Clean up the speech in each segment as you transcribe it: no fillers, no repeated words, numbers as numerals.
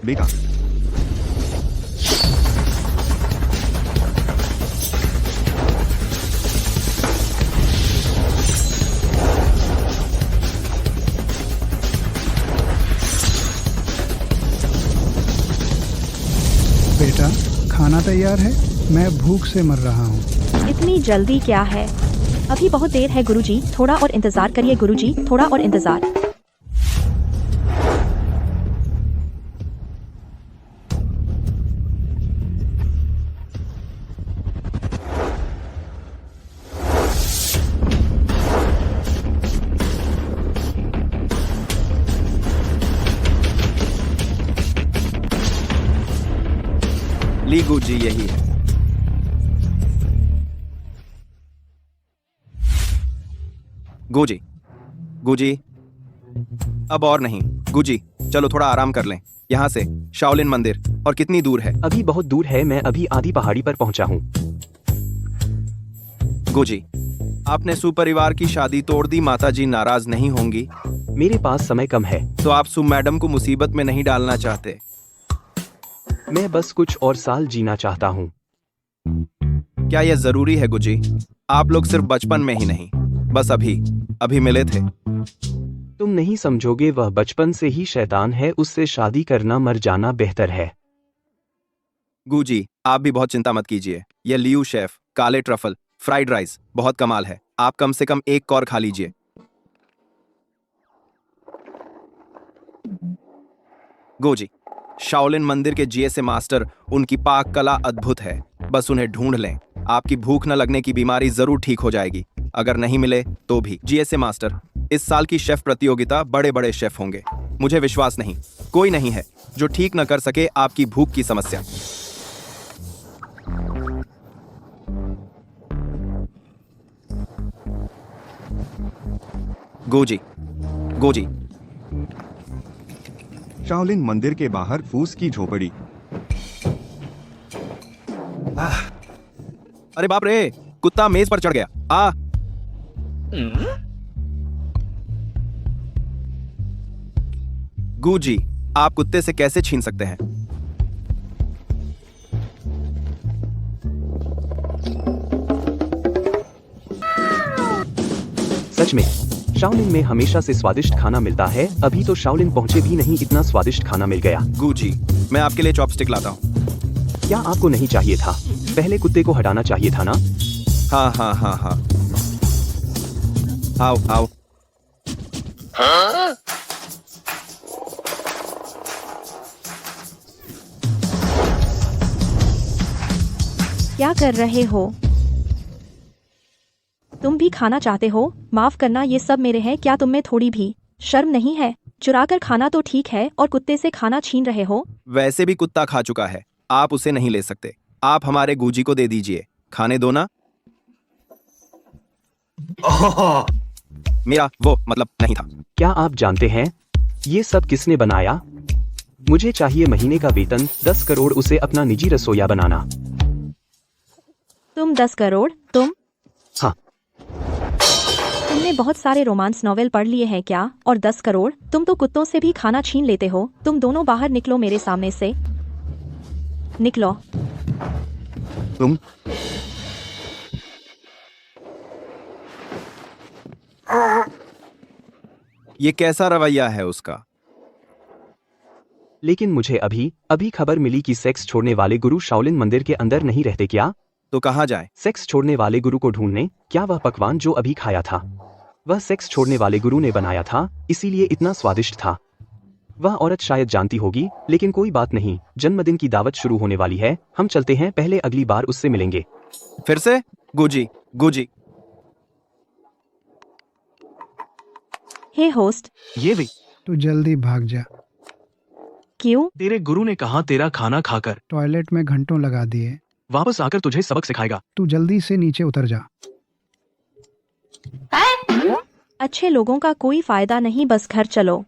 बेटा। बेटा, खाना तैयार है। मैं भूख से मर रहा हूँ। इतनी जल्दी क्या है? अभी बहुत देर है गुरुजी, थोड़ा और इंतजार करिए गुरुजी, थोड़ा और इंतजार। ली गुरुजी यही है। गुरुजी, गुरुजी, अब और नहीं। गुरुजी, चलो थोड़ा आराम कर लें। यहाँ से शाओलिन मंदिर और कितनी दूर है? अभी बहुत दूर है, मैं अभी आधी पहाड़ी पर पहुंचा हूँ। गुरुजी, आपने सुपरिवार की शादी तोड़ दी, माताजी नाराज नहीं होंगी? मेरे पास समय कम है। तो आप सु मैडम को मुसीबत में नहीं डालना चाहते? मैं बस कुछ और साल जीना चाहता हूँ। क्या यह जरूरी है गुरुजी? आप लोग सिर्फ बचपन में ही नहीं, बस अभी अभी मिले थे। तुम नहीं समझोगे, वह बचपन से ही शैतान है, उससे शादी करना मर जाना बेहतर है। गुरुजी, आप भी बहुत चिंता मत कीजिए। यह लियू शेफ काले ट्रफल फ्राइड राइस बहुत कमाल है। आप कम से कम एक कौर खा लीजिए। गुरुजी, शाओलिन मंदिर के जीएसए मास्टर, उनकी पाक कला अद्भुत है। बस उन्हें ढूंढ लें, आपकी भूख न लगने की बीमारी जरूर ठीक हो जाएगी। अगर नहीं मिले तो भी। जीएसए मास्टर, इस साल की शेफ प्रतियोगिता बड़े बड़े शेफ होंगे। मुझे विश्वास नहीं, कोई नहीं है जो ठीक न कर सके आपकी भूख की समस्या। गुरुजी, गुरुजी, शाओलिन मंदिर के बाहर फूस की झोपड़ी। अरे बाप रे, कुत्ता मेज पर चढ़ गया। आ गुरुजी, आप कुत्ते से कैसे छीन सकते हैं? सच में शाओलिन में हमेशा से स्वादिष्ट खाना मिलता है। अभी तो शाओलिन पहुंचे भी नहीं, इतना स्वादिष्ट खाना मिल गया। गुरुजी, मैं आपके लिए चॉपस्टिक लाता हूँ। क्या आपको नहीं चाहिए था? पहले कुत्ते को हटाना चाहिए था ना। हाँ हाँ हाँ हाँ, आओ आओ। क्या कर रहे हो? तुम भी खाना चाहते हो? माफ करना, ये सब मेरे हैं। क्या तुम में थोड़ी भी शर्म नहीं है? चुरा कर खाना तो ठीक है, और कुत्ते से खाना छीन रहे हो। वैसे भी कुत्ता खा चुका है, आप उसे नहीं ले सकते। आप हमारे गुरुजी को दे दीजिए, खाने दो ना। मेरा वो मतलब नहीं था। क्या आप जानते हैं ये सब किसने बनाया? मुझे चाहिए महीने का वेतन 10 करोड़, उसे अपना निजी रसोइया बनाना। तुम 10 करोड़? तुम? हाँ। तुमने बहुत सारे रोमांस नॉवेल पढ़ लिए हैं क्या? और 10 करोड़? तुम तो कुत्तों से भी खाना छीन लेते हो। तुम दोनों बाहर निकलो, मेरे सामने से निकलो। तुम ये कैसा रवैया है उसका? लेकिन मुझे अभी अभी खबर मिली कि सेक्स छोड़ने वाले गुरु शाओलिन मंदिर के अंदर नहीं रहते। क्या? तो कहाँ जाए? सेक्स छोड़ने वाले गुरु को ढूंढने। क्या वह पकवान जो अभी खाया था वह सेक्स छोड़ने वाले गुरु ने बनाया था, इसीलिए इतना स्वादिष्ट था? वह औरत शायद जानती होगी, लेकिन कोई बात नहीं। जन्मदिन की दावत शुरू होने वाली है, हम चलते हैं, पहले अगली बार उससे मिलेंगे। फिर से? गुरुजी, गुरुजी। हे होस्ट, ये भी तू जल्दी भाग जा। क्यों? तेरे गुरु ने कहा तेरा खाना खाकर टॉयलेट में घंटों लगा दिए। वापस आकर तुझे सबक सिखाएगा। तू जल्दी से नीचे उतर जा। अच्छे लोगों का कोई फायदा नहीं, बस घर चलो।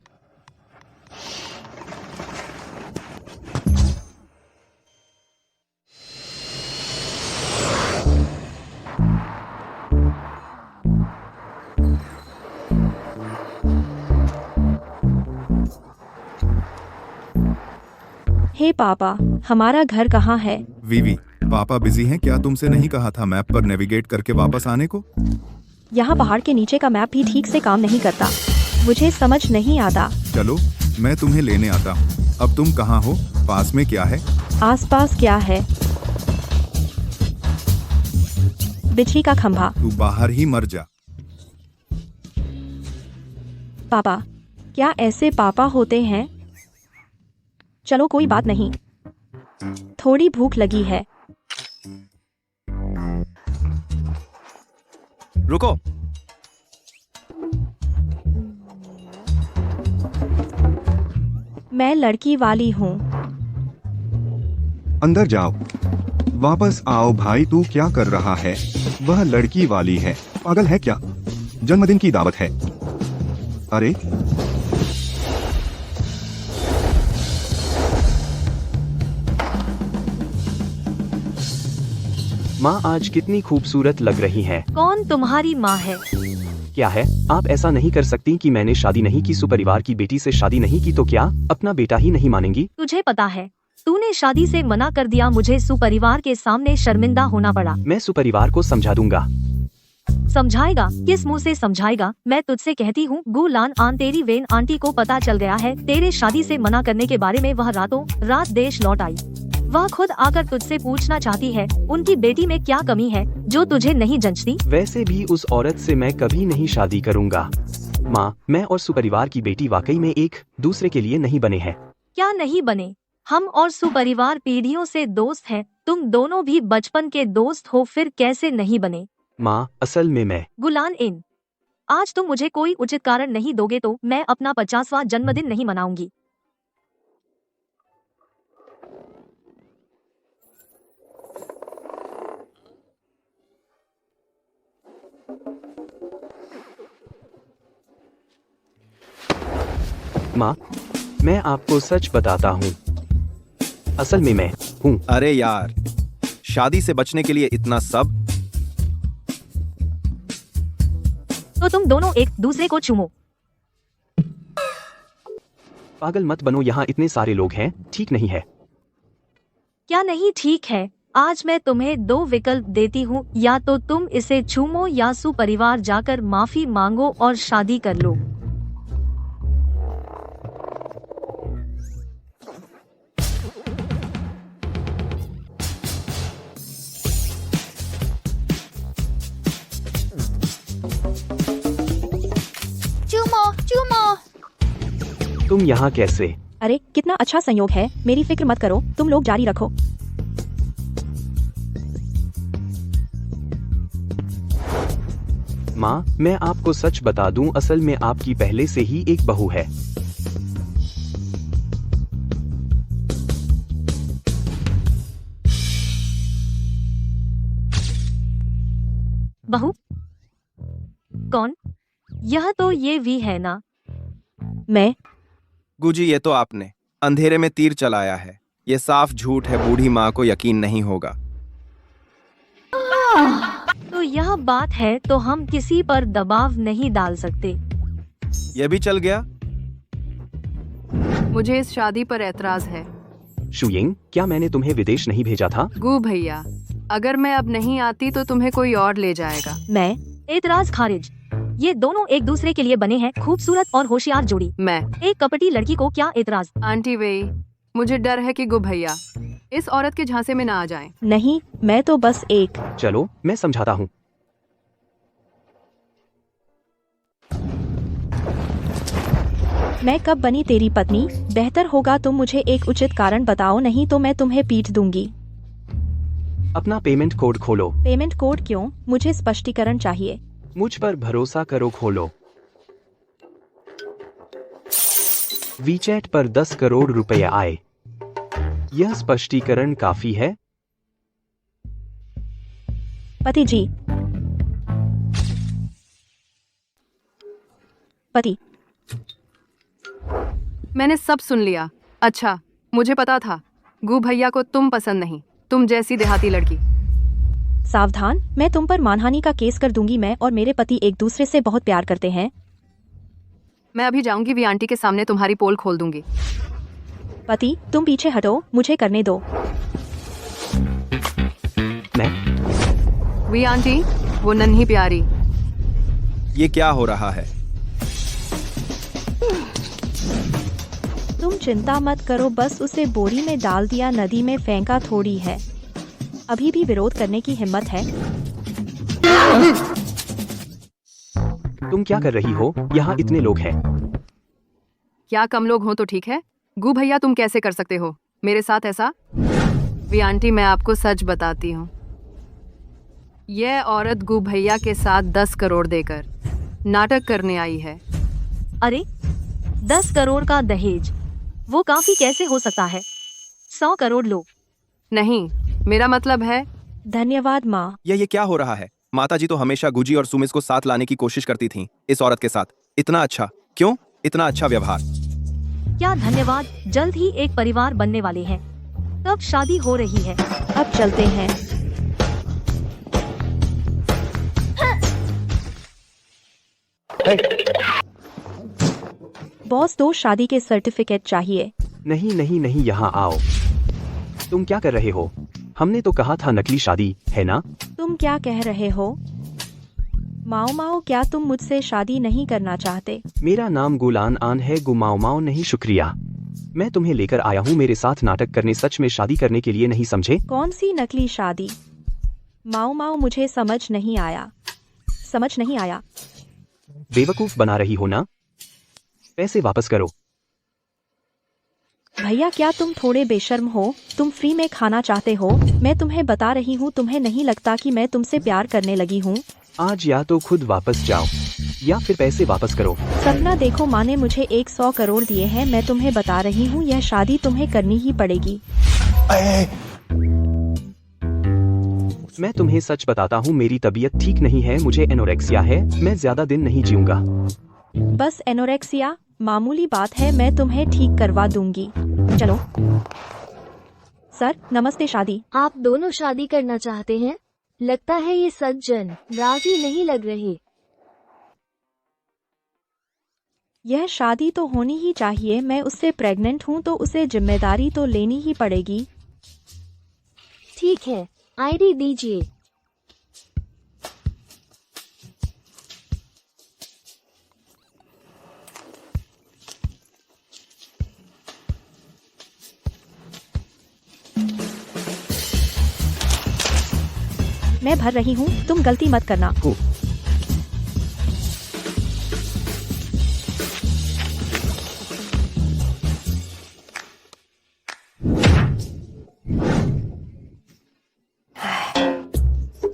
हे पापा, हमारा घर कहाँ है? वीवी, पापा बिजी हैं क्या? तुमसे नहीं कहा था मैप पर नेविगेट करके वापस आने को? यहाँ पहाड़ के नीचे का मैप भी ठीक से काम नहीं करता। मुझे समझ नहीं आता। चलो मैं तुम्हें लेने आता हूँ। अब तुम कहाँ हो? पास में क्या है? आसपास क्या है? बिजली का खंभा। तू बाहर ही मर जा। पापा, क्या ऐसे पापा होते हैं? चलो कोई बात नहीं, थोड़ी भूख लगी है। रुको। मैं लड़की वाली हूँ। अंदर जाओ। वापस आओ भाई, तू क्या कर रहा है? वह लड़की वाली है। पागल है क्या? जन्मदिन की दावत है। अरे माँ आज कितनी खूबसूरत लग रही हैं। कौन तुम्हारी माँ है? क्या है? आप ऐसा नहीं कर सकती कि मैंने शादी नहीं की, सुपरिवार की बेटी से शादी नहीं की तो क्या अपना बेटा ही नहीं मानेंगी? तुझे पता है, तूने शादी से मना कर दिया। मुझे सुपरिवार के सामने शर्मिंदा होना पड़ा। मैं सुपरिवार को समझा दूंगा। समझाएगा? किस मुंह से समझाएगा? मैं तुझसे कहती हूँ, गुलान आन तेरी वेन आंटी को पता चल गया है तेरे शादी से मना करने के बारे में। वह रातों रात देश लौट आई। वह खुद आकर तुझसे पूछना चाहती है उनकी बेटी में क्या कमी है जो तुझे नहीं जंचती। वैसे भी उस औरत से मैं कभी नहीं शादी करूंगा। माँ, मैं और सुपरिवार की बेटी वाकई में एक दूसरे के लिए नहीं बने हैं। क्या नहीं बने? हम और सुपरिवार पीढ़ियों से दोस्त हैं। तुम दोनों भी बचपन के दोस्त हो, फिर कैसे नहीं बने? माँ, असल में मैं गुलान इन, आज तुम मुझे कोई उचित कारण नहीं दोगे तो मैं अपना 50वां जन्मदिन नहीं मनाऊंगी। माँ, मैं आपको सच बताता हूँ, असल में मैं हूँ। अरे यार, शादी से बचने के लिए इतना सब? तो तुम दोनों एक दूसरे को चूमो। पागल मत बनो, यहाँ इतने सारे लोग हैं, ठीक नहीं है। क्या नहीं ठीक है? आज मैं तुम्हें 2 विकल्प देती हूँ, या तो तुम इसे चूमो या सुपरिवार जाकर माफी मांगो और शादी कर लो। चूमो चूमो। तुम यहाँ कैसे? अरे कितना अच्छा संयोग है। मेरी फिक्र मत करो, तुम लोग जारी रखो। माँ, मैं आपको सच बता दूं, असल में आपकी पहले से ही एक बहू है। बहू? कौन? यह तो ये भी है ना? मैं? गुजी, ये तो आपने अंधेरे में तीर चलाया है। ये साफ झूठ है, बूढ़ी माँ को यकीन नहीं होगा। तो यह बात है तो हम किसी पर दबाव नहीं डाल सकते। ये भी चल गया? मुझे इस शादी पर ऐतराज है। शुयिंग, क्या मैंने तुम्हें विदेश नहीं भेजा था? गु भैया, अगर मैं अब नहीं आती तो तुम्हें कोई और ले जाएगा। मैं? एतराज खारिज। ये दोनों एक दूसरे के लिए बने हैं, खूबसूरत और होशियार जोड़ी। मैं एक कपटी लड़की को क्या एतराज? आंटी वेई, मुझे डर है कि गु भैया इस औरत के झांसे में ना आ जाएं। नहीं, मैं तो बस एक। चलो मैं समझाता हूँ। मैं कब बनी तेरी पत्नी? बेहतर होगा तुम मुझे एक उचित कारण बताओ, नहीं तो मैं तुम्हें पीट दूंगी। अपना पेमेंट कोड खोलो। पेमेंट कोड क्यों? मुझे स्पष्टीकरण चाहिए। मुझ पर भरोसा करो, खोलो। वीचैट पर 10 करोड़ रुपए आए। यह स्पष्टीकरण काफी है? पति जी। पति। मैंने सब सुन लिया। अच्छा, मुझे पता था गु भैया को तुम पसंद नहीं, तुम जैसी देहाती लड़की। सावधान, मैं तुम पर मानहानि का केस कर दूंगी। मैं और मेरे पति एक दूसरे से बहुत प्यार करते हैं। मैं अभी जाऊंगी, वी आंटी के सामने तुम्हारी पोल खोल दूंगी। पति तुम पीछे हटो, मुझे करने दो। मैं वी आंटी, वो नन्ही प्यारी। ये क्या हो रहा है? तुम चिंता मत करो, बस उसे बोरी में डाल दिया, नदी में फेंका थोड़ी है। अभी भी विरोध करने की हिम्मत है? तुम क्या कर रही हो? यहाँ इतने लोग हैं। क्या कम लोग हों तो ठीक है? गू भैया तुम कैसे कर सकते हो मेरे साथ ऐसा? वी आंटी मैं आपको सच बताती हूँ, यह औरत गू भैया के साथ 10 करोड़ देकर नाटक करने आई है। अरे 10 करोड़ का दहेज, वो काफी कैसे हो सकता है? 100 करोड़ लो। नहीं, मेरा मतलब है। धन्यवाद माँ। ये क्या हो रहा है? माताजी तो हमेशा गुजी और सुमिस को साथ लाने की कोशिश करती थीं। इस औरत के साथ इतना अच्छा क्यों? इतना अच्छा व्यवहार। क्या धन्यवाद, जल्द ही एक परिवार बनने वाले हैं। कब शादी हो रही है? अब चलते हैं। बॉस, 2 शादी के सर्टिफिकेट चाहिए। नहीं नहीं नहीं, यहाँ आओ। तुम क्या कर रहे हो? हमने तो कहा था नकली शादी, है ना? तुम क्या कह रहे हो? माओ माओ, क्या तुम मुझसे शादी नहीं करना चाहते? मेरा नाम गुलान आन है, गुमाओ माओ नहीं, शुक्रिया। मैं तुम्हें लेकर आया हूँ मेरे साथ नाटक करने, सच में शादी करने के लिए, नहीं समझे? कौन सी नकली शादी? माओ माओ, मुझे समझ नहीं आया। समझ नहीं आया। बेवकूफ बना रही हो ना? पैसे वापस करो। भैया, क्या तुम थोड़े बेशर्म हो? तुम फ्री में खाना चाहते हो? मैं तुम्हें बता रही हूँ, तुम्हें नहीं लगता कि मैं तुमसे प्यार करने लगी हूँ? आज या तो खुद वापस जाओ या फिर पैसे वापस करो। सपना देखो, माँ ने मुझे 100 करोड़ दिए हैं, मैं तुम्हें बता रही हूँ यह शादी तुम्हें करनी ही पड़ेगी। मैं तुम्हें सच बताता हूँ, मेरी तबीयत ठीक नहीं है, मुझे एनोरेक्सिया है, मैं ज्यादा दिन नहीं जीऊंगा। बस एनोरेक्सिया? मामूली बात है, मैं तुम्हें ठीक करवा दूंगी। चलो। सर नमस्ते। शादी? आप दोनों शादी करना चाहते हैं? लगता है ये सज्जन राजी नहीं लग रहे। यह शादी तो होनी ही चाहिए, मैं उससे प्रेग्नेंट हूँ तो उसे जिम्मेदारी तो लेनी ही पड़ेगी। ठीक है, आईडी दीजिए। मैं भर रही हूँ, तुम गलती मत करना।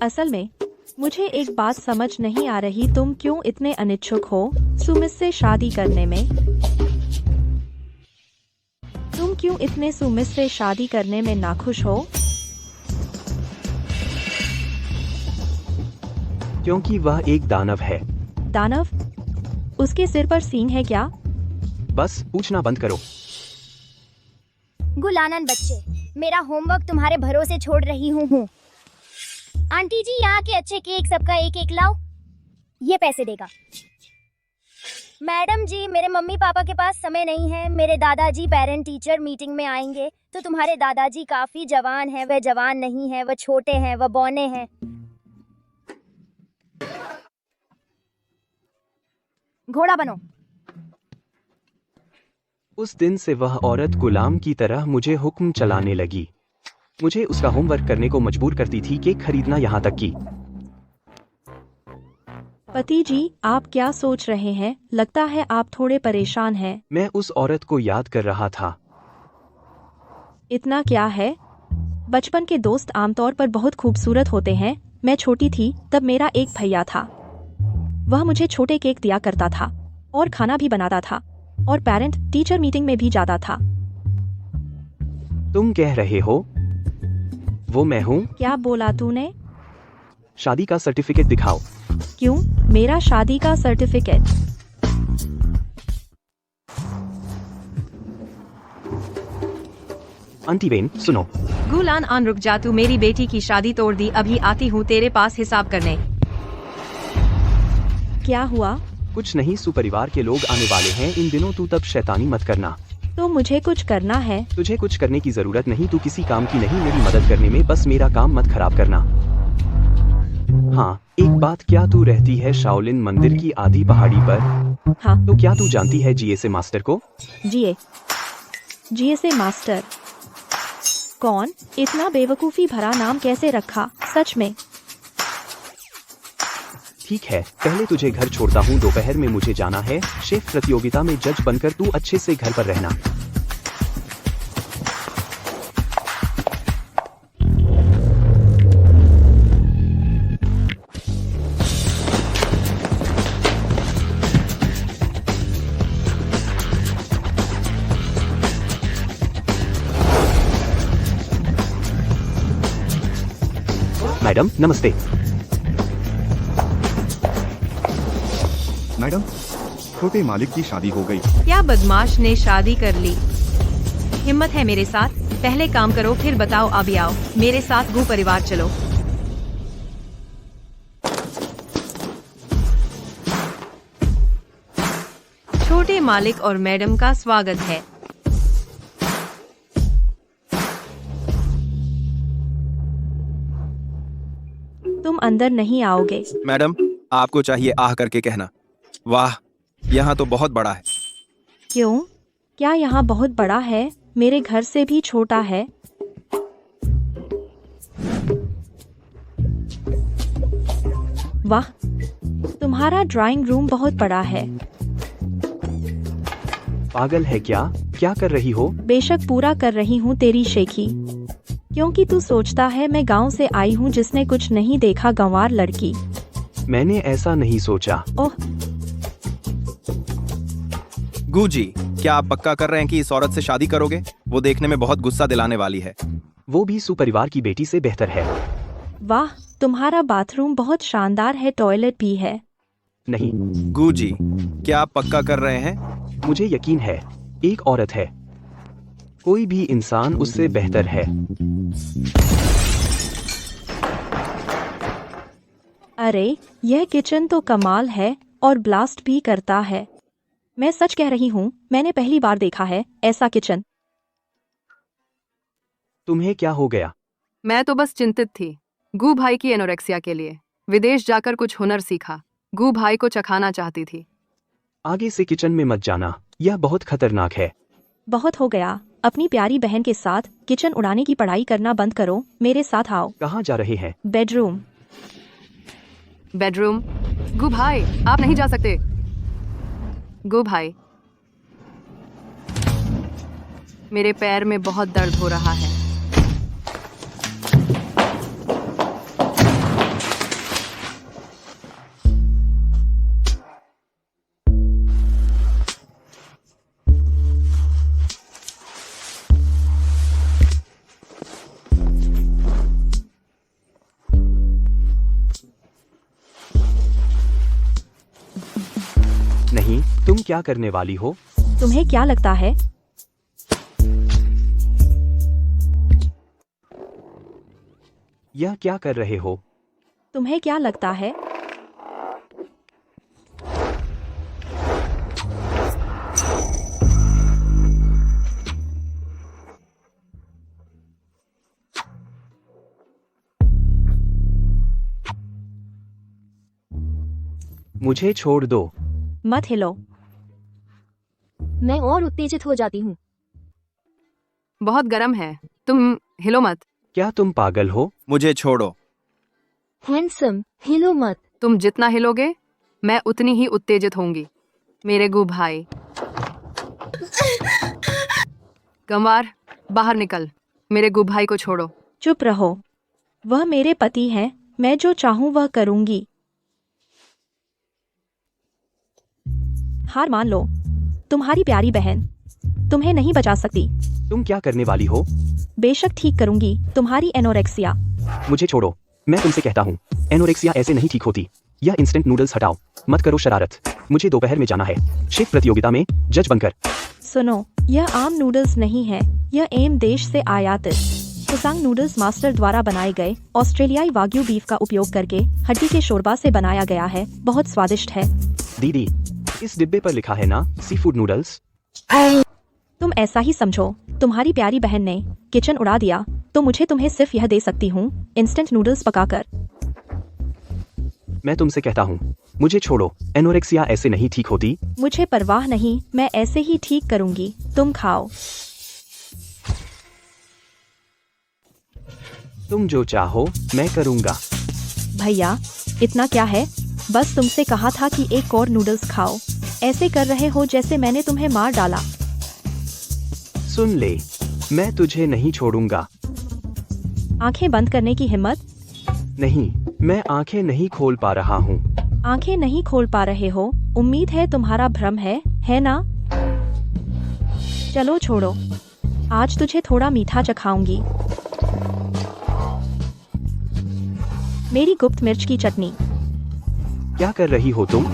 असल में मुझे एक बात समझ नहीं आ रही, तुम क्यों इतने अनिच्छुक हो सुमिस से शादी करने में? तुम क्यों इतने सुमिस से शादी करने में नाखुश हो? क्योंकि वह एक दानव है। दानव? उसके सिर पर सींग है क्या? बस पूछना बंद करो। गुलानन बच्चे, मेरा होमवर्क तुम्हारे भरोसे छोड़ रही हूँ। आंटी जी, यहाँ के अच्छे केक सबका एक एक लाओ। ये पैसे देगा। मैडम जी, मेरे मम्मी पापा के पास समय नहीं है, मेरे दादाजी पेरेंट टीचर मीटिंग में आएंगे। तो तुम्हारे दादाजी काफी जवान हैं, वह जवान नहीं है, वह छोटे हैं, वह बौने हैं। घोड़ा बनो। उस दिन से वह औरत गुलाम की तरह मुझे हुक्म चलाने लगी। मुझे उसका होमवर्क करने को मजबूर करती थी, केक खरीदना यहाँ तक कि। पति जी, आप क्या सोच रहे हैं? लगता है आप थोड़े परेशान हैं। मैं उस औरत को याद कर रहा था। इतना क्या है? बचपन के दोस्त आमतौर पर बहुत खूबसूरत होते हैं। मैं छोटी थी तब मेरा एक भैया था, वह मुझे छोटे केक दिया करता था और खाना भी बनाता था और पेरेंट टीचर मीटिंग में भी जाता था। तुम कह रहे हो वो मैं हूँ? क्या बोला तूने? शादी का सर्टिफिकेट दिखाओ। क्यों? मेरा शादी का सर्टिफिकेट? आंटी बेन सुनो। गुलान आन, रुक जा, तू मेरी बेटी की शादी तोड़ दी, अभी आती हूँ तेरे पास हिसाब करने। क्या हुआ? कुछ नहीं, सुपरिवार के लोग आने वाले हैं इन दिनों, तू तब शैतानी मत करना। तो मुझे कुछ करना है। तुझे कुछ करने की जरूरत नहीं, तू किसी काम की नहीं, मेरी मदद करने में, बस मेरा काम मत खराब करना। हाँ, एक बात, क्या तू रहती है शाओलिन मंदिर की आधी पहाड़ी पर? हाँ। तो क्या तू जानती है जीएसए मास्टर को? GSA master? कौन? इतना बेवकूफी भरा नाम कैसे रखा, सच में? ठीक है, पहले तुझे घर छोड़ता हूँ, दोपहर में मुझे जाना है शेफ प्रतियोगिता में जज बनकर, तू अच्छे से घर पर रहना। मैडम नमस्ते। मैडम, छोटे मालिक की शादी हो गई। क्या बदमाश ने शादी कर ली? हिम्मत है मेरे साथ? पहले काम करो फिर बताओ, अभी आओ मेरे साथ, गू परिवार चलो। छोटे मालिक और मैडम का स्वागत है। तुम अंदर नहीं आओगे? मैडम, आपको चाहिए आह करके कहना। वाह, यहाँ तो बहुत बड़ा है। क्यों? क्या यहाँ बहुत बड़ा है? मेरे घर से भी छोटा है। वाह, तुम्हारा ड्राइंग रूम बहुत बड़ा है। पागल है क्या? क्या कर रही हो? बेशक पूरा कर रही हूँ तेरी शेखी, क्योंकि तू सोचता है मैं गांव से आई हूँ जिसने कुछ नहीं देखा, गंवार लड़की। मैंने ऐसा नहीं सोचा। ओह, गू जी, क्या आप पक्का कर रहे हैं कि इस औरत से शादी करोगे? वो देखने में बहुत गुस्सा दिलाने वाली है। वो भी सुपरिवार की बेटी से बेहतर है। वाह, तुम्हारा बाथरूम बहुत शानदार है, टॉयलेट भी है। नहीं। गू जी, क्या आप पक्का कर रहे हैं? मुझे यकीन है, एक औरत है, कोई भी इंसान उससे बेहतर है। अरे, यह किचन तो कमाल है और ब्लास्ट भी करता है। मैं सच कह रही हूँ, मैंने पहली बार देखा है ऐसा किचन। तुम्हें क्या हो गया? मैं तो बस चिंतित थी। गू भाई की एनोरेक्सिया के लिए विदेश जाकर कुछ हुनर सीखा। गू भाई को चखाना चाहती थी। आगे से किचन में मत जाना, यह बहुत खतरनाक है। बहुत हो गया, अपनी प्यारी बहन के साथ किचन उड़ाने की पढ़ाई करना बंद करो, मेरे साथ आओ। कहाँ जा रहे हैं? बेडरूम। बेडरूम? गू भाई, आप नहीं जा सकते। गू भाई, मेरे पैर में बहुत दर्द हो रहा है। नहीं, तुम क्या करने वाली हो? तुम्हें क्या लगता है? यह क्या कर रहे हो? तुम्हें क्या लगता है? मुझे छोड़ दो। मत हिलो। मैं और उत्तेजित हो जाती हूँ। बहुत गर्म है, तुम हिलो मत। क्या तुम पागल हो? मुझे छोड़ो। हैंडसम, हिलो मत। तुम जितना हिलोगे मैं उतनी ही उत्तेजित होंगी, मेरे गू भाई। गंवार, बाहर निकल, मेरे गू भाई को छोड़ो। चुप रहो, वह मेरे पति हैं, मैं जो चाहूँ वह करूँगी। हार मान लो, तुम्हारी प्यारी बहन तुम्हें नहीं बचा सकती। तुम क्या करने वाली हो? बेशक ठीक करूंगी तुम्हारी एनोरेक्सिया। मुझे छोड़ो, मैं तुमसे कहता हूँ, एनोरेक्सिया ऐसे नहीं ठीक होती। यह इंस्टेंट नूडल्स हटाओ, मत करो शरारत। मुझे दोपहर में जाना है शेफ प्रतियोगिता में जज बनकर। सुनो, यह आम नूडल्स नहीं है, यह एम देश से आयातित फुसांग नूडल्स मास्टर द्वारा बनाए गए ऑस्ट्रेलियाई वाग्यू बीफ का उपयोग करके हड्डी के शोरबा से बनाया गया है। बहुत स्वादिष्ट है। दीदी, इस डिब्बे पर लिखा है ना सी फूड नूडल्स? तुम ऐसा ही समझो। तुम्हारी प्यारी बहन ने किचन उड़ा दिया तो मुझे तुम्हें सिर्फ यह दे सकती हूँ, इंस्टेंट नूडल्स पकाकर। मैं तुमसे कहता हूँ, मुझे छोड़ो। एनोरेक्सिया ऐसे नहीं ठीक होती। मुझे परवाह नहीं, मैं ऐसे ही ठीक करूँगी, तुम खाओ। तुम जो चाहो मैं करूँगा। भैया इतना क्या है, बस तुमसे कहा था कि एक और नूडल्स खाओ, ऐसे कर रहे हो जैसे मैंने तुम्हें मार डाला। सुन ले, मैं तुझे नहीं छोड़ूंगा। आंखें बंद करने की हिम्मत? नहीं, मैं आंखें नहीं खोल पा रहा हूँ। आंखें नहीं खोल पा रहे हो? उम्मीद है तुम्हारा भ्रम है ना? चलो छोड़ो, आज तुझे थोड़ा मीठा चखाऊंगी। मेरी गुप्त मिर्च की चटनी। क्या कर रही हो तुम?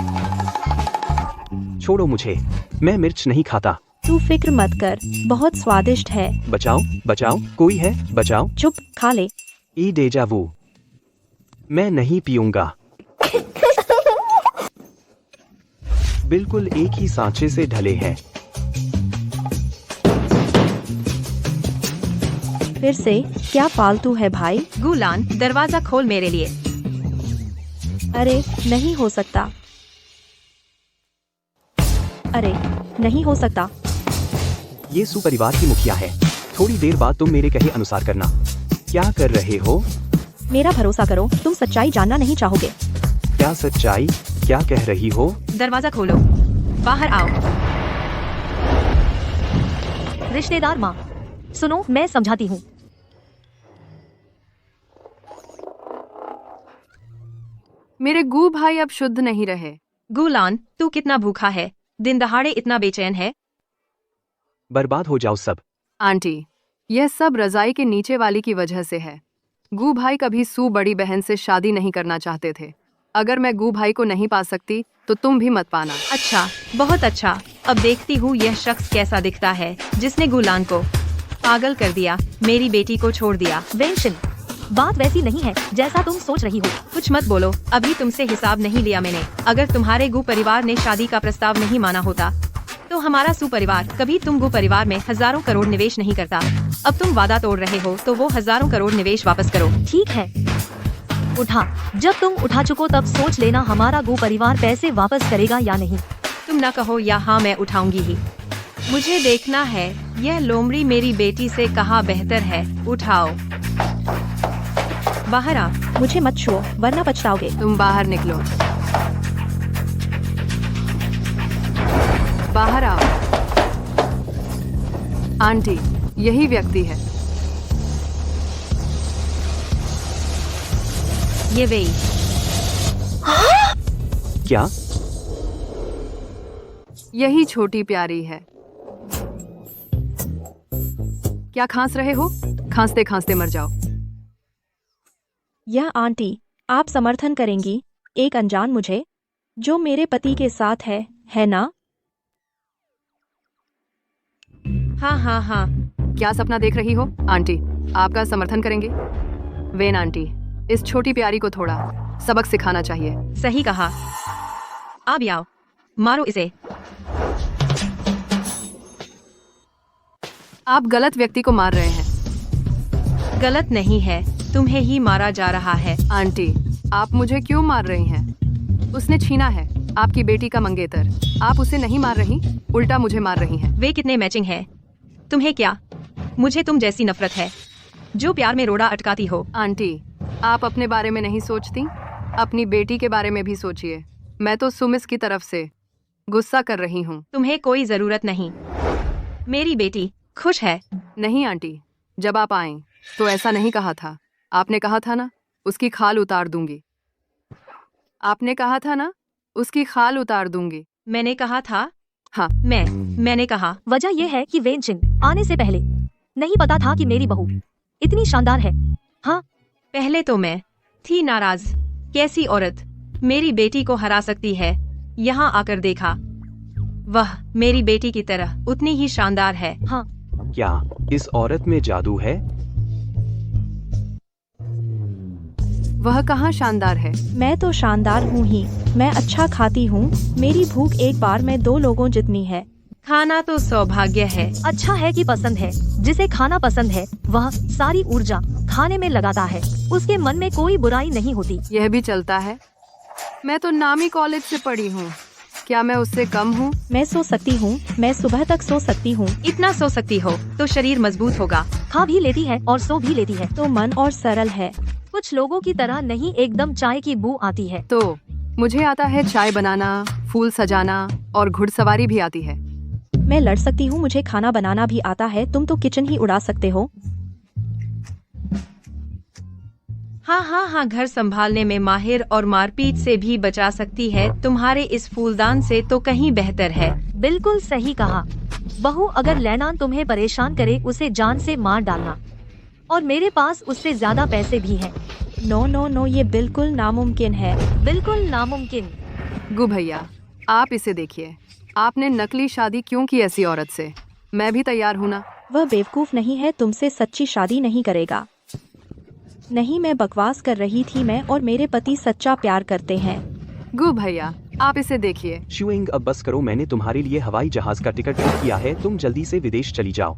छोड़ो मुझे, मैं मिर्च नहीं खाता। तू फिक्र मत कर, बहुत स्वादिष्ट है। बचाओ बचाओ, कोई है, बचाओ। चुप, खा ले। ई डेजा वू। मैं नहीं पीऊंगा। बिल्कुल एक ही सांचे से ढले हैं। फिर से क्या फालतू है भाई? गुलान, दरवाजा खोल मेरे लिए। अरे नहीं हो सकता, अरे नहीं हो सकता। ये सुपरिवार की मुखिया है। थोड़ी देर बाद तुम मेरे कहे अनुसार करना। क्या कर रहे हो? मेरा भरोसा करो, तुम सच्चाई जानना नहीं चाहोगे। क्या सच्चाई? क्या कह रही हो? दरवाजा खोलो, बाहर आओ। रिश्तेदार माँ, सुनो मैं समझाती हूँ। मेरे गू भाई अब शुद्ध नहीं रहे। गुलान, तू कितना भूखा है, दिन दहाड़े इतना बेचैन है। बर्बाद हो जाओ सब। आंटी, यह सब रजाई के नीचे वाली की वजह से है। गू भाई कभी सू बड़ी बहन से शादी नहीं करना चाहते थे। अगर मैं गू भाई को नहीं पा सकती तो तुम भी मत पाना। अच्छा, बहुत अच्छा। अब देखती हूँ यह शख्स कैसा दिखता है जिसने गुलान को पागल कर दिया, मेरी बेटी को छोड़ दिया। वेंशिन, बात वैसी नहीं है जैसा तुम सोच रही हो। कुछ मत बोलो, अभी तुमसे हिसाब नहीं लिया मैंने। अगर तुम्हारे गु परिवार ने शादी का प्रस्ताव नहीं माना होता तो हमारा सु परिवार कभी तुम गु परिवार में हजारों करोड़ निवेश नहीं करता। अब तुम वादा तोड़ रहे हो तो वो हजारों करोड़ निवेश वापस करो। ठीक है, उठा। जब तुम उठा चुको तब सोच लेना हमारा गु परिवार पैसे वापस करेगा या नहीं। तुम न कहो या हाँ, मैं उठाऊंगी ही। मुझे देखना है यह लोमड़ी मेरी बेटी से कहाँ बेहतर है। उठाओ, बाहर आ। मुझे मत छुओ वरना पछताओगे। तुम बाहर निकलो, बाहर आओ। आंटी, यही व्यक्ति है। ये वे क्या? यही छोटी प्यारी है। क्या खांस रहे हो? खांसते खांसते मर जाओ। यह आंटी, आप समर्थन करेंगी एक अनजान मुझे जो मेरे पति के साथ है ना? हाँ हाँ हाँ। क्या सपना देख रही हो? आंटी, आपका समर्थन करेंगे। वेन आंटी, इस छोटी प्यारी को थोड़ा सबक सिखाना चाहिए। सही कहा। अब आओ, मारो इसे। आप गलत व्यक्ति को मार रहे हैं। गलत नहीं है, तुम्हें ही मारा जा रहा है। आंटी, आप मुझे क्यों मार रही हैं? उसने छीना है आपकी बेटी का मंगेतर। आप उसे नहीं मार रही, उल्टा मुझे मार रही हैं। वे कितने मैचिंग है। तुम्हें क्या, मुझे तुम जैसी नफरत है जो प्यार में रोड़ा अटकाती हो। आंटी, आप अपने बारे में नहीं सोचती, अपनी बेटी के बारे में भी सोचिए। मैं तो सुमिस की तरफ से गुस्सा कर रही हूँ। तुम्हें कोई जरूरत नहीं, मेरी बेटी खुश है। नहीं आंटी, जब आप आए तो ऐसा नहीं कहा था। आपने कहा था ना, उसकी खाल उतार दूंगी। आपने कहा था ना, उसकी खाल उतार दूंगी। मैंने कहा था। हाँ, मैंने कहा। वजह यह है कि वेंचिन आने से पहले नहीं पता था कि मेरी बहू इतनी शानदार है। हाँ, पहले तो मैं थी नाराज, कैसी औरत मेरी बेटी को हरा सकती है। यहाँ आकर देखा, वह मेरी बेटी की तरह उतनी ही शानदार है। हाँ। क्या इस औरत में जादू है? वह कहाँ शानदार है? मैं तो शानदार हूँ ही। मैं अच्छा खाती हूँ, मेरी भूख एक बार में 2 लोगों जितनी है। खाना तो सौभाग्य है। अच्छा है कि पसंद है। जिसे खाना पसंद है वह सारी ऊर्जा खाने में लगाता है। उसके मन में कोई बुराई नहीं होती। यह भी चलता है। मैं तो नामी कॉलेज से पढ़ी हूँ। क्या मैं उससे कम हूँ? मैं सो सकती हूँ, मैं सुबह तक सो सकती हूँ। इतना सो सकती हो तो शरीर मजबूत होगा। खा भी लेती है और सो भी लेती है। तो मन और सरल है। कुछ लोगों की तरह नहीं, एकदम चाय की बू आती है। तो मुझे आता है चाय बनाना, फूल सजाना और घुड़सवारी भी आती है। मैं लड़ सकती हूँ, मुझे खाना बनाना भी आता है। तुम तो किचन ही उड़ा सकते हो। हाँ, घर संभालने में माहिर और मारपीट से भी बचा सकती है। तुम्हारे इस फूलदान से तो कहीं बेहतर है। बिल्कुल सही कहा। बहू, अगर लैनान तुम्हें परेशान करे उसे जान से मार डालना। और मेरे पास उससे ज्यादा पैसे भी हैं। नो, ये बिल्कुल नामुमकिन है। बिल्कुल नामुमकिन। गु भैया, आप इसे देखिए। आपने नकली शादी क्यों की ऐसी औरत से? मैं भी तैयार हूँ ना। वह बेवकूफ नहीं है, तुमसे सच्ची शादी नहीं करेगा। नहीं, मैं बकवास कर रही थी। मैं और मेरे पति सच्चा प्यार करते हैं। गु भैया, आप इसे देखिए। शुएंग, अब बस करो, मैंने तुम्हारे लिए हवाई जहाज का टिकट बुक किया है। तुम जल्दी से विदेश चली जाओ।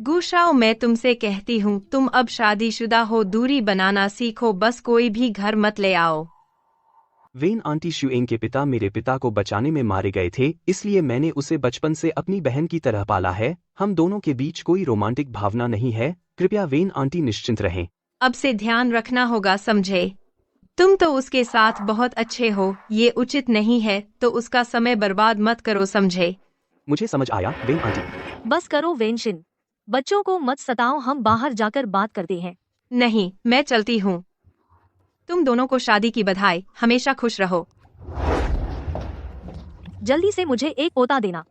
गुशाओ, मैं तुमसे कहती हूँ, तुम अब शादीशुदा हो, दूरी बनाना सीखो। बस कोई भी घर मत ले आओ। वेन आंटी शुएंग के पिता मेरे पिता को बचाने में मारे गए थे, इसलिए मैंने उसे बचपन से अपनी बहन की तरह पाला है। हम दोनों के बीच कोई रोमांटिक भावना नहीं है। कृपया वेन आंटी निश्चिंत रहें। अब से ध्यान रखना होगा, समझे? तुम तो उसके साथ बहुत अच्छे हो। ये उचित नहीं है, तो उसका समय बर्बाद मत करो, समझे? मुझे समझ आया वेन आंटी। बस करो वेनशिन, बच्चों को मत सताओ। हम बाहर जाकर बात करते हैं। नहीं, मैं चलती हूँ। तुम दोनों को शादी की बधाई। हमेशा खुश रहो। जल्दी से मुझे एक पोता देना।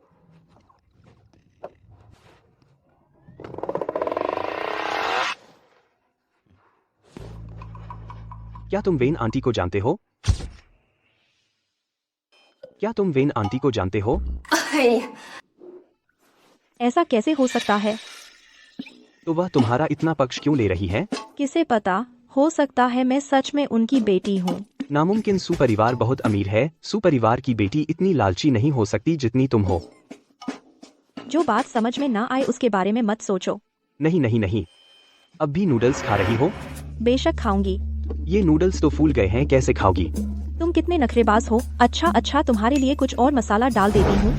क्या तुम वेन आंटी को जानते हो? क्या तुम वेन आंटी को जानते हो? ऐसा कैसे हो सकता है? तो वह तुम्हारा इतना पक्ष क्यों ले रही है? किसे पता, हो सकता है मैं सच में उनकी बेटी हूँ। नामुमकिन। सुपरिवार बहुत अमीर है। सुपरिवार की बेटी इतनी लालची नहीं हो सकती जितनी तुम हो। जो बात समझ में ना आए उसके बारे में मत सोचो। नहीं। अब भी नूडल्स खा रही हो? बेशक खाऊंगी। ये नूडल्स तो फूल गए हैं, कैसे खाओगी? तुम कितने नखरेबाज हो। अच्छा, तुम्हारे लिए कुछ और मसाला डाल देती हूँ।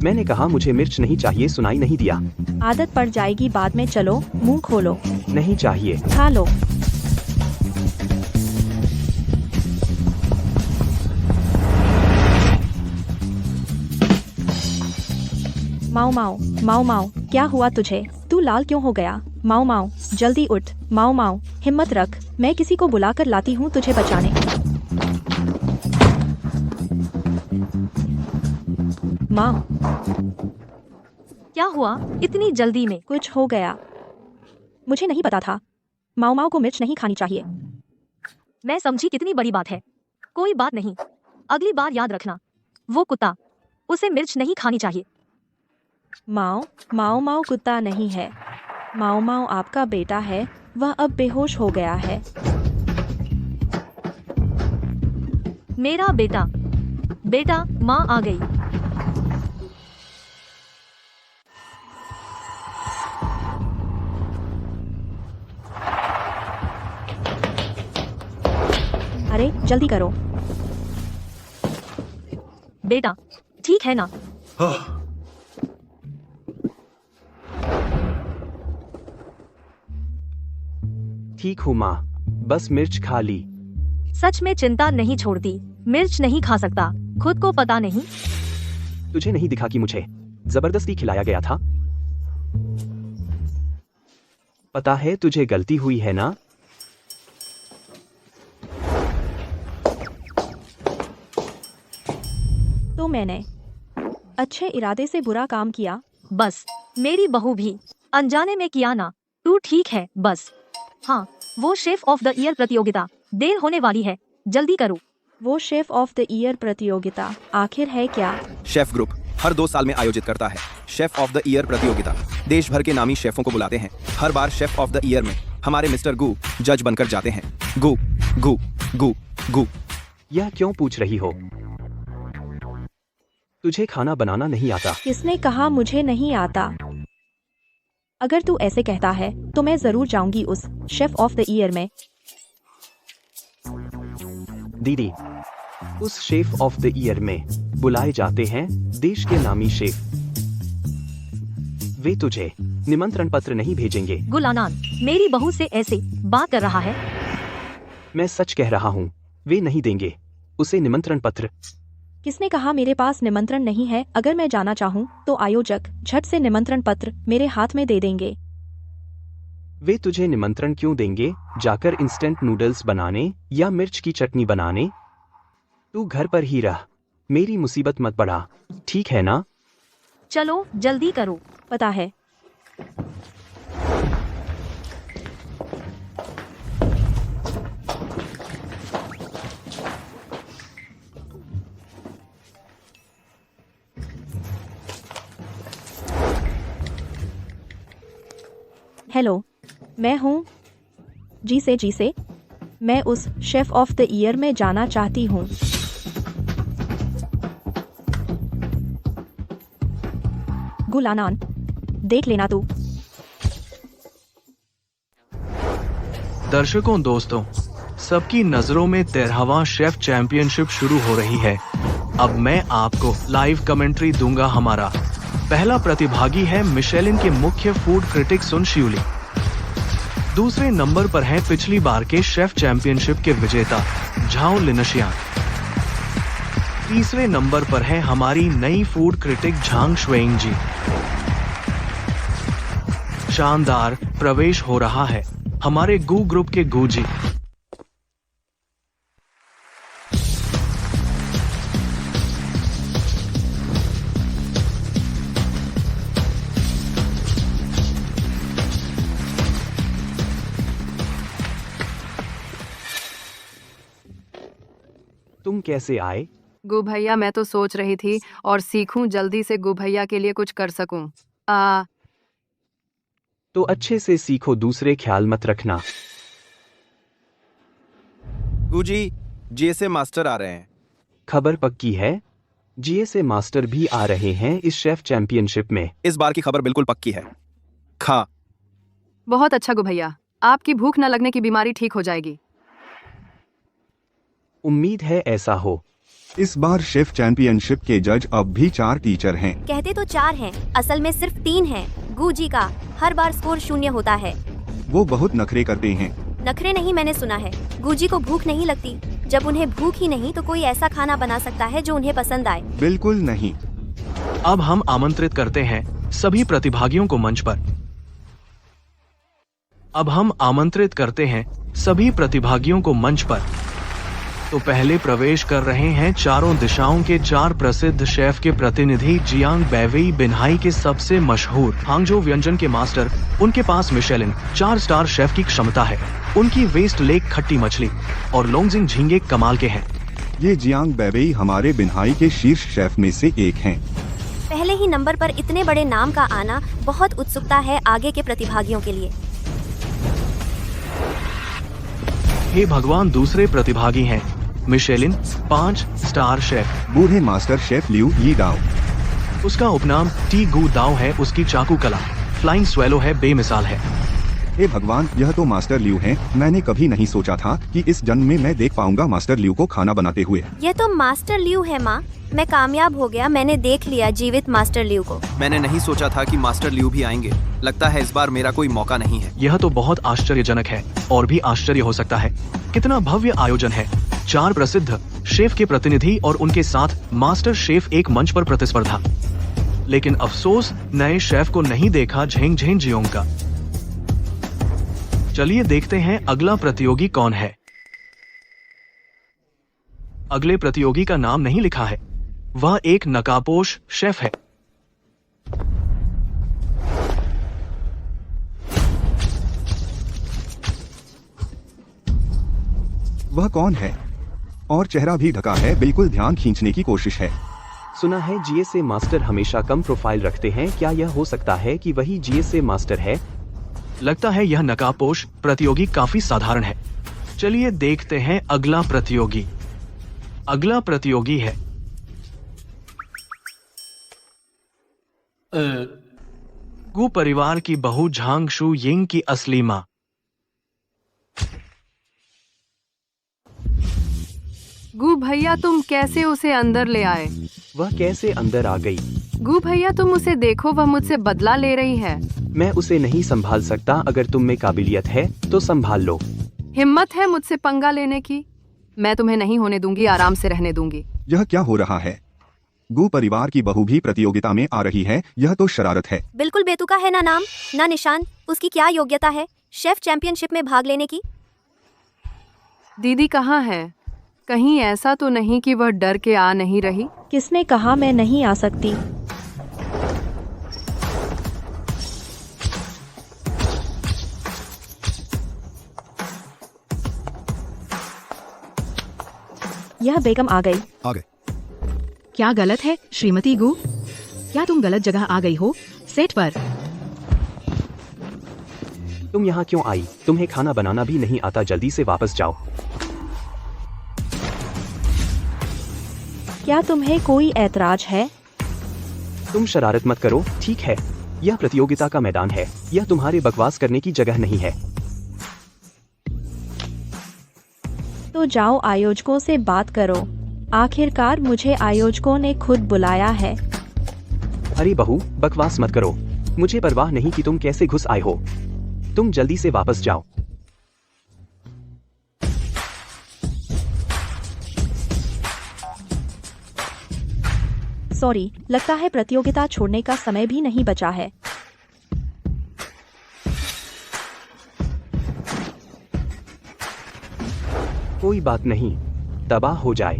मैंने कहा मुझे मिर्च नहीं चाहिए, सुनाई नहीं दिया? आदत पड़ जाएगी बाद में। चलो, मुंह खोलो। नहीं चाहिए। खा लो। माओ, क्या हुआ तुझे? तू लाल क्यों हो गया? माओ, जल्दी उठ। माओ, हिम्मत रख। मैं किसी को बुलाकर लाती हूँ तुझे बचाने। माँ, क्या हुआ इतनी जल्दी में? कुछ हो गया। मुझे नहीं पता था। माओ को मिर्च नहीं खानी चाहिए। मैं समझी, कितनी बड़ी बात है। कोई बात नहीं, अगली बार याद रखना। वो कुत्ता, उसे मिर्च नहीं खानी चाहिए। माओ कुत्ता नहीं है। माओ आपका बेटा है। वह अब बेहोश हो गया है। मेरा बेटा, माँ आ गई। अरे जल्दी करो। बेटा, ठीक है ना? ठीक हूँ माँ, बस मिर्च खा ली। सच में चिंता नहीं छोड़ती। मिर्च नहीं खा सकता, खुद को पता नहीं? तुझे नहीं दिखा कि मुझे जबरदस्ती खिलाया गया था? पता है तुझे गलती हुई है ना? तो मैंने अच्छे इरादे से बुरा काम किया। बस मेरी बहू भी अनजाने में किया ना। तू ठीक है बस। हाँ, वो शेफ ऑफ द ईयर प्रतियोगिता, देर होने वाली है, जल्दी करो। वो शेफ ऑफ द ईयर प्रतियोगिता आखिर है क्या? शेफ ग्रुप हर 2 साल में आयोजित करता है शेफ ऑफ द ईयर प्रतियोगिता। देश भर के नामी शेफों को बुलाते हैं। हर बार शेफ ऑफ द ईयर में हमारे मिस्टर गू जज बनकर जाते हैं। गू गू गू गु। यह क्यों पूछ रही हो? तुझे खाना बनाना नहीं आता? किसने कहा मुझे नहीं आता? अगर तू ऐसे कहता है तो मैं जरूर जाऊंगी उस शेफ ऑफ द ईयर में। दीदी, उस शेफ ऑफ द ईयर में बुलाए जाते हैं देश के नामी शेफ। वे तुझे निमंत्रण पत्र नहीं भेजेंगे। गुलानान मेरी बहू से ऐसे बात कर रहा है। मैं सच कह रहा हूँ, वे नहीं देंगे उसे निमंत्रण पत्र। किसने कहा मेरे पास निमंत्रण नहीं है? अगर मैं जाना चाहूँ तो आयोजक झट से निमंत्रण पत्र मेरे हाथ में दे देंगे। वे तुझे निमंत्रण क्यों देंगे? जाकर इंस्टेंट नूडल्स बनाने या मिर्च की चटनी बनाने। तू घर पर ही रह, मेरी मुसीबत मत बढ़ा, ठीक है ना? चलो जल्दी करो। पता है। हेलो, मैं हूँ जी से मैं उस शेफ ऑफ द ईयर में जाना चाहती हूँ। गुलानान, देख लेना तू। दर्शकों दोस्तों, सबकी नजरों में 13वां शेफ चैंपियनशिप शुरू हो रही है। अब मैं आपको लाइव कमेंट्री दूंगा। हमारा पहला प्रतिभागी है मिशेलिन के मुख्य फूड क्रिटिक सुन शिवली। दूसरे नंबर पर है पिछली बार के शेफ चैंपियनशिप के विजेता झाओ लिनशियान। तीसरे नंबर पर है हमारी नई फूड क्रिटिक झांग शुएंग जी। शानदार प्रवेश हो रहा है हमारे गू ग्रुप के गू जी। तुम कैसे आए? गु भैया, मैं तो सोच रही थी और सीखूं जल्दी से गु भैया के लिए कुछ कर सकूं। तो अच्छे से सीखो, दूसरे ख्याल मत रखना। गुजी, जीएसए मास्टर आ रहे हैं। खबर पक्की है? जीएसए मास्टर भी आ रहे हैं इस शेफ चैंपियनशिप में। इस बार की खबर बिल्कुल पक्की है। खा। बहुत अच्छा गु भैया, आपकी भूख न लगने की बीमारी ठीक हो जाएगी। उम्मीद है ऐसा हो। इस बार शेफ चैंपियनशिप के जज अब भी 4 टीचर हैं। कहते तो 4 हैं, असल में सिर्फ 3 हैं। गूजी का हर बार स्कोर 0 होता है। वो बहुत नखरे करते हैं। नखरे नहीं, मैंने सुना है गूजी को भूख नहीं लगती। जब उन्हें भूख ही नहीं तो कोई ऐसा खाना बना सकता है जो उन्हें पसंद आए। बिल्कुल नहीं। अब हम आमंत्रित करते हैं सभी प्रतिभागियों को मंच पर। अब हम आमंत्रित करते हैं सभी प्रतिभागियों को मंच पर। तो पहले प्रवेश कर रहे हैं चारों दिशाओं के 4 प्रसिद्ध शेफ के प्रतिनिधि जियांग बैवेई बिन्हाई के सबसे मशहूर हांगझो व्यंजन के मास्टर। उनके पास मिशेलिन 4 स्टार शेफ की क्षमता है। उनकी वेस्ट लेक खट्टी मछली और लोंगजिंग झींगे कमाल के हैं। ये जियांग बैवेई हमारे बिन्हाई के शीर्ष शेफ में से एक हैं। पहले ही नंबर पर इतने बड़े नाम का आना बहुत उत्सुकता है आगे के प्रतिभागियों के लिए। हे भगवान, दूसरे प्रतिभागी हैं मिशेलिन 5 स्टार शेफ। बूढ़े मास्टर शेफ लियू यी दाओ। उसका उपनाम टी गू दाओ है। उसकी चाकू कला फ्लाइंग स्वेलो है, बेमिसाल है। हे भगवान, यह तो मास्टर लियू हैं। मैंने कभी नहीं सोचा था कि इस जन्म में मैं देख पाऊंगा मास्टर लियू को खाना बनाते हुए। यह तो मास्टर लियू है माँ। मैं कामयाब हो गया, मैंने देख लिया जीवित मास्टर लियू को। मैंने नहीं सोचा था कि मास्टर लियू भी आएंगे। लगता है इस बार मेरा कोई मौका नहीं है। यह तो बहुत आश्चर्यजनक है, और भी आश्चर्य हो सकता है। कितना भव्य आयोजन है। 4 प्रसिद्ध शेफ के प्रतिनिधि और उनके साथ मास्टर शेफ एक मंच पर प्रतिस्पर्धा। लेकिन अफसोस, नए शेफ को नहीं देखा झेंग झेंग जियोंग का। चलिए देखते हैं अगला प्रतियोगी कौन है। अगले प्रतियोगी का नाम नहीं लिखा है। वह एक नकाबपोश शेफ है। वह कौन है? और चेहरा भी ढका है, बिल्कुल ध्यान खींचने की कोशिश है। सुना है जीएसए मास्टर हमेशा कम प्रोफाइल रखते हैं। क्या यह हो सकता है कि वही जीएसए मास्टर है? लगता है यह नकाबपोश प्रतियोगी काफी साधारण है। चलिए देखते हैं अगला प्रतियोगी। अगला प्रतियोगी है गु परिवार की बहू झांग शू यिंग की असली मां। गु भैया तुम कैसे उसे अंदर ले आए? वह कैसे अंदर आ गई? गु भैया तुम उसे देखो, वह मुझसे बदला ले रही है। मैं उसे नहीं संभाल सकता। अगर तुम में काबिलियत है तो संभाल लो। हिम्मत है मुझसे पंगा लेने की? मैं तुम्हें नहीं होने दूंगी, आराम से रहने दूंगी। यह क्या हो रहा है? गु परिवार की बहू भी प्रतियोगिता में आ रही है, यह तो शरारत है। बिल्कुल बेतुका है, ना नाम ना निशान। उसकी क्या योग्यता है शेफ चैंपियनशिप में भाग लेने की? दीदी कहाँ है? कहीं ऐसा तो नहीं कि वह डर के आ नहीं रही? किसने कहा मैं नहीं आ सकती? यह बेगम आ गई। आ गए। क्या गलत है श्रीमती गु? क्या तुम गलत जगह आ गई हो? सेट पर। तुम यहाँ क्यों आई? तुम्हें खाना बनाना भी नहीं आता। जल्दी से वापस जाओ। क्या तुम्हें कोई ऐतराज है? तुम शरारत मत करो, ठीक है? यह प्रतियोगिता का मैदान है, यह तुम्हारे बकवास करने की जगह नहीं है। तो जाओ आयोजकों से बात करो। आखिरकार मुझे आयोजकों ने खुद बुलाया है। अरे बहू, बकवास मत करो। मुझे परवाह नहीं कि तुम कैसे घुस आए हो। तुम जल्दी से वापस जाओ। सॉरी, लगता है प्रतियोगिता छोड़ने का समय भी नहीं बचा है। कोई बात नहीं, तबाह हो जाए।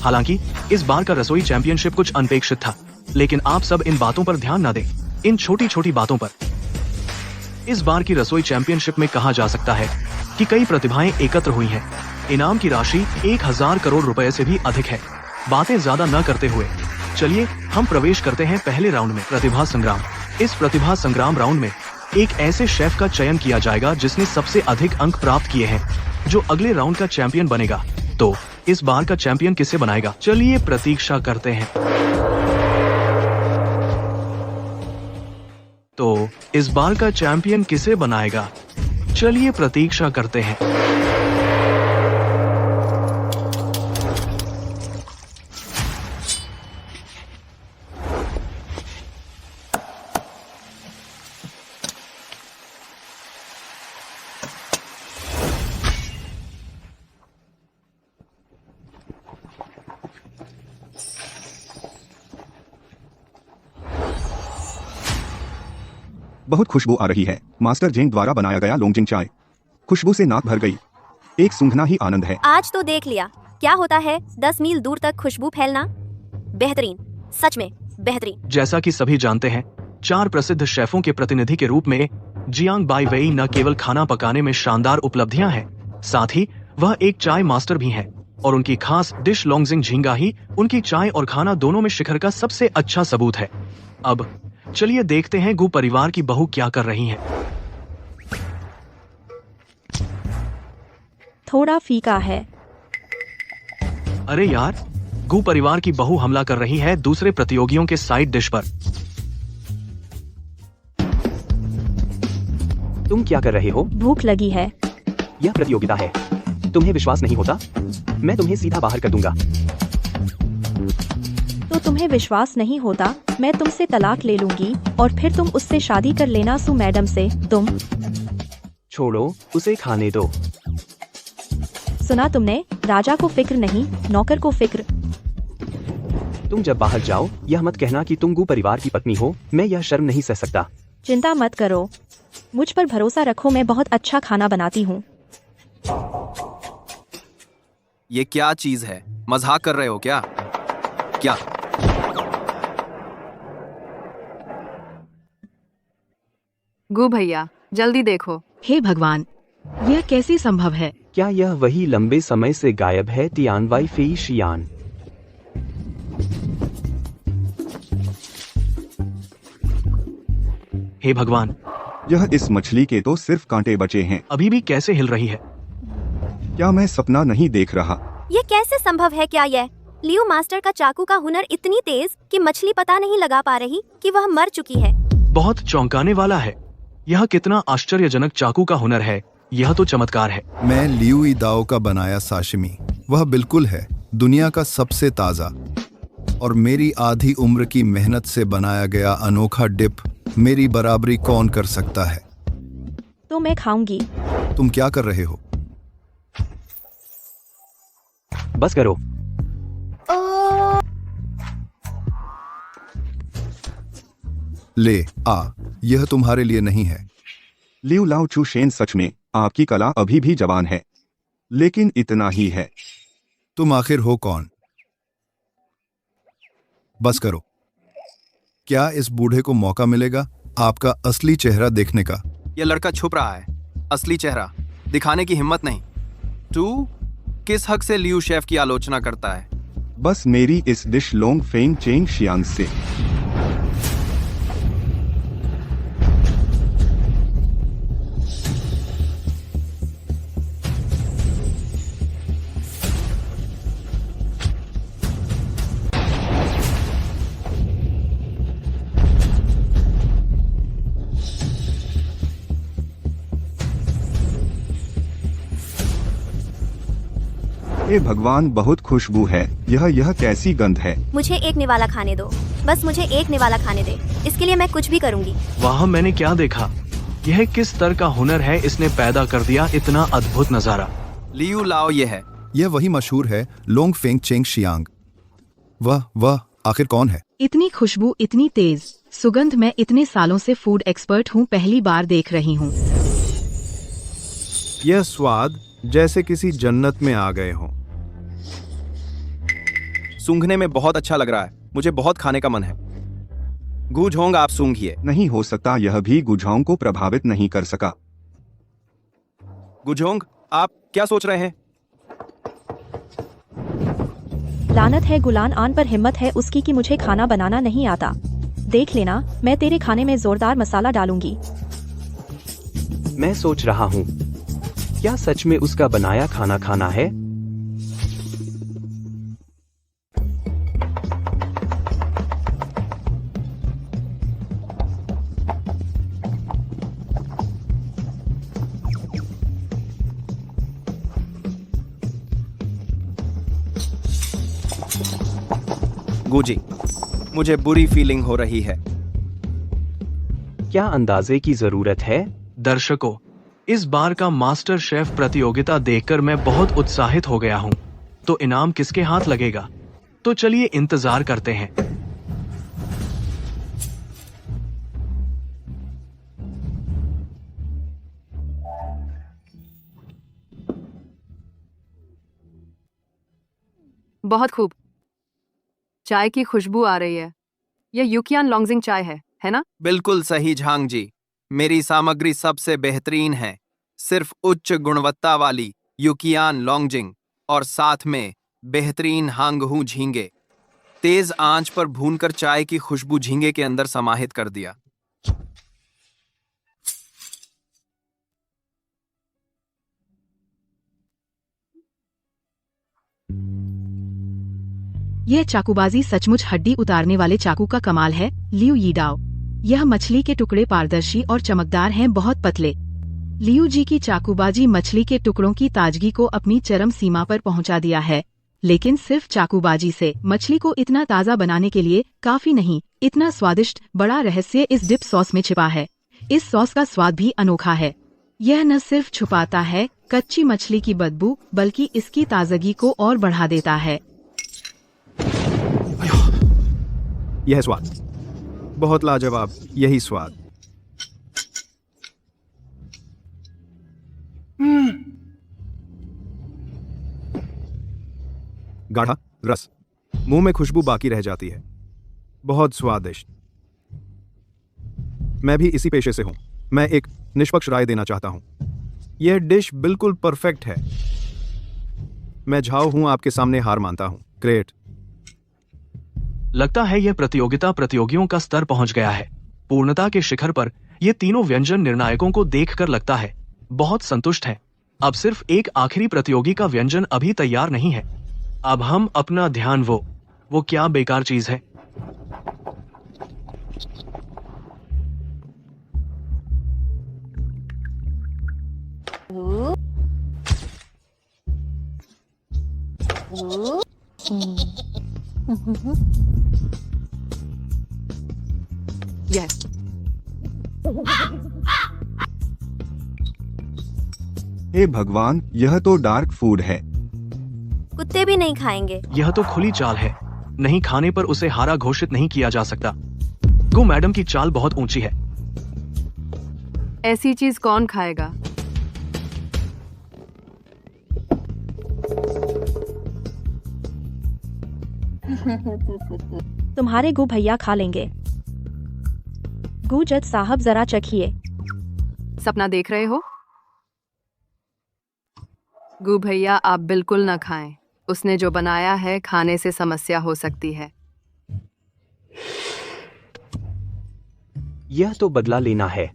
हालांकि इस बार का रसोई चैंपियनशिप कुछ अनपेक्षित था, लेकिन आप सब इन बातों पर ध्यान न दें, इन छोटी छोटी बातों पर। इस बार की रसोई चैंपियनशिप में कहा जा सकता है कि कई प्रतिभाएं एकत्र हुई हैं। इनाम की राशि 1000 करोड़ रुपए से भी अधिक है। बातें ज्यादा न करते हुए चलिए हम प्रवेश करते हैं पहले राउंड में, प्रतिभा संग्राम। इस प्रतिभा संग्राम राउंड में एक ऐसे शेफ का चयन किया जाएगा जिसने सबसे अधिक अंक प्राप्त किए हैं, जो अगले राउंड का चैंपियन बनेगा। तो इस बार का चैंपियन किसे बनाएगा? चलिए प्रतीक्षा करते हैं। तो इस बार का चैंपियन किसे बनाएगा? चलिए प्रतीक्षा करते हैं। बहुत खुशबू आ रही है। मास्टर जेंग द्वारा बनाया गया लोंगजिंग चाय। खुशबू से नाक भर गई। एक सूंघना ही आनंद है। आज तो देख लिया क्या होता है 10 मील दूर तक खुशबू फैलना। बेहतरीन, सच में बेहतरीन। जैसा कि सभी जानते हैं, 4 प्रसिद्ध शेफों के प्रतिनिधि के रूप में जियांग बाई वेई न केवल खाना पकाने में शानदार उपलब्धियां हैं, साथ ही वह एक चाय मास्टर भी हैं, और उनकी खास डिश लोंगजिंग झींगा ही उनकी चाय और खाना दोनों में शिखर का सबसे अच्छा सबूत है। अब चलिए देखते हैं गु परिवार की बहू क्या कर रही हैं। थोड़ा फीका है। अरे यार, गु परिवार की बहू हमला कर रही है दूसरे प्रतियोगियों के साइड डिश पर। तुम क्या कर रहे हो? भूख लगी है। यह प्रतियोगिता है, तुम्हें विश्वास नहीं होता? मैं तुम्हें सीधा बाहर कर दूंगा। तो तुम्हें विश्वास नहीं होता? मैं तुमसे तलाक ले लूंगी और फिर तुम उससे शादी कर लेना सु मैडम से। तुम छोड़ो, उसे खाने दो। सुना तुमने? राजा को फिक्र नहीं, नौकर को फिक्र। तुम जब बाहर जाओ यह मत कहना कि तुम गु परिवार की पत्नी हो। मैं यह शर्म नहीं सह सकता। चिंता मत करो, मुझ पर भरोसा रखो, मैं बहुत अच्छा खाना बनाती हूँ। ये क्या चीज है? मजाक कर रहे हो क्या? क्या? गु भैया जल्दी देखो। हे भगवान, यह कैसे संभव है? क्या यह वही लंबे समय से गायब है तियानवाई फी शियान? हे भगवान, यह इस मछली के तो सिर्फ कांटे बचे हैं। अभी भी कैसे हिल रही है? क्या मैं सपना नहीं देख रहा? ये कैसे संभव है? क्या यह लियो मास्टर का चाकू का हुनर इतनी तेज कि मछली पता नहीं लगा पा रही कि वह मर चुकी है। बहुत चौंकाने वाला है। यह कितना आश्चर्यजनक चाकू का हुनर है। यह तो चमत्कार है। मैं लियू ईदाओ का बनाया साशिमी, वह बिल्कुल है दुनिया का सबसे ताज़ा, और मेरी आधी उम्र की मेहनत से बनाया गया अनोखा डिप मेरी बराबरी कौन कर सकता है? तो मैं खाऊंगी। तुम क्या कर रहे हो? बस करो। ले आ, यह तुम्हारे लिए नहीं है। लियू लाओ चू शेन, सच में आपकी कला अभी भी जवान है, लेकिन इतना ही है। तुम आखिर हो कौन? बस करो। क्या इस बूढ़े को मौका मिलेगा आपका असली चेहरा देखने का? यह लड़का छुप रहा है, असली चेहरा दिखाने की हिम्मत नहीं। तू किस हक से लियू शेफ की आलोचना करता है? बस मेरी इस डिश लोंग फेंग चेंग शियांग से। हे भगवान, बहुत खुशबू है। यह कैसी गंध है? मुझे एक निवाला खाने दो, बस मुझे एक निवाला खाने दे। इसके लिए मैं कुछ भी करूंगी। वहाँ मैंने क्या देखा? यह किस स्तर का हुनर है? इसने पैदा कर दिया इतना अद्भुत नजारा। लियू लाओ ये है। यह वही मशहूर है लोंग फेंग चेंग शियांग। वह आखिर कौन है? इतनी खुशबू, इतनी तेज सुगंध, मैं इतने सालों से फूड एक्सपर्ट हूँ, पहली बार देख रही हूँ। यह स्वाद जैसे किसी जन्नत में आ गए हों। सूंघने में बहुत अच्छा लग रहा है। मुझे बहुत खाने का मन है। गुझोंग, आप सूंघिए। नहीं हो सकता, यह भी गुझाओं को प्रभावित नहीं कर सका। गुझोंग, आप क्या सोच रहे हैं? लानत है गुलान आन पर हिम्मत है उसकी कि मुझे खाना बनाना नहीं आता। देख लेना, मैं तेरे खाने में जोरदार मसाला डालूंगी। मैं सोच रहा हूँ, क्या सच में उसका बनाया खाना खाना है? गुजी, मुझे बुरी फीलिंग हो रही है। क्या अंदाजे की जरूरत है? दर्शकों, इस बार का मास्टर शेफ प्रतियोगिता देखकर मैं बहुत उत्साहित हो गया हूँ। तो इनाम किसके हाथ लगेगा? तो चलिए इंतजार करते हैं। बहुत खूब। चाय की खुशबू आ रही है। यह यूकियान लॉन्गजिंग चाय है ना? बिल्कुल सही झांग जी, मेरी सामग्री सबसे बेहतरीन है। सिर्फ उच्च गुणवत्ता वाली यूकियान लॉन्गजिंग और साथ में बेहतरीन हांगहू झींगे। तेज आंच पर भूनकर चाय की खुशबू झींगे के अंदर समाहित कर दिया। यह चाकूबाजी सचमुच हड्डी उतारने वाले चाकू का कमाल है। लियू यीडाओ, यह मछली के टुकड़े पारदर्शी और चमकदार हैं, बहुत पतले। लियू जी की चाकूबाजी मछली के टुकड़ों की ताजगी को अपनी चरम सीमा पर पहुंचा दिया है। लेकिन सिर्फ चाकूबाजी से मछली को इतना ताज़ा बनाने के लिए काफी नहीं, इतना स्वादिष्ट बड़ा रहस्य इस डिप सॉस में छिपा है। इस सॉस का स्वाद भी अनोखा है। यह न सिर्फ छुपाता है कच्ची मछली की बदबू, बल्कि इसकी ताजगी को और बढ़ा देता है। यह स्वाद बहुत लाजवाब, यही स्वाद। गाढ़ा रस, मुंह में खुशबू बाकी रह जाती है। बहुत स्वादिष्ट। मैं भी इसी पेशे से हूं। मैं एक निष्पक्ष राय देना चाहता हूं। यह डिश बिल्कुल परफेक्ट है। मैं झाओ हूं, आपके सामने हार मानता हूं। ग्रेट। लगता है यह प्रतियोगिता प्रतियोगियों का स्तर पहुंच गया है। पूर्णता के शिखर पर ये तीनों व्यंजन निर्णायकों को देखकर लगता है बहुत संतुष्ट हैं। अब सिर्फ एक आखिरी प्रतियोगी का व्यंजन अभी तैयार नहीं है। अब हम अपना ध्यान वो क्या बेकार चीज है। यस, हे भगवान, यह तो डार्क फूड है। कुत्ते भी नहीं खाएंगे। यह तो खुली चाल है, नहीं खाने पर उसे हारा घोषित नहीं किया जा सकता। गो मैडम की चाल बहुत ऊंची है। ऐसी चीज कौन खाएगा? तुम्हारे गु भैया खा लेंगे। गु जज साहब जरा चखिए। सपना देख रहे हो? गु भैया आप बिल्कुल न खाएं। उसने जो बनाया है खाने से समस्या हो सकती है। यह तो बदला लेना है।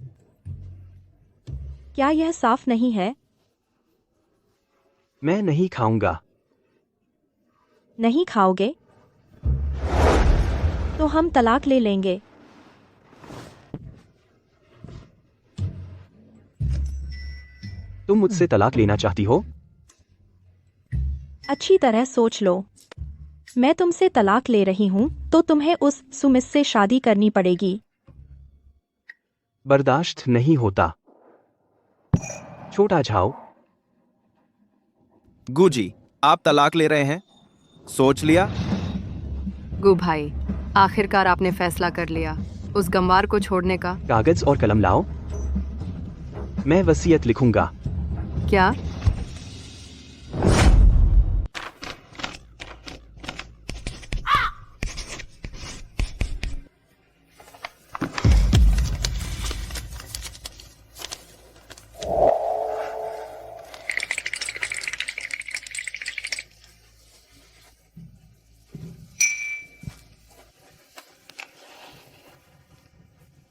क्या यह साफ नहीं है? मैं नहीं खाऊंगा। नहीं खाओगे तो हम तलाक ले लेंगे। तुम मुझसे तलाक लेना चाहती हो? अच्छी तरह सोच लो। मैं तुमसे तलाक ले रही हूँ तो तुम्हें उस सुमिस से शादी करनी पड़ेगी। बर्दाश्त नहीं होता। छोटा झाओ। गुजी, आप तलाक ले रहे हैं? सोच लिया? गु भाई, आखिरकार आपने फैसला कर लिया उस गंवार को छोड़ने का। कागज और कलम लाओ। मैं वसीयत लिखूंगा। क्या?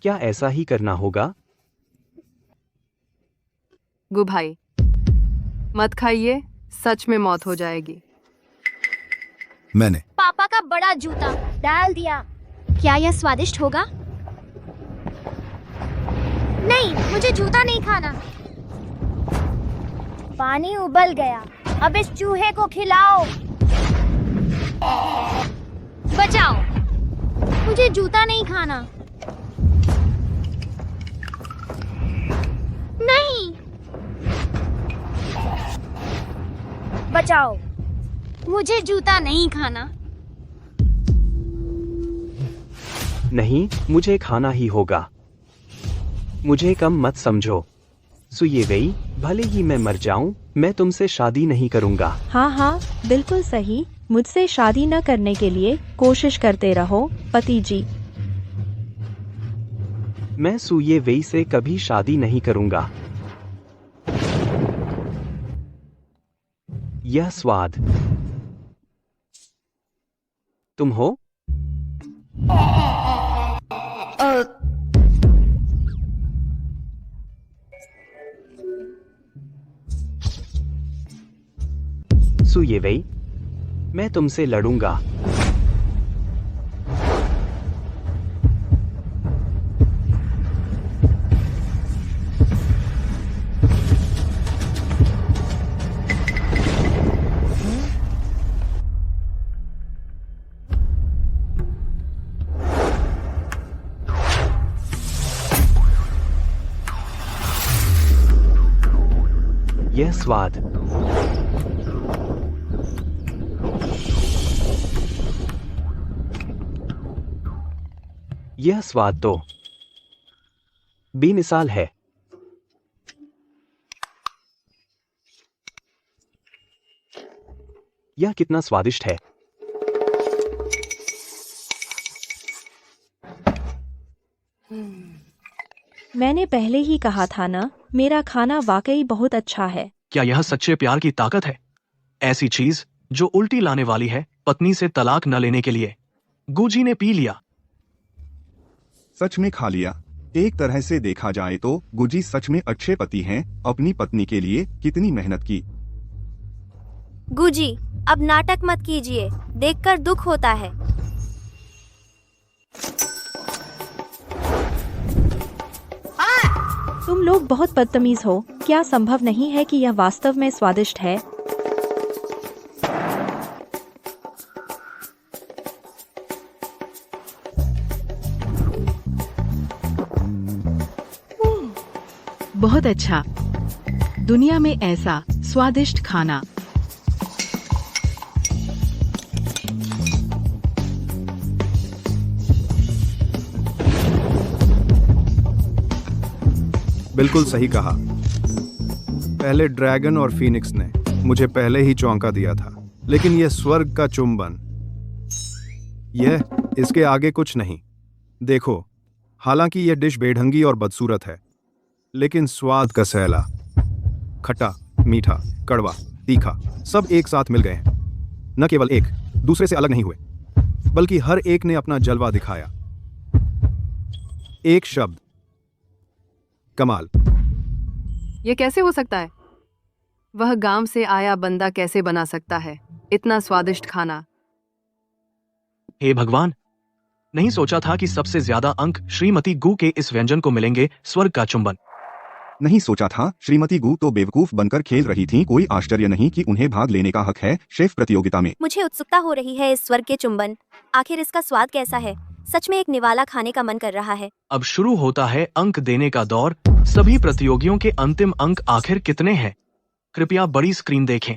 क्या ऐसा ही करना होगा? गु भाई, मत खाइए, सच में मौत हो जाएगी। मैंने पापा का बड़ा जूता डाल दिया। क्या यह स्वादिष्ट होगा? नहीं, मुझे जूता नहीं खाना। पानी उबल गया, अब इस चूहे को खिलाओ। बचाओ, मुझे जूता नहीं खाना। नहीं, बचाओ, मुझे जूता नहीं खाना। नहीं, मुझे खाना ही होगा। मुझे कम मत समझो। सुये वही, भले ही मैं मर जाऊं, मैं तुमसे शादी नहीं करूंगा। हाँ हाँ, बिल्कुल सही। मुझसे शादी न करने के लिए कोशिश करते रहो, पति जी। मैं सुये वही से कभी शादी नहीं करूंगा। यह स्वाद तुम हो? सुये वही, मैं तुमसे लड़ूंगा। यह स्वाद यह स्वाद तो बेमिसाल है। यह कितना स्वादिष्ट है। मैंने पहले ही कहा था ना, मेरा खाना वाकई बहुत अच्छा है। क्या यह सच्चे प्यार की ताकत है? ऐसी चीज जो उल्टी लाने वाली है पत्नी से तलाक न लेने के लिए। गुजी ने पी लिया। सच में खा लिया। एक तरह से देखा जाए तो गुजी सच में अच्छे पति हैं। अपनी पत्नी के लिए कितनी मेहनत की। गुजी, अब नाटक मत कीजिए, देखकर दुख होता है। तुम लोग बहुत बदतमीज हो। क्या संभव नहीं है कि यह वास्तव में स्वादिष्ट है? बहुत अच्छा। दुनिया में ऐसा स्वादिष्ट खाना। बिल्कुल सही कहा। पहले ड्रैगन और फीनिक्स ने मुझे पहले ही चौंका दिया था, लेकिन यह स्वर्ग का चुंबन, यह इसके आगे कुछ नहीं। देखो, हालांकि यह डिश बेढंगी और बदसूरत है, लेकिन स्वाद का सैला, खट्टा, मीठा, कड़वा, तीखा सब एक साथ मिल गए हैं। न केवल एक दूसरे से अलग नहीं हुए, बल्कि हर एक ने अपना जलवा दिखाया। एक शब्द, कमाल। ये कैसे हो सकता है? वह गांव से आया बंदा कैसे बना सकता है इतना स्वादिष्ट खाना? हे भगवान, नहीं सोचा था कि सबसे ज्यादा अंक श्रीमती गू के इस व्यंजन को मिलेंगे, स्वर्ग का चुंबन। नहीं सोचा था। श्रीमती गू तो बेवकूफ बनकर खेल रही थी। कोई आश्चर्य नहीं कि उन्हें भाग लेने का हक है शेफ प्रतियोगिता में। मुझे उत्सुकता हो रही है इस स्वर्ग के चुंबन। आखिर इसका स्वाद कैसा है? सच में एक निवाला खाने का मन कर रहा है। अब शुरू होता है अंक देने का दौर। सभी प्रतियोगियों के अंतिम अंक आखिर कितने हैं? कृपया बड़ी स्क्रीन देखें।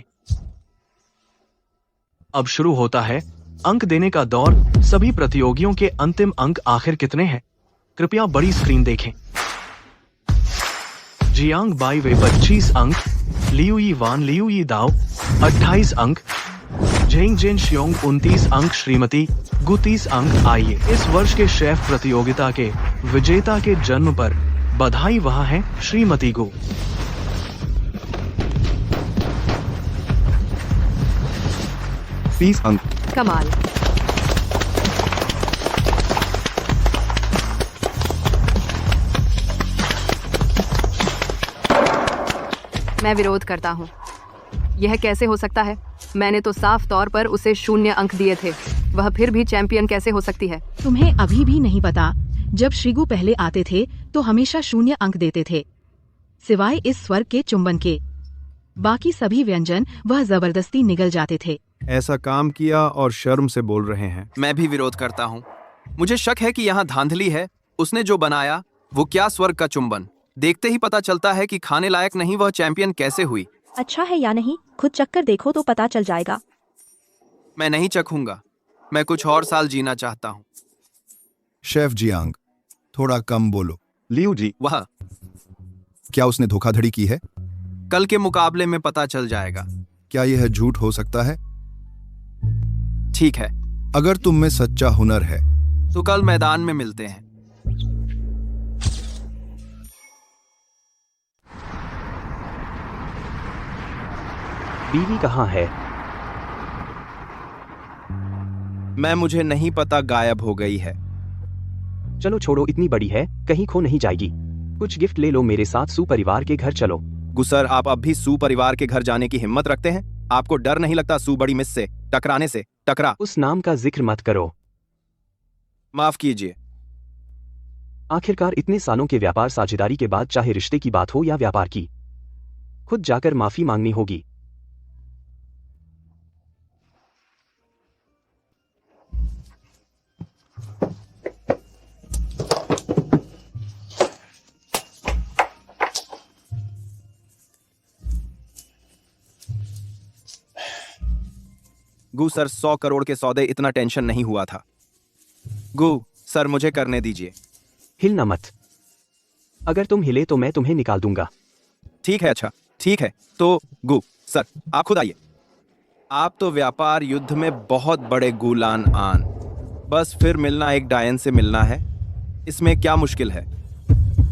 अब शुरू होता है अंक देने का दौर। सभी प्रतियोगियों के अंतिम अंक आखिर कितने हैं? कृपया बड़ी स्क्रीन देखें। जियांग बाई वे 25 अंक, लियू यी वान लियू यी दाओ 28 अंक, झेंग जेन शियोंग 29 अंक, श्रीमती गू 30 अंक। आइए इस वर्ष के शेफ प्रतियोगिता के विजेता के जन्म पर बधाई। वहाँ है श्रीमती गू। तीस अंक। कमाल। मैं विरोध करता हूँ। यह कैसे हो सकता है? मैंने तो साफ तौर पर उसे 0 अंक दिए थे। वह फिर भी चैंपियन कैसे हो सकती है? तुम्हें अभी भी नहीं पता? जब श्रीगु पहले आते थे तो हमेशा 0 अंक देते थे, सिवाय इस स्वर्ग के चुंबन के। बाकी सभी व्यंजन वह जबरदस्ती निगल जाते थे। ऐसा काम किया और शर्म से बोल रहे हैं। मैं भी विरोध करता हूँ। मुझे शक है कि यहाँ धांधली है। उसने जो बनाया वो क्या स्वर्ग का चुंबन। देखते ही पता चलता है कि खाने लायक नहीं। वह चैंपियन कैसे हुई? अच्छा है या नहीं, खुद चक्कर देखो तो पता चल जाएगा। मैं नहीं चखूंगा। मैं कुछ और साल जीना चाहता हूँ। शेफ जियांग, थोड़ा कम बोलो। लियू जी, वह क्या उसने धोखाधड़ी की है? कल के मुकाबले में पता चल जाएगा। क्या यह झूठ हो सकता है? ठीक है, अगर तुम में सच्चा हुनर है तो कल मैदान में मिलते हैं। बीवी कहाँ है? मुझे नहीं पता, गायब हो गई है। चलो छोड़ो, इतनी बड़ी है, कहीं खो नहीं जाएगी। कुछ गिफ्ट ले लो, मेरे साथ सुपरिवार के घर चलो। गुसर, आप अब भी सुपरिवार के घर जाने की हिम्मत रखते हैं? आपको डर नहीं लगता सु बड़ी मिस से टकराने से? टकरा। उस नाम का जिक्र मत करो। माफ कीजिए। आखिरकार इतने सालों के व्यापार साझेदारी के बाद, चाहे रिश्ते की बात हो या व्यापार की, खुद जाकर माफी मांगनी होगी। गु सर, 100 करोड़ के सौदे, इतना टेंशन नहीं हुआ था। गु सर, मुझे करने दीजिए। हिलना मत। अगर तुम हिले तो मैं तुम्हें निकाल दूंगा। ठीक है, अच्छा ठीक है। तो गु सर, आप खुद आइए। आप तो व्यापार युद्ध में बहुत बड़े गुलान आन। बस फिर मिलना, एक डायन से मिलना है। इसमें क्या मुश्किल है?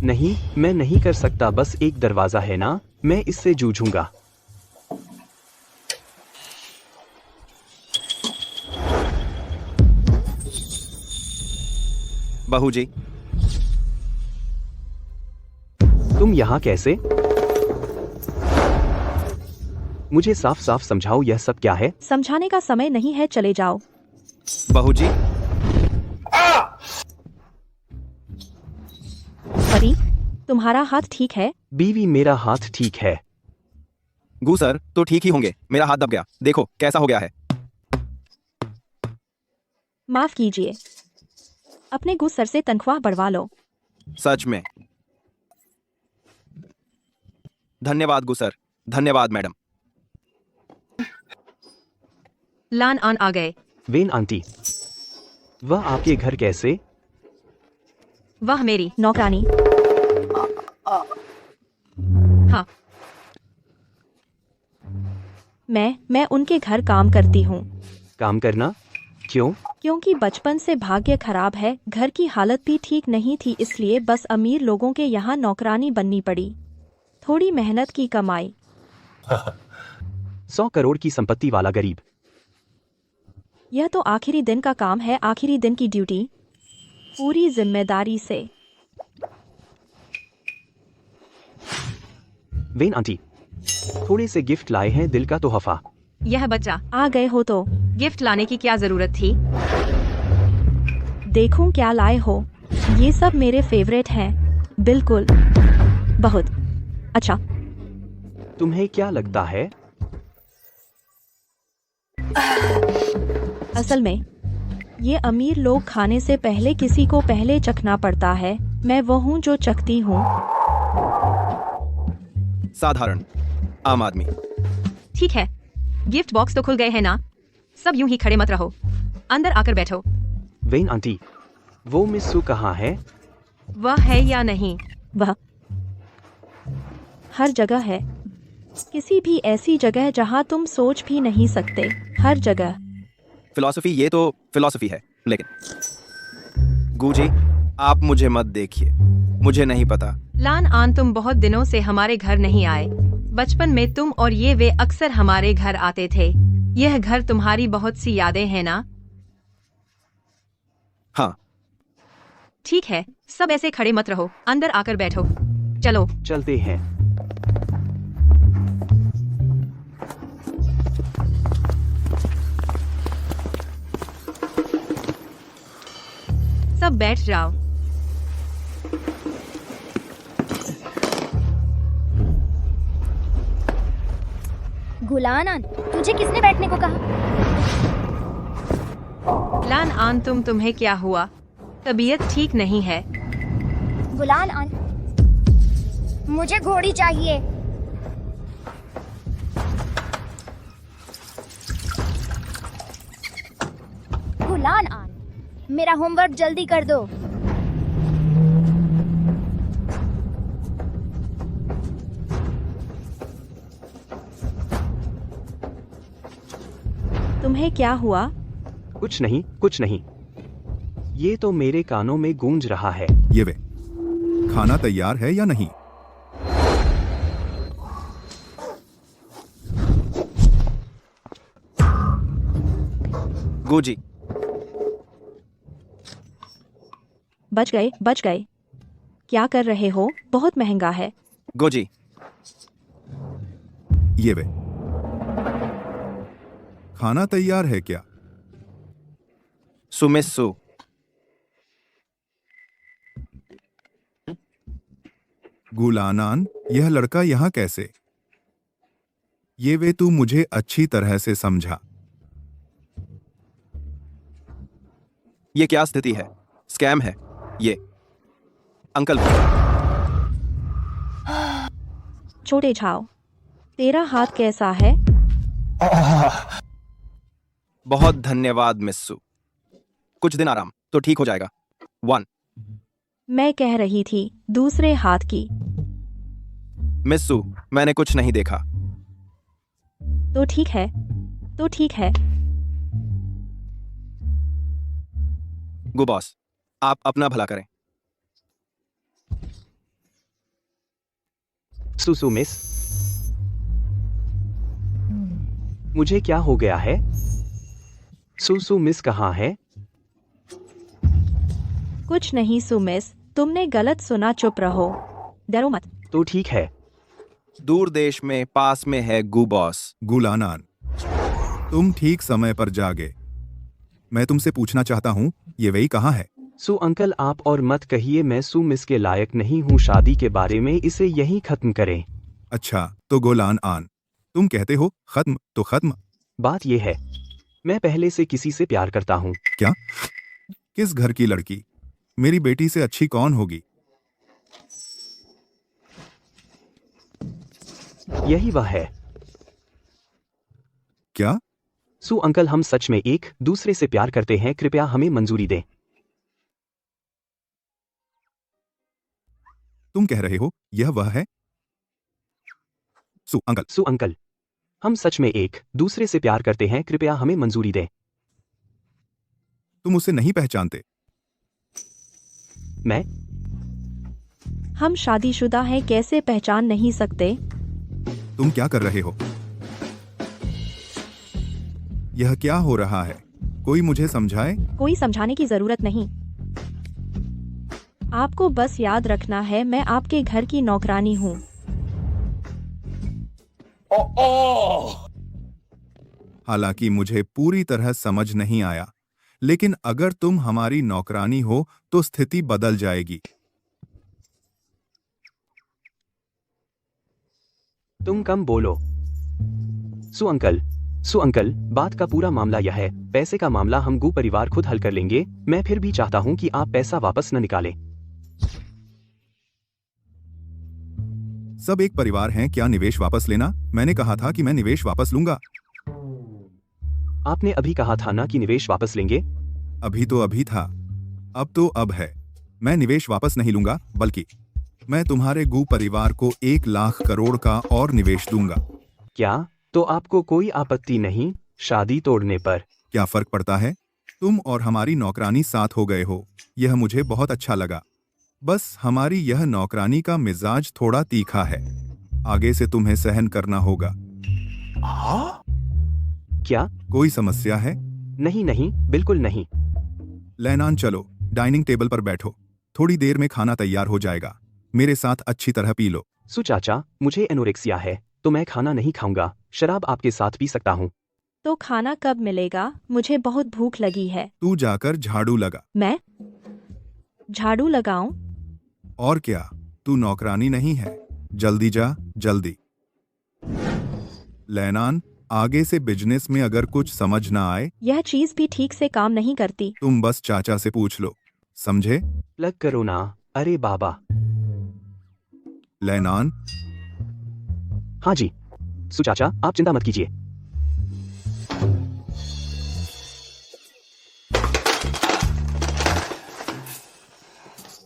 नहीं, मैं नहीं कर सकता। बस एक दरवाजा है ना, मैं इससे जूझूंगा। बहू जी, तुम यहाँ कैसे? मुझे साफ साफ समझाओ यह सब क्या है? समझाने का समय नहीं है, चले जाओ। बहू जी, परी, तुम्हारा हाथ ठीक है? बीवी, मेरा हाथ ठीक है। गू सर तो ठीक ही होंगे, मेरा हाथ दब गया, देखो कैसा हो गया है। माफ कीजिए, अपने गु सर से तनख्वाह बढ़वा लो। सच में धन्यवाद गू सर, धन्यवाद मैडम। लान आन आ गए। वेन आंटी, वह आपके घर कैसे? वह मेरी नौकरानी। हाँ, मैं उनके घर काम करती हूँ। काम करना? क्यों? क्योंकि बचपन से भाग्य खराब है, घर की हालत भी ठीक नहीं थी, इसलिए बस अमीर लोगों के यहाँ नौकरानी बननी पड़ी। थोड़ी मेहनत की कमाई। 100 करोड़ की संपत्ति वाला गरीब। यह तो आखिरी दिन का काम है, आखिरी दिन की ड्यूटी, पूरी जिम्मेदारी से। वेन आंटी, थोड़े से गिफ्ट लाए हैं, दिल का तोहफा। यह बच्चा, आ गए हो तो गिफ्ट लाने की क्या जरूरत थी? देखूं क्या लाए हो। ये सब मेरे फेवरेट हैं। बिल्कुल, बहुत अच्छा। तुम्हें क्या लगता है? असल में ये अमीर लोग खाने से पहले किसी को पहले चखना पड़ता है। मैं वो हूँ जो चखती हूँ। साधारण आम आदमी। ठीक है, गिफ्ट बॉक्स तो खुल गए हैं ना? सब यूं ही खड़े मत रहो, अंदर आकर बैठो। वेन आंटी, वो मिस्सू कहाँ है? वह है या नहीं? वह हर जगह है, किसी भी ऐसी जगह जहाँ तुम सोच भी नहीं सकते, हर जगह। फिलॉसफी, ये तो फिलॉसफी है, लेकिन गू जी आप मुझे मत देखिए, मुझे नहीं पता। लान आन, तुम बहुत दिनों से हमारे घर नहीं आए। बचपन में तुम और ये वे अक्सर हमारे घर आते थे। यह घर तुम्हारी बहुत सी यादें हैं ना? हाँ। ठीक है, सब ऐसे खड़े मत रहो, अंदर आकर बैठो। चलो चलते हैं। सब बैठ जाओ। गुलान आन, तुझे किसने बैठने को कहा? लान आन, तुम्हें क्या हुआ? तबीयत ठीक नहीं है? गुलान आन, मुझे घोड़ी चाहिए। गुलान आन, मेरा होमवर्क जल्दी कर दो। तुम्हें क्या हुआ? कुछ नहीं, कुछ नहीं। ये तो मेरे कानों में गूंज रहा है। ये वे, खाना तैयार है या नहीं? गू जी, बच गए, बच गए। क्या कर रहे हो? बहुत महंगा है। गू जी, ये वे, खाना तैयार है क्या? सुमिस्सु। गुलानान, यह लड़का यहाँ कैसे? ये वे, तू मुझे अच्छी तरह से समझा। ये क्या स्थिति है? स्कैम है ये। अंकल, छोटे झाओ, तेरा हाथ कैसा है? बहुत धन्यवाद मिस्सू। कुछ दिन आराम तो ठीक हो जाएगा। 1 मैं कह रही थी दूसरे हाथ की। मिस्सू, मैंने कुछ नहीं देखा। तो ठीक है, तो ठीक है। गो बॉस, आप अपना भला करें। सुसु मिस, मुझे क्या हो गया है? सुसु मिस कहाँ है? कुछ नहीं सुमिस, तुमने गलत सुना, चुप रहो। डरो मत। तो ठीक है। दूर देश में पास में है गू बॉस। गुलानान, तुम ठीक समय पर जागे। मैं तुमसे पूछना चाहता हूँ, ये वही कहाँ है? सो अंकल आप और मत कहिए, मैं सू मिस के लायक नहीं हूँ शादी के बारे में, इसे यहीं खत्म करें। अच्छा तो गोलान आन, तुम कहते हो खत्म तो खत्म। बात ये है, मैं पहले से किसी से प्यार करता हूँ। क्या? किस घर की लड़की? मेरी बेटी से अच्छी कौन होगी? यही वह है। क्या? सो अंकल हम सच में एक दूसरे से प्यार करते हैं, कृपया हमें मंजूरी दें। तुम कह रहे हो यह वह है? सो अंकल, हम सच में एक दूसरे से प्यार करते हैं, कृपया हमें मंजूरी दें। तुम उसे नहीं पहचानते? मैं? हम शादीशुदा हैं, कैसे पहचान नहीं सकते? तुम क्या कर रहे हो? यह क्या हो रहा है? कोई मुझे समझाए? कोई समझाने की जरूरत नहीं। आपको बस याद रखना है, मैं आपके घर की नौकरानी हूँ। हालांकि मुझे पूरी तरह समझ नहीं आया, लेकिन अगर तुम हमारी नौकरानी हो तो स्थिति बदल जाएगी। तुम कम बोलो। सो अंकल, बात का पूरा मामला यह है, पैसे का मामला हम गू परिवार खुद हल कर लेंगे। मैं फिर भी चाहता हूँ कि आप पैसा वापस न निकालें। सब एक परिवार हैं, क्या निवेश वापस लेना? मैंने कहा था कि मैं निवेश वापस लूंगा। आपने अभी कहा था ना कि निवेश वापस लेंगे। अभी तो अभी था, अब तो अब है। मैं निवेश वापस नहीं लूंगा, बल्कि मैं तुम्हारे गू परिवार को 1 लाख करोड़ का और निवेश दूंगा। क्या? तो आपको कोई आपत्ति नहीं शादी तोड़ने पर? क्या फर्क पड़ता है? तुम और हमारी नौकरानी साथ हो गए हो, यह मुझे बहुत अच्छा लगा। बस हमारी यह नौकरानी का मिजाज थोड़ा तीखा है, आगे से तुम्हें सहन करना होगा। क्या? कोई समस्या है? नहीं, बिल्कुल नहीं। लैनान चलो, डाइनिंग टेबल पर बैठो, थोड़ी देर में खाना तैयार हो जाएगा। मेरे साथ अच्छी तरह पी लो। सो चाचा, मुझे एनोरेक्सिया है तो मैं खाना नहीं खाऊंगा, शराब आपके साथ पी सकता हूँ। तो खाना कब मिलेगा? मुझे बहुत भूख लगी है। तू जाकर झाड़ू लगा। मैं झाड़ू लगाऊं? और क्या, तू नौकरानी नहीं है, जल्दी जा, जल्दी। लैनान, आगे से बिजनेस में अगर कुछ समझ ना आए, यह चीज भी ठीक से काम नहीं करती। तुम बस चाचा से पूछ लो, समझे? प्लग करो ना। अरे बाबा। लैनान। हाँ जी। सो चाचा, आप चिंता मत कीजिए।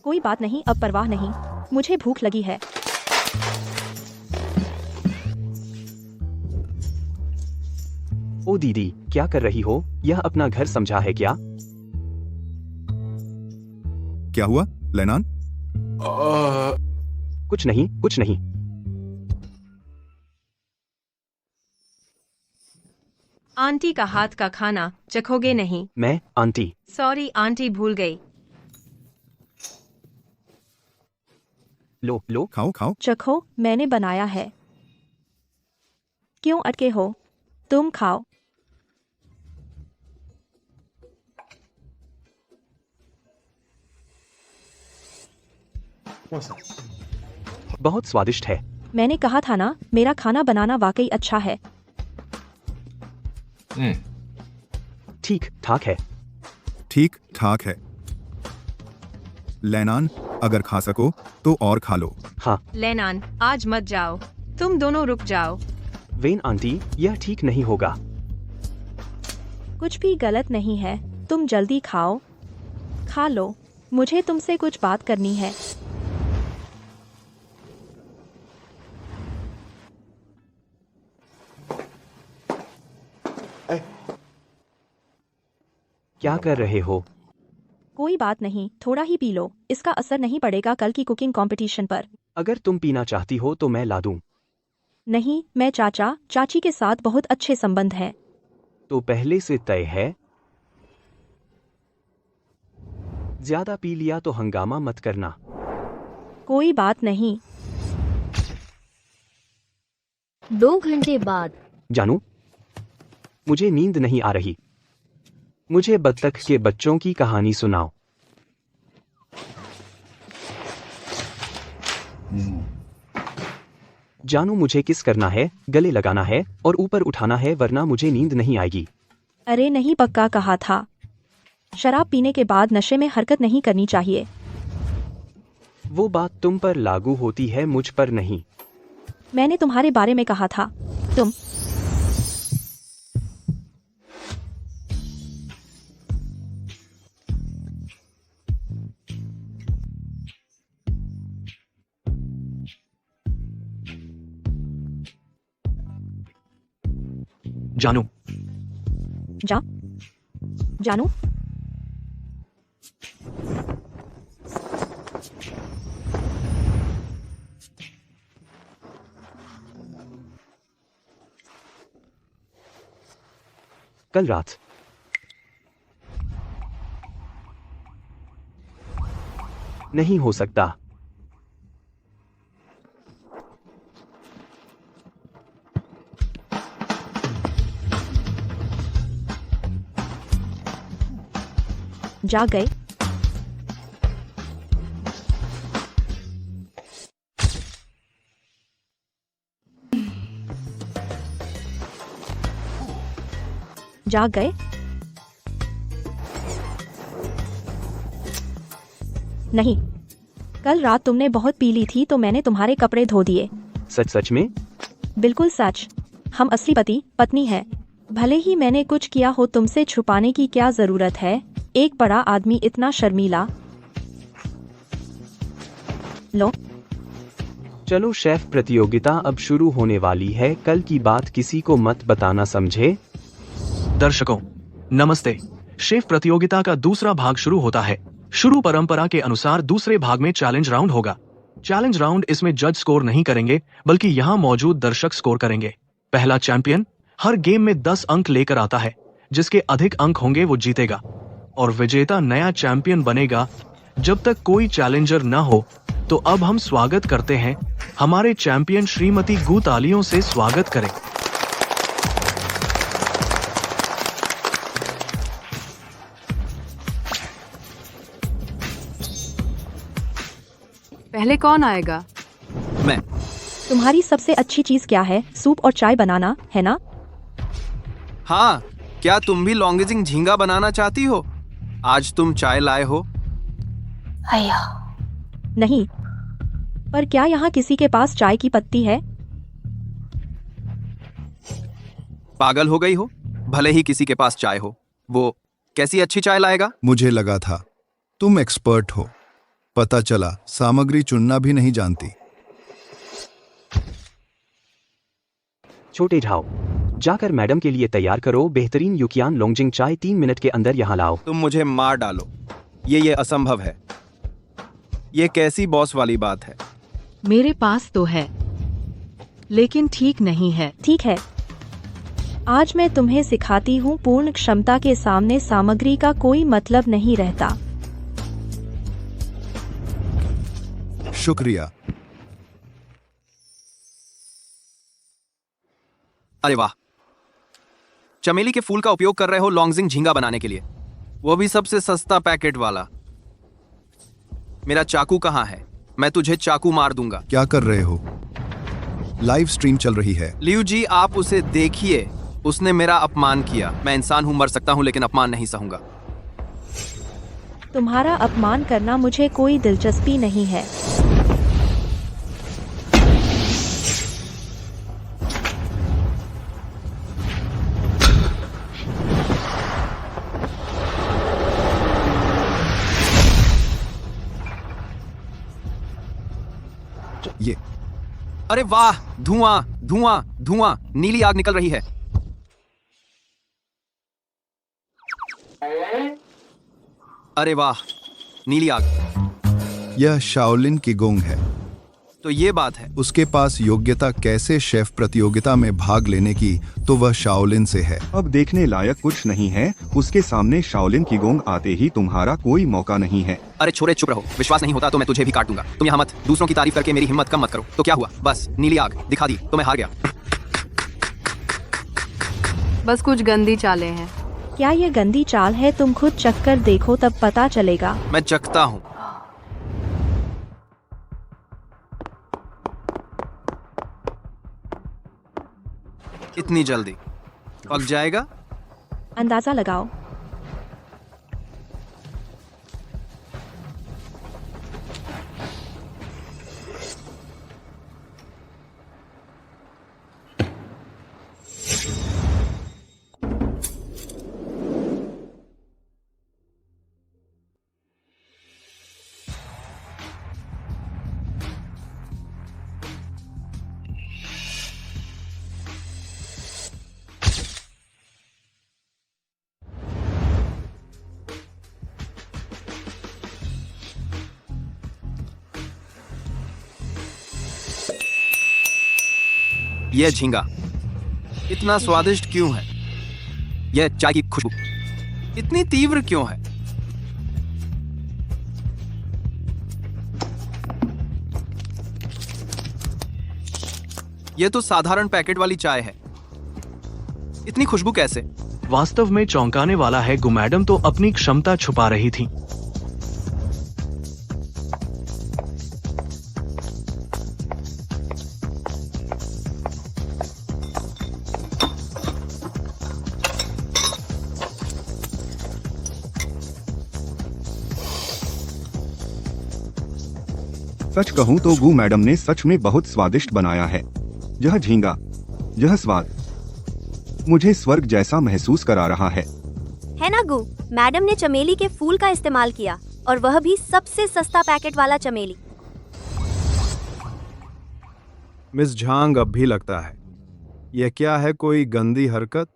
कोई बात नहीं, अब परवाह नहीं, मुझे भूख लगी है। ओ दीदी, क्या कर रही हो? यह अपना घर समझा है क्या? क्या हुआ लैनान? कुछ नहीं। आंटी का हाथ का खाना चखोगे नहीं? मैं? आंटी? सॉरी आंटी, भूल गई। लो खाओ। चखो, मैंने बनाया है। क्यों अटके हो? तुम खाओ। बहुत स्वादिष्ट है। मैंने कहा था ना, मेरा खाना बनाना वाकई अच्छा है। ठीक ठाक है। ठीक ठाक है। लैनान, अगर खा सको तो और खा लो। हाँ। लेनान, आज मत जाओ, तुम दोनों रुक जाओ। वेन आंटी, यह ठीक नहीं होगा। कुछ भी गलत नहीं है, तुम जल्दी खाओ। खा लो, मुझे तुमसे कुछ बात करनी है। क्या कर रहे हो? कोई बात नहीं, थोड़ा ही पी लो, इसका असर नहीं पड़ेगा कल की कुकिंग कंपटीशन पर। अगर तुम पीना चाहती हो तो मैं ला दूं। नहीं, मैं चाचा चाची के साथ बहुत अच्छे संबंध हैं। तो पहले से तय है? ज्यादा पी लिया तो हंगामा मत करना। कोई बात नहीं। 2 घंटे बाद। जानू, मुझे नींद नहीं आ रही। मुझे बत्तख के बच्चों की कहानी सुनाओ। जानू, मुझे किस करना है, गले लगाना है और ऊपर उठाना है, वरना मुझे नींद नहीं आएगी। अरे नहीं, पक्का कहा था। शराब पीने के बाद नशे में हरकत नहीं करनी चाहिए। वो बात तुम पर लागू होती है, मुझ पर नहीं। मैंने तुम्हारे बारे में कहा था। तुम जानू, जानू, कल रात नहीं हो सकता। जाग गए? जाग गए? नहीं, कल रात तुमने बहुत पी ली थी तो मैंने तुम्हारे कपड़े धो दिए। सच सच में? बिल्कुल सच। हम असली पति पत्नी हैं। भले ही मैंने कुछ किया हो, तुमसे छुपाने की क्या जरूरत है? एक बड़ा आदमी इतना शर्मीला। लो, चलो शेफ, प्रतियोगिता अब शुरू होने वाली है। कल की बात किसी को मत बताना, समझे? दर्शकों नमस्ते। शेफ प्रतियोगिता का दूसरा भाग शुरू होता है। शुरू परंपरा के अनुसार दूसरे भाग में चैलेंज राउंड होगा। चैलेंज राउंड इसमें जज स्कोर नहीं करेंगे, बल्कि यहाँ मौजूद दर्शक स्कोर करेंगे। पहला चैंपियन हर गेम में 10 अंक लेकर आता है। जिसके अधिक अंक होंगे वो जीतेगा और विजेता नया चैंपियन बनेगा। जब तक कोई चैलेंजर न हो, तो अब हम स्वागत करते हैं हमारे चैंपियन श्रीमती गू। तालियों से स्वागत करें। पहले कौन आएगा? मैं। तुम्हारी सबसे अच्छी चीज क्या है? सूप और चाय बनाना, है ना? हाँ, क्या तुम भी लॉन्गिजिंग झींगा बनाना चाहती हो? आज तुम चाय लाए हो? नहीं, पर क्या यहाँ किसी के पास चाय की पत्ती है? पागल हो गई हो? भले ही किसी के पास चाय हो, वो कैसी अच्छी चाय लाएगा? मुझे लगा था तुम एक्सपर्ट हो। पता चला सामग्री चुनना भी नहीं जानती। छोटे झाओ, जाकर मैडम के लिए तैयार करो बेहतरीन युकियान लॉन्जिंग चाय। 3 मिनट के अंदर यहाँ लाओ। तुम मुझे मार डालो, ये असंभव है। ये कैसी बॉस वाली बात है? मेरे पास तो है, लेकिन ठीक नहीं है। ठीक है, आज मैं तुम्हें सिखाती हूँ। पूर्ण क्षमता के सामने सामग्री का कोई मतलब नहीं रहता। शुक्रिया। अरे वाह, चमेली के फूल का उपयोग कर रहे हो लॉन्गिजिंग झींगा बनाने के लिए, वो भी सबसे सस्ता पैकेट वाला। मेरा चाकू कहाँ है? मैं तुझे चाकू मार दूंगा। क्या कर रहे हो? लाइव स्ट्रीम चल रही है। लियू जी, आप उसे देखिए। उसने मेरा अपमान किया। मैं इंसान हूं, मर सकता हूं, लेकिन अपमान नहीं सहूंगा। तुम्हारा अपमान करना मुझे कोई दिलचस्पी नहीं है। ये अरे वाह, धुआं धुआं धुआं, नीली आग निकल रही है। अरे वाह, नीली आग। यह शाओलिन की गोंग है। तो ये बात है। उसके पास योग्यता कैसे शेफ प्रतियोगिता में भाग लेने की, तो वह शाओलिन से है। अब देखने लायक कुछ नहीं है। उसके सामने शाओलिन की गोंग आते ही तुम्हारा कोई मौका नहीं है। अरे छोरे, चुप रहो। विश्वास नहीं होता तो मैं तुझे भी काट दूंगा। तुम यहाँ मत। दूसरों की तारीफ करके मेरी हिम्मत कम मत करो। तो क्या हुआ? बस नीली आग दिखा दी तो मैं हार गया। बस कुछ गंदी चालें हैं। क्या ये गंदी चाल है? तुम खुद चक्कर देखो तब पता चलेगा। मैं चखता हूँ। इतनी जल्दी पक जाएगा? अंदाजा लगाओ। यह झींगा इतना स्वादिष्ट क्यों है? यह चाय की खुशबू इतनी तीव्र क्यों है? यह तो साधारण पैकेट वाली चाय है, इतनी खुशबू कैसे? वास्तव में चौंकाने वाला है, गु मैडम तो अपनी क्षमता छुपा रही थी। सच कहूँ तो गू मैडम ने सच में बहुत स्वादिष्ट बनाया है। यह झींगा, यह स्वाद मुझे स्वर्ग जैसा महसूस करा रहा है ना गु? मैडम ने चमेली के फूल का इस्तेमाल किया और वह भी सबसे सस्ता पैकेट वाला चमेली। मिस झांग अब भी लगता है यह क्या है, कोई गंदी हरकत?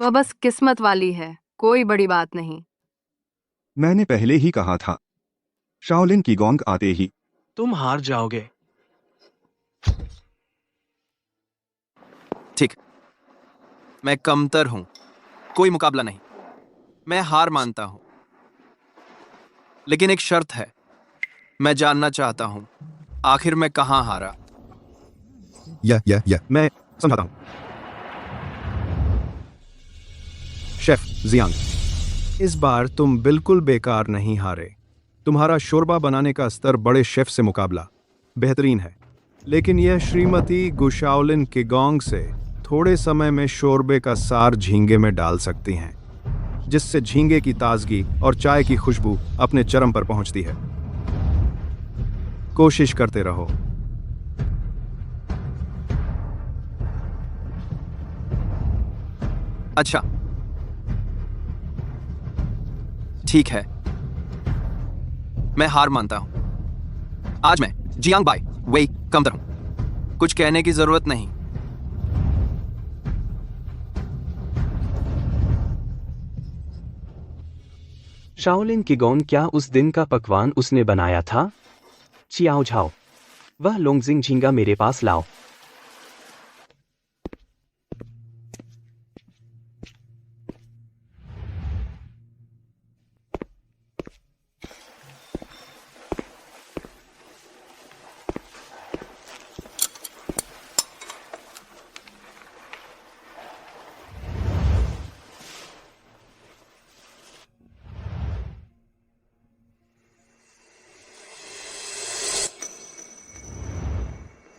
वह बस किस्मत वाली है, कोई बड़ी बात नहीं। मैंने पहले ही कहा था, शाओलिन की गोंग आते ही तुम हार जाओगे। ठीक, मैं कमतर हूं, कोई मुकाबला नहीं, मैं हार मानता हूं। लेकिन एक शर्त है, मैं जानना चाहता हूं आखिर मैं कहां हारा। या मैं समझाता हूं। शेफ जियांग, इस बार तुम बिल्कुल बेकार नहीं हारे। तुम्हारा शोरबा बनाने का स्तर बड़े शेफ से मुकाबला बेहतरीन है, लेकिन यह श्रीमती गुशाओलिन किगोंग से थोड़े समय में शोरबे का सार झींगे में डाल सकती हैं, जिससे झींगे की ताजगी और चाय की खुशबू अपने चरम पर पहुंचती है। कोशिश करते रहो। अच्छा, ठीक है, मैं हार मानता हूं। आज मैं जियांग बाई वेई कमतर हूं, कुछ कहने की जरूरत नहीं। शाओलिन किगोन, क्या उस दिन का पकवान उसने बनाया था? चियाओ झाओ, वह लोंगजिंग झींगा मेरे पास लाओ।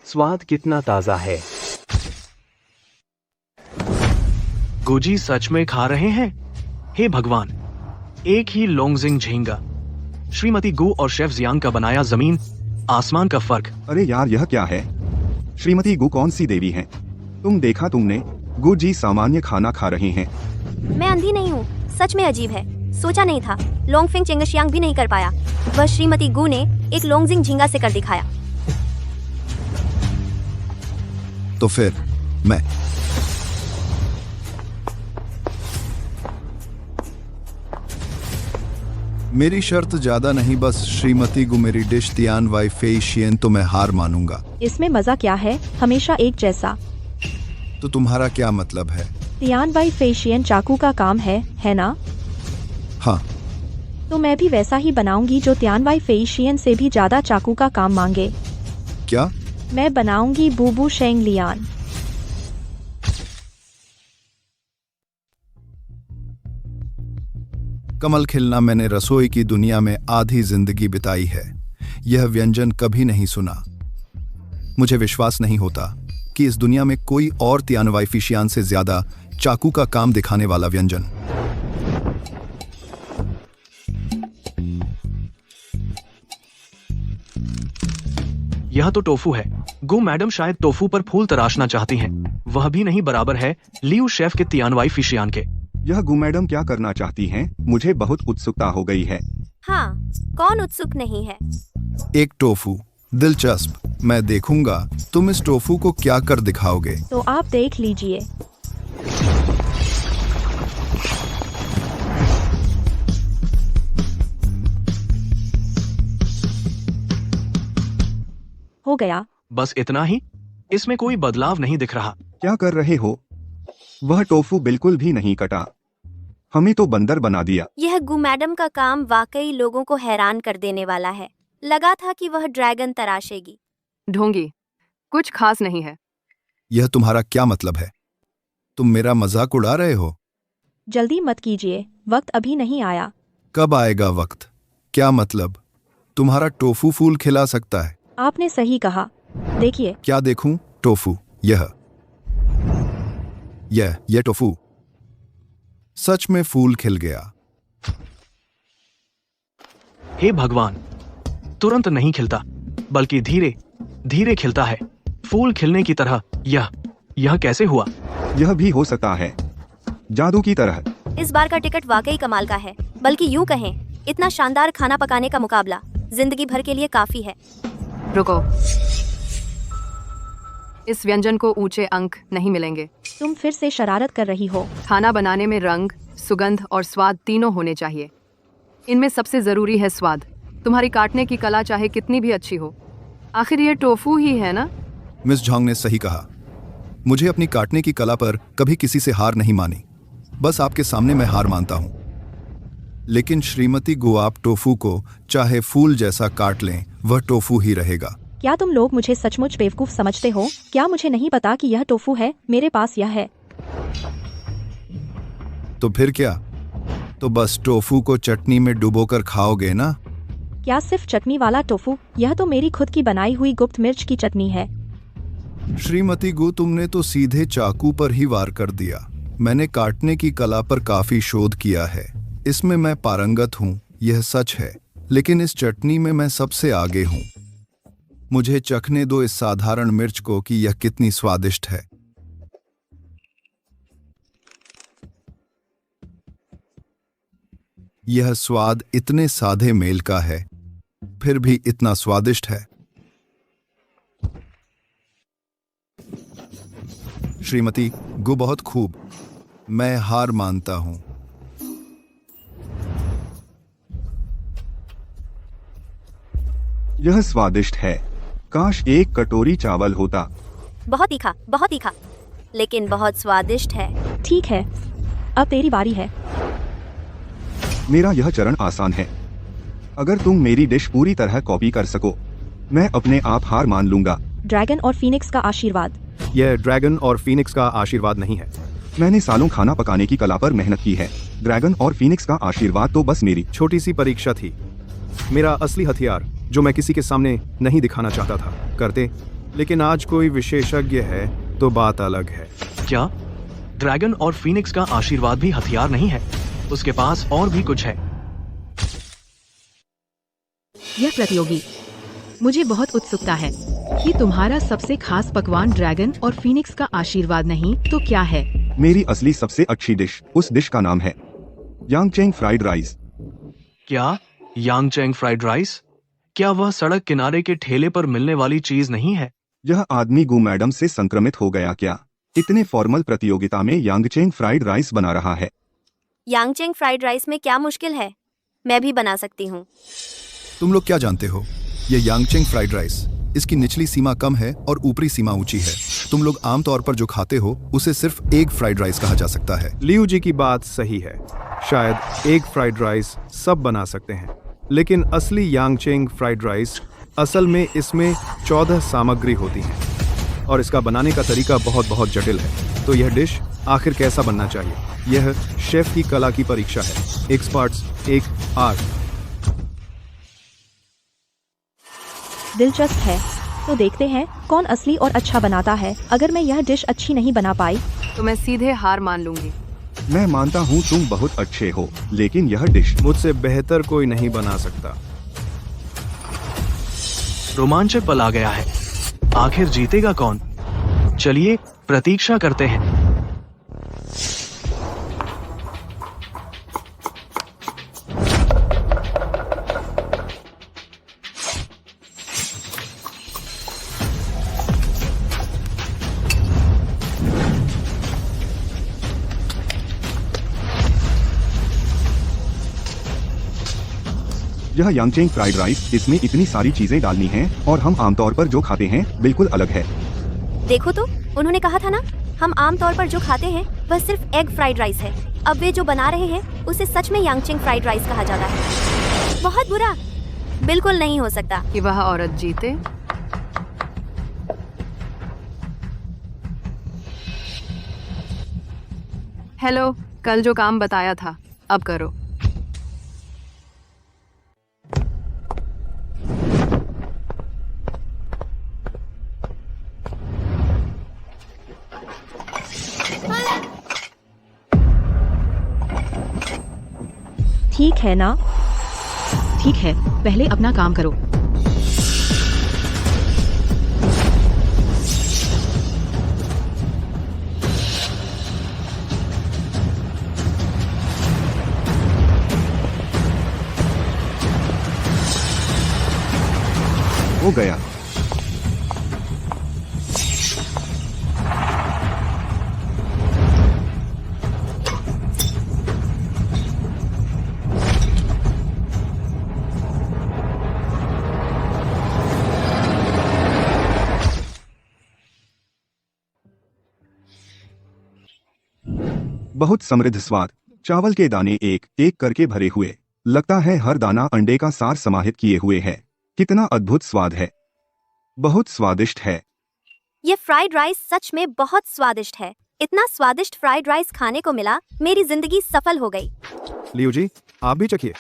स्वाद कितना ताजा है। गुजी सच में खा रहे हैं? हे भगवान, एक ही लोंगजिंग झींगा, श्रीमती गु और शेफ जियांग का बनाया जमीन आसमान का फर्क। अरे यार, यह क्या है? श्रीमती गु कौन सी देवी हैं? तुम देखा तुमने? गु जी सामान्य खाना खा रहे हैं। मैं अंधी नहीं हूँ, सच में अजीब है, सोचा नहीं था। लोंगफिंग चेंगशियांग भी नहीं कर पाया, वह श्रीमती गु ने एक लोंगजिंग झींगा से कर दिखाया। तो फिर मैं मेरी शर्त ज्यादा नहीं, बस श्रीमती गु मेरी डिश तियान वाई फेई शियन तो मैं हार मानूंगा। इसमें मजा क्या है? हमेशा एक जैसा। तो तुम्हारा क्या मतलब है? तियान बाई फेशियन चाकू का काम है ना? हाँ, तो मैं भी वैसा ही बनाऊंगी जो तियान बाई फेशियन से भी ज्यादा चाकू का काम मांगे। क्या? मैं बनाऊंगी बूबू शेंग लियान। कमल खिलना मैंने रसोई की दुनिया में आधी जिंदगी बिताई है। यह व्यंजन कभी नहीं सुना। मुझे विश्वास नहीं होता कि इस दुनिया में कोई और तियानवाई फिशियान से ज्यादा चाकू का काम दिखाने वाला व्यंजन। यह तो टोफू है। गो मैडम शायद टोफू पर फूल तराशना चाहती हैं। वह भी नहीं बराबर है लियू शेफ के तियानवाई फिशियान के। यह गु मैडम क्या करना चाहती हैं? मुझे बहुत उत्सुकता हो गई है। हाँ, कौन उत्सुक नहीं है। एक टोफू, दिलचस्प। मैं देखूंगा तुम इस टोफू को क्या कर दिखाओगे। तो आप देख लीजिए। हो गया। बस इतना ही? इसमें कोई बदलाव नहीं दिख रहा। क्या कर रहे हो? वह टोफू बिल्कुल भी नहीं कटा। हमें तो बंदर बना दिया। यह गु मैडम का काम वाकई लोगों को हैरान कर देने वाला है। लगा था कि वह ड्रैगन तराशेगी। ढोंगी, कुछ खास नहीं है। यह तुम्हारा क्या मतलब है? तुम मेरा मजाक उड़ा रहे हो? जल्दी मत कीजिए, वक्त अभी नहीं आया। कब आएगा वक्त? क्या मतलब? तुम्हारा टोफू फूल खिला सकता है? आपने सही कहा। देखिए। क्या देखूं? टोफू। यह टोफू सच में फूल खिल गया। हे भगवान, तुरंत नहीं खिलता, बल्कि धीरे धीरे खिलता है, फूल खिलने की तरह। यह कैसे हुआ? यह भी हो सकता है जादू की तरह। इस बार का टिकट वाकई कमाल का है। बल्कि यूं कहें, इतना शानदार खाना पकाने का मुकाबला जिंदगी भर के लिए काफी है। रुको, इस व्यंजन को ऊंचे अंक नहीं मिलेंगे। तुम फिर से शरारत कर रही हो। खाना बनाने में रंग, सुगंध और स्वाद तीनों होने चाहिए। इनमें सबसे जरूरी है स्वाद। तुम्हारी काटने की कला चाहे कितनी भी अच्छी हो, आखिर ये टोफू ही है ना? मिस झोंग ने सही कहा। मुझे अपनी काटने की कला पर कभी किसी से हार नहीं मानी। बस आपके सामने मैं हार मानता हूं। लेकिन श्रीमती गो, आप टोफू को चाहे फूल जैसा काट लें, वह टोफू ही रहेगा। क्या तुम लोग मुझे सचमुच बेवकूफ समझते हो? क्या मुझे नहीं पता कि यह टोफू है? मेरे पास यह है। तो फिर क्या? तो बस टोफू को चटनी में डुबोकर खाओगे ना? क्या सिर्फ चटनी वाला टोफू? यह तो मेरी खुद की बनाई हुई गुप्त मिर्च की चटनी है। श्रीमती गो, तुमने तो सीधे चाकू पर ही वार कर दिया। मैंने काटने की कला पर काफी शोध किया है। इसमें मैं पारंगत हूँ, यह सच है। लेकिन इस चटनी में मैं सबसे आगे हूँ। मुझे चखने दो इस साधारण मिर्च को कि यह कितनी स्वादिष्ट है। यह स्वाद इतने सादे मेल का है, फिर भी इतना स्वादिष्ट है। श्रीमती गो, बहुत खूब। मैं हार मानता हूं। यह स्वादिष्ट है। काश एक कटोरी चावल होता। बहुत तीखा, लेकिन बहुत स्वादिष्ट है। ठीक है, अब तेरी बारी है। मेरा यह चरण आसान है। अगर तुम मेरी डिश पूरी तरह कॉपी कर सको, मैं अपने आप हार मान लूंगा। ड्रैगन और फीनिक्स का आशीर्वाद। यह ड्रैगन और फीनिक्स का आशीर्वाद नहीं है। मैंने सालों खाना पकाने की कला पर मेहनत की है। ड्रैगन और फीनिक्स का आशीर्वाद तो बस मेरी छोटी सी परीक्षा थी। मेरा असली हथियार, जो मैं किसी के सामने नहीं दिखाना चाहता था, करते। लेकिन आज कोई विशेषज्ञ है तो बात अलग है। क्या ड्रैगन और फीनिक्स का आशीर्वाद भी हथियार नहीं है? उसके पास और भी कुछ है। यह प्रतियोगी, मुझे बहुत उत्सुकता है कि तुम्हारा सबसे खास पकवान ड्रैगन और फीनिक्स का आशीर्वाद नहीं तो क्या है? मेरी असली सबसे अच्छी डिश, उस डिश का नाम है यांगचेंग फ्राइड राइस। क्या यांगचेंग फ्राइड राइस? क्या वह सड़क किनारे के ठेले पर मिलने वाली चीज नहीं है? यह आदमी गु मैडम से संक्रमित हो गया क्या? इतने फॉर्मल प्रतियोगिता में यांगचेंग फ्राइड राइस बना रहा है। यांगचेंग फ्राइड राइस में क्या मुश्किल है? मैं भी बना सकती हूँ। तुम लोग क्या जानते हो? ये यांगचेंग फ्राइड राइस, इसकी निचली सीमा कम है और ऊपरी सीमा ऊंची है। तुम लोग आमतौर पर जो खाते हो उसे सिर्फ एग फ्राइड राइस कहा जा सकता है। लियू जी की बात सही है। शायद एग फ्राइड राइस सब बना सकते हैं, लेकिन असली यांगचेंग फ्राइड राइस, असल में इसमें 14 सामग्री होती हैं। और इसका बनाने का तरीका बहुत बहुत जटिल है। तो यह डिश आखिर कैसा बनना चाहिए, यह शेफ की कला की परीक्षा है। एक्सपर्ट्स 1 दिलचस्प है। तो देखते हैं कौन असली और अच्छा बनाता है। अगर मैं यह डिश अच्छी नहीं बना पाई तो मैं सीधे हार मान लूंगी। मैं मानता हूँ तुम बहुत अच्छे हो, लेकिन यह डिश मुझसे बेहतर कोई नहीं बना सकता। रोमांचक पल आ गया है। आखिर जीतेगा कौन? चलिए प्रतीक्षा करते हैं। यह यांगचेंग फ्राइड राइस, इसमें इतनी सारी चीजें डालनी हैं और हम आमतौर पर जो खाते हैं बिल्कुल अलग है। देखो तो, उन्होंने कहा था ना, हम आमतौर पर जो खाते हैं वह सिर्फ एग फ्राइड राइस है। अब वे जो बना रहे हैं उसे सच में यांगचेंग फ्राइड राइस कहा जाता है। बहुत बुरा, बिल्कुल नहीं हो सकता कि वह औरत जीते। हेलो, कल जो काम बताया था अब करो। ठीक है ना? ठीक है, पहले अपना काम करो। हो गया। बहुत समृद्ध स्वाद। चावल के दाने एक एक करके भरे हुए, लगता है हर दाना अंडे का सार समाहित किए हुए है। कितना अद्भुत स्वाद है, बहुत स्वादिष्ट है। ये फ्राइड राइस सच में बहुत स्वादिष्ट है। इतना स्वादिष्ट फ्राइड राइस खाने को मिला, मेरी जिंदगी सफल हो गई। लियू जी, आप भी चखिए।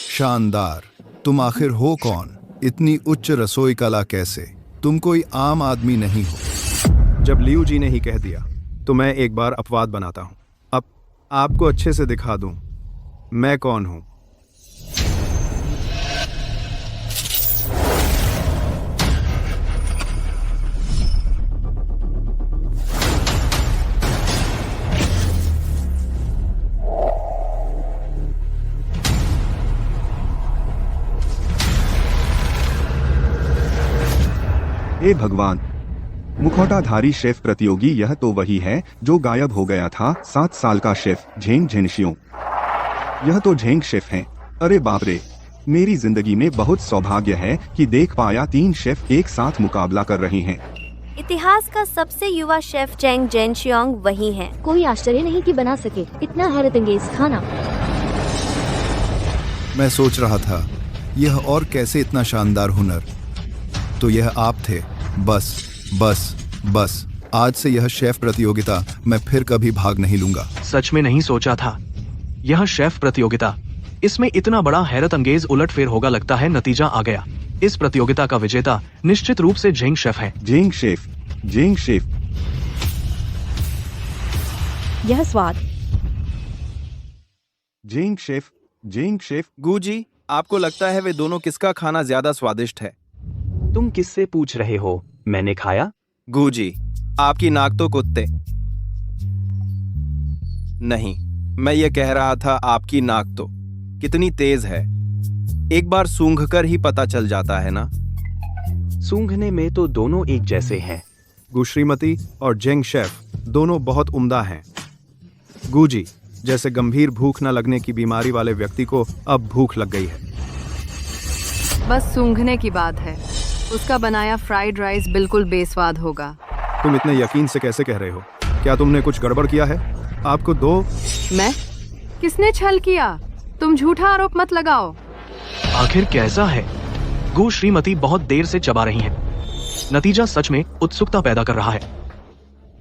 शानदार। तुम आखिर हो कौन? इतनी उच्च रसोई कला कैसे? तुम कोई आम आदमी नहीं हो। जब लियू जी ने ही कह दिया तो मैं एक बार अपवाद बनाता हूँ। अब आपको अच्छे से दिखा दूं मैं कौन हूँ। हे भगवान, मुखौटाधारी शेफ प्रतियोगी, यह तो वही है जो गायब हो गया था। 7 साल का शेफ झेंग झेनशियों। यह तो झेंग शेफ हैं। अरे बाप रे, मेरी जिंदगी में बहुत सौभाग्य है कि देख पाया 3 शेफ एक साथ मुकाबला कर रहे हैं। इतिहास का सबसे युवा शेफ चेंग जेनशियोंग वही है। कोई आश्चर्य नहीं कि बना सके इतना हैरत अंगेज खाना। मैं सोच रहा था यह और कैसे इतना शानदार हुनर। तो यह आप थे। बस आज से यह शेफ प्रतियोगिता मैं फिर कभी भाग नहीं लूंगा। सच में नहीं सोचा था यह शेफ प्रतियोगिता, इसमें इतना बड़ा हैरत अंगेज उलटफेर होगा। लगता है नतीजा आ गया। इस प्रतियोगिता का विजेता निश्चित रूप से झेंग शेफ है। Zheng chef, Zheng chef. यह स्वाद। Zheng chef, Zheng chef. Guzzi, आपको लगता है वे दोनों किसका खाना ज्यादा स्वादिष्ट है? तुम किससे पूछ रहे हो? मैंने खाया। गुजी, आपकी नाक तो कुत्ते। नहीं, मैं ये कह रहा था आपकी नाक तो कितनी तेज है। एक बार सूंघकर ही पता चल जाता है ना। सूंघने में तो दोनों एक जैसे हैं। गु श्रीमती और जेंग शेफ दोनों बहुत उम्दा हैं। गुजी, जैसे गंभीर भूख न लगने की बीमारी वाले व्यक्ति को अब भूख लग गई है। बस सूंघने की बात है। उसका बनाया फ्राइड राइस बिल्कुल बेस्वाद होगा। तुम इतने यकीन से कैसे कह रहे हो? क्या तुमने कुछ गड़बड़ किया है? आपको 2। मैं? किसने छल किया? तुम झूठा आरोप मत लगाओ। आखिर कैसा है? गु श्रीमती बहुत देर से चबा रही हैं। नतीजा सच में उत्सुकता पैदा कर रहा है।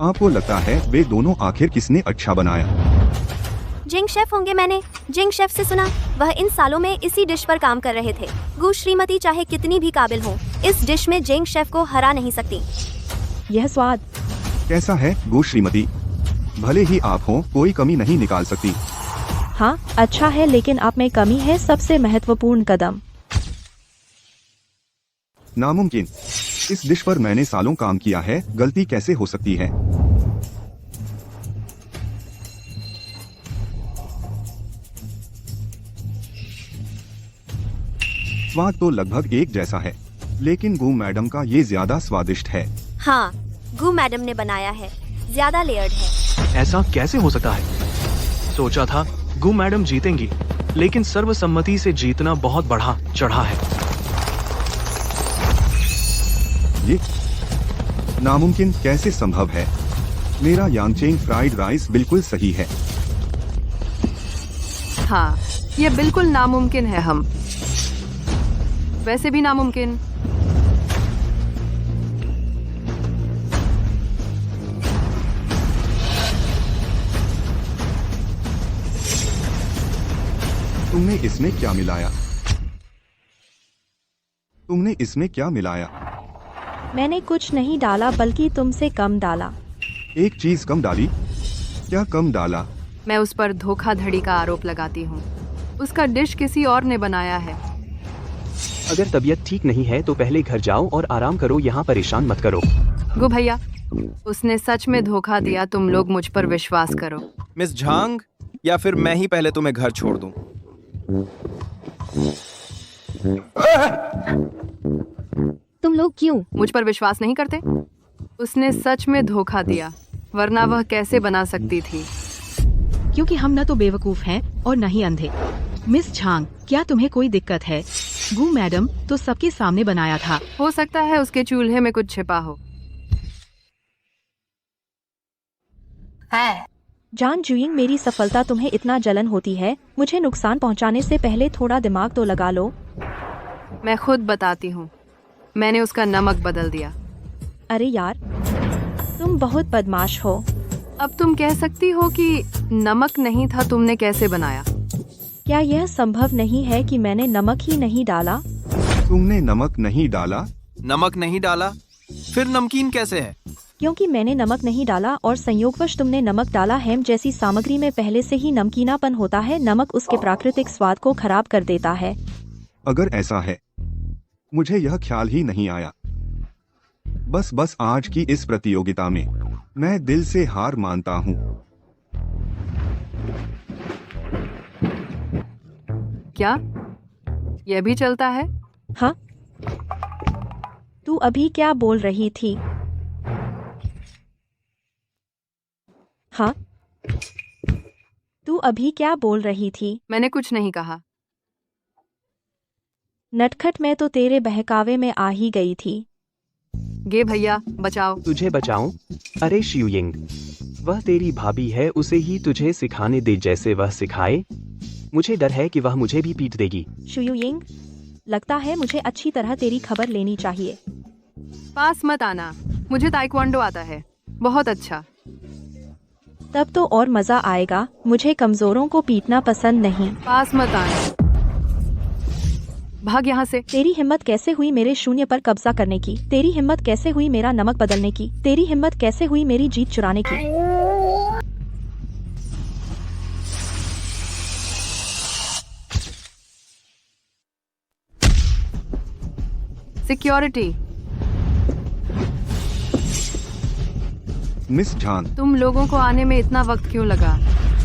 आपको लगता है वे दोनों आखिर किसने अच्छा बनाया? जिंग शेफ होंगे। मैंने जिंग शेफ से सुना, वह इन सालों में इसी डिश पर काम कर रहे थे। गु श्रीमती चाहे कितनी भी काबिल हो, इस डिश में जिंग शेफ को हरा नहीं सकती। यह स्वाद कैसा है गो श्रीमती? भले ही आप हो, कोई कमी नहीं निकाल सकती। हाँ अच्छा है, लेकिन आप में कमी है सबसे महत्वपूर्ण कदम। नामुमकिन। इस डिश पर मैंने सालों काम किया है, गलती कैसे हो सकती है? स्वाद तो लगभग एक जैसा है, लेकिन गु मैडम का ये ज्यादा स्वादिष्ट है। हाँ, गु मैडम ने बनाया है, ज्यादा लेयर्ड है। ऐसा कैसे हो सकता है? सोचा था गु मैडम जीतेंगी, लेकिन सर्वसम्मति से जीतना बहुत बढ़ा चढ़ा है। ये नामुमकिन कैसे संभव है? मेरा यांगचेंग फ्राइड राइस बिल्कुल सही है। हाँ, ये बिल्कुल नामुमकिन है। हम वैसे भी नामुमकिन। तुमने इसमें क्या मिलाया? तुमने इसमें क्या मिलाया? मैंने कुछ नहीं डाला, बल्कि तुमसे कम डाला। एक चीज कम डाली? क्या कम डाला? मैं उस पर धोखाधड़ी का आरोप लगाती हूँ। उसका डिश किसी और ने बनाया है। अगर तबीयत ठीक नहीं है तो पहले घर जाओ और आराम करो, यहाँ परेशान मत करो। गु भैया, उसने सच में धोखा दिया। तुम लोग मुझ पर विश्वास करो। मिस झांग, या फिर मैं ही पहले तुम्हें घर छोड़ दूं? तुम लोग क्यों? मुझ पर विश्वास नहीं करते? उसने सच में धोखा दिया, वरना वह कैसे बना सकती थी? क्योंकि हम न तो बेवकूफ हैं और न ही अंधे। मिस झांग, क्या तुम्हें कोई दिक्कत है? गु मैडम तो सबके सामने बनाया था। हो सकता है उसके चूल्हे में कुछ छिपा हो। जान जुइंग, मेरी सफलता तुम्हें इतना जलन होती है? मुझे नुकसान पहुंचाने से पहले थोड़ा दिमाग तो लगा लो। मैं खुद बताती हूँ, मैंने उसका नमक बदल दिया। अरे यार, तुम बहुत बदमाश हो। अब तुम कह सकती हो कि नमक नहीं था, तुमने कैसे बनाया? क्या यह संभव नहीं है कि मैंने नमक ही नहीं डाला? तुमने नमक नहीं डाला? नमक नहीं डाला? फिर नमकीन कैसे है? क्योंकि मैंने नमक नहीं डाला और संयोगवश तुमने नमक डाला। हैम जैसी सामग्री में पहले से ही नमकीनापन होता है। नमक उसके प्राकृतिक स्वाद को खराब कर देता है। अगर ऐसा है, मुझे यह ख्याल ही नहीं आया। बस आज की इस प्रतियोगिता में मैं दिल से हार मानता हूँ। क्या यह भी चलता है? हाँ, तू अभी क्या बोल रही थी? हाँ, तू अभी क्या बोल रही थी? मैंने कुछ नहीं कहा। नटखट, मैं तो तेरे बहकावे में आ ही गई थी। गे भैया, बचाओ। तुझे बचाऊं? अरे शियुयिंग, वह तेरी भाभी है, उसे ही तुझे सिखाने दे जैसे वह सिखाए। मुझे डर है कि वह मुझे भी पीट देगी। शुयुयिंग, लगता है मुझे अच्छी तरह तेरी खबर लेनी चाहिए। पास मत आना, मुझे ताइक्वांडो आता है। बहुत अच्छा। तब तो और मजा आएगा। मुझे कमजोरों को पीटना पसंद नहीं। पास मत आना, भाग यहाँ से। तेरी हिम्मत कैसे हुई मेरे शून्य पर कब्जा करने की? तेरी हिम्मत कैसे हुई मेरा नमक बदलने की? तेरी हिम्मत कैसे हुई मेरी जीत चुराने की? सिक्योरिटी, मिस झांग, तुम लोगों को आने में इतना वक्त क्यों लगा?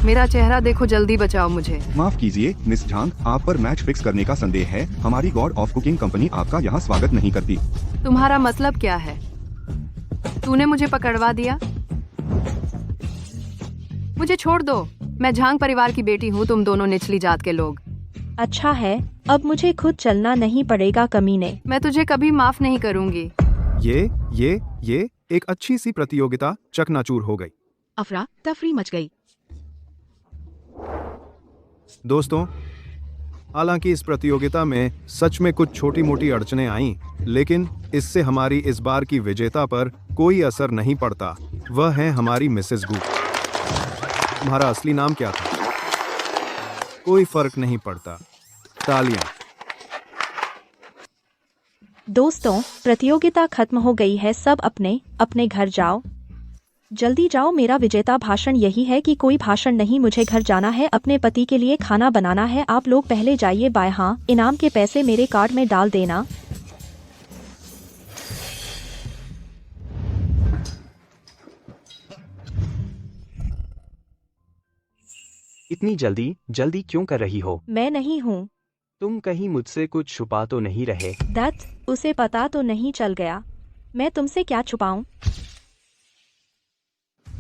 मेरा चेहरा देखो, जल्दी बचाओ मुझे। माफ कीजिए मिस झांग, आप पर मैच फिक्स करने का संदेह है। हमारी गॉड ऑफ कुकिंग कंपनी आपका यहाँ स्वागत नहीं करती। तुम्हारा मतलब क्या है? तूने मुझे पकड़वा दिया? मुझे छोड़ दो, मैं झांग परिवार की बेटी हूँ, तुम दोनों निचली जात के लोग। अच्छा है, अब मुझे खुद चलना नहीं पड़ेगा कमीने। मैं तुझे कभी माफ नहीं करूँगी। ये एक अच्छी सी प्रतियोगिता चकनाचूर हो गई। अफरा तफरी मच गई। दोस्तों, हालांकि इस प्रतियोगिता में सच में कुछ छोटी मोटी अड़चनें आईं, लेकिन इससे हमारी इस बार की विजेता पर कोई असर नहीं पड़ता। वह है हमारी मिसेस गू। तुम्हारा असली नाम क्या था? कोई फर्क नहीं पड़ता। तालियां। दोस्तों, प्रतियोगिता खत्म हो गई है। सब अपने अपने घर जाओ। जल्दी जाओ। मेरा विजेता भाषण यही है कि कोई भाषण नहीं, मुझे घर जाना है, अपने पति के लिए खाना बनाना है। आप लोग पहले जाइए। बाय। हाँ, इनाम के पैसे मेरे कार्ड में डाल देना। इतनी जल्दी जल्दी क्यों कर रही हो? मैं नहीं हूँ। तुम कहीं मुझसे कुछ छुपा तो नहीं रहे? दत्त, उसे पता तो नहीं चल गया? मैं तुमसे क्या छुपाऊं?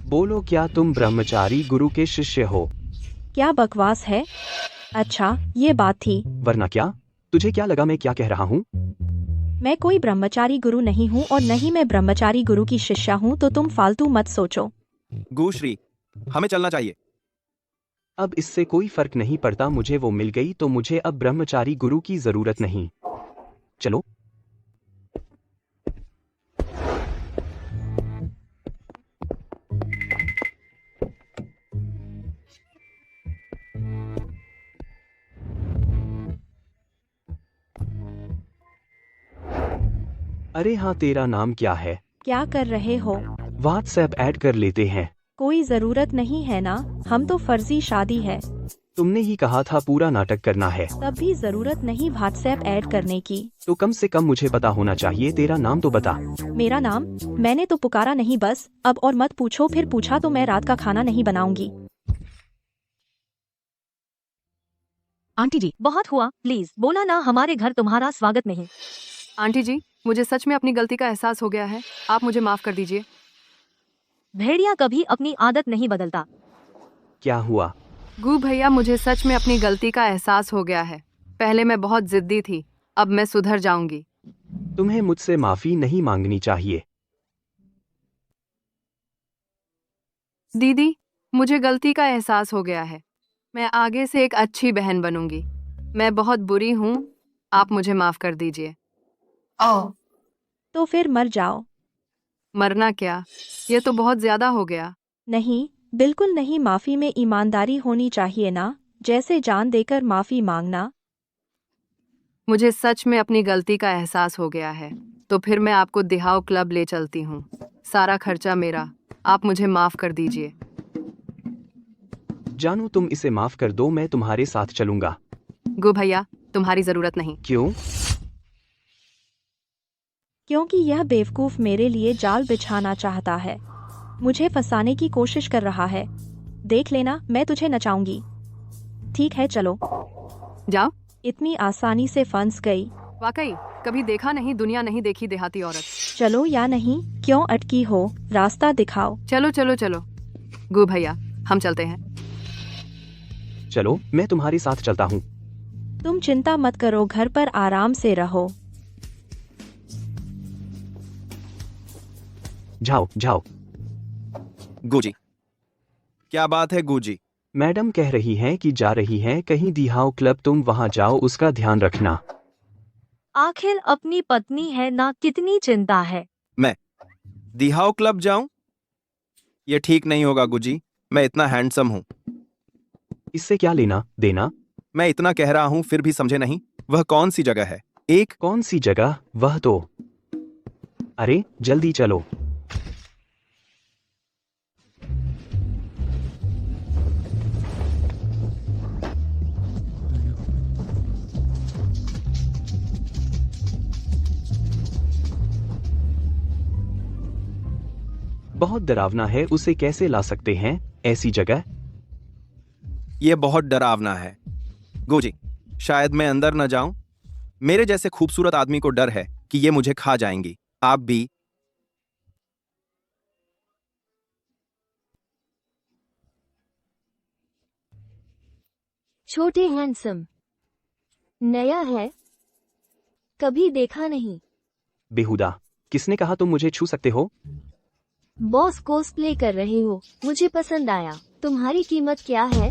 बोलो, क्या तुम ब्रह्मचारी गुरु के शिष्य हो? क्या बकवास है? अच्छा, ये बात थी। वरना क्या? तुझे क्या लगा मैं क्या कह रहा हूँ? मैं कोई ब्रह्मचारी गुरु नहीं हूँ और नहीं मैं ब्रह्मचारी गुरु की शिष्या हूँ, तो तुम फालतू मत सोचो। गुश्री, हमें चलना चाहिए। अब इससे कोई फर्क नहीं पड़ता। मुझे वो मिल गई तो मुझे अब ब्रह्मचारी गुरु की जरूरत नहीं। चलो। अरे हाँ, तेरा नाम क्या है? क्या कर रहे हो? व्हाट्सएप ऐड कर लेते हैं। कोई जरूरत नहीं है ना, हम तो फर्जी शादी है। तुमने ही कहा था पूरा नाटक करना है। तब भी जरूरत नहीं व्हाट्सएप ऐड करने की। तो कम से कम मुझे पता होना चाहिए। तेरा नाम तो बता। मेरा नाम? मैंने तो पुकारा नहीं बस। अब और मत पूछो, फिर पूछा तो मैं रात का खाना नहीं बनाऊंगी। आंटी जी, बहुत हुआ, प्लीज बोला ना हमारे घर तुम्हारा स्वागत नहीं। आंटी जी, मुझे सच में अपनी गलती का एहसास हो गया है। आप मुझे माफ कर दीजिए। भेड़िया कभी अपनी आदत नहीं बदलता। क्या हुआ? गू भैया, मुझे सच में अपनी गलती का एहसास हो गया है। पहले मैं बहुत जिद्दी थी, अब मैं सुधर जाऊंगी। तुम्हें मुझसे माफी नहीं मांगनी चाहिए। दीदी, मुझे गलती का एहसास हो गया है। मैं आगे से एक अच्छी बहन बनूंगी। मैं बहुत बुरी हूँ, आप मुझे माफ कर दीजिए। तो फिर मर जाओ। मरना क्या? ये तो बहुत ज्यादा हो गया। नहीं, बिल्कुल नहीं। माफी में ईमानदारी होनी चाहिए ना, जैसे जान देकर माफी मांगना। मुझे सच में अपनी गलती का एहसास हो गया है। तो फिर मैं आपको दिहाओ क्लब ले चलती हूँ। सारा खर्चा मेरा। आप मुझे माफ कर दीजिए। जानू, तुम इसे माफ कर दो, मैं तुम्हारे साथ चलूंगा। गो भैया, तुम्हारी जरूरत नहीं। क्यों? क्योंकि यह बेवकूफ मेरे लिए जाल बिछाना चाहता है, मुझे फंसाने की कोशिश कर रहा है। देख लेना, मैं तुझे नचाऊंगी। ठीक है, चलो। जाओ। इतनी आसानी से फंस गई। वाकई कभी देखा नहीं, दुनिया नहीं देखी देहाती औरत। चलो या नहीं, क्यों अटकी हो? रास्ता दिखाओ। चलो चलो चलो। गु भैया, हम चलते हैं। चलो, मैं तुम्हारे साथ चलता हूँ। तुम चिंता मत करो, घर पर आराम से रहो। जाओ जाओ। गुजी, क्या बात है गुजी? मैडम कह रही हैं कि जा रही हैं कहीं दिहाओ क्लब, तुम वहां जाओ, उसका ध्यान रखना। आखिर अपनी पत्नी है ना, कितनी चिंता है। मैं दिहाओ क्लब जाऊं? ये ठीक नहीं होगा गुजी, मैं इतना हैंडसम हूं। इससे क्या लेना देना? मैं इतना कह रहा हूं फिर भी समझे नहीं। वह कौन सी जगह है? एक कौन सी जगह? वह तो, अरे जल्दी चलो। बहुत डरावना है, उसे कैसे ला सकते हैं ऐसी जगह? ये बहुत डरावना है गुजी, शायद मैं अंदर न जाऊं। मेरे जैसे खूबसूरत आदमी को डर है कि ये मुझे खा जाएंगी। आप भी। छोटे हैंडसम, नया है, कभी देखा नहीं। बेहुदा, किसने कहा तुम मुझे छू सकते हो? बॉस कोस्प्ले कर रहे हो, मुझे पसंद आया। तुम्हारी कीमत क्या है?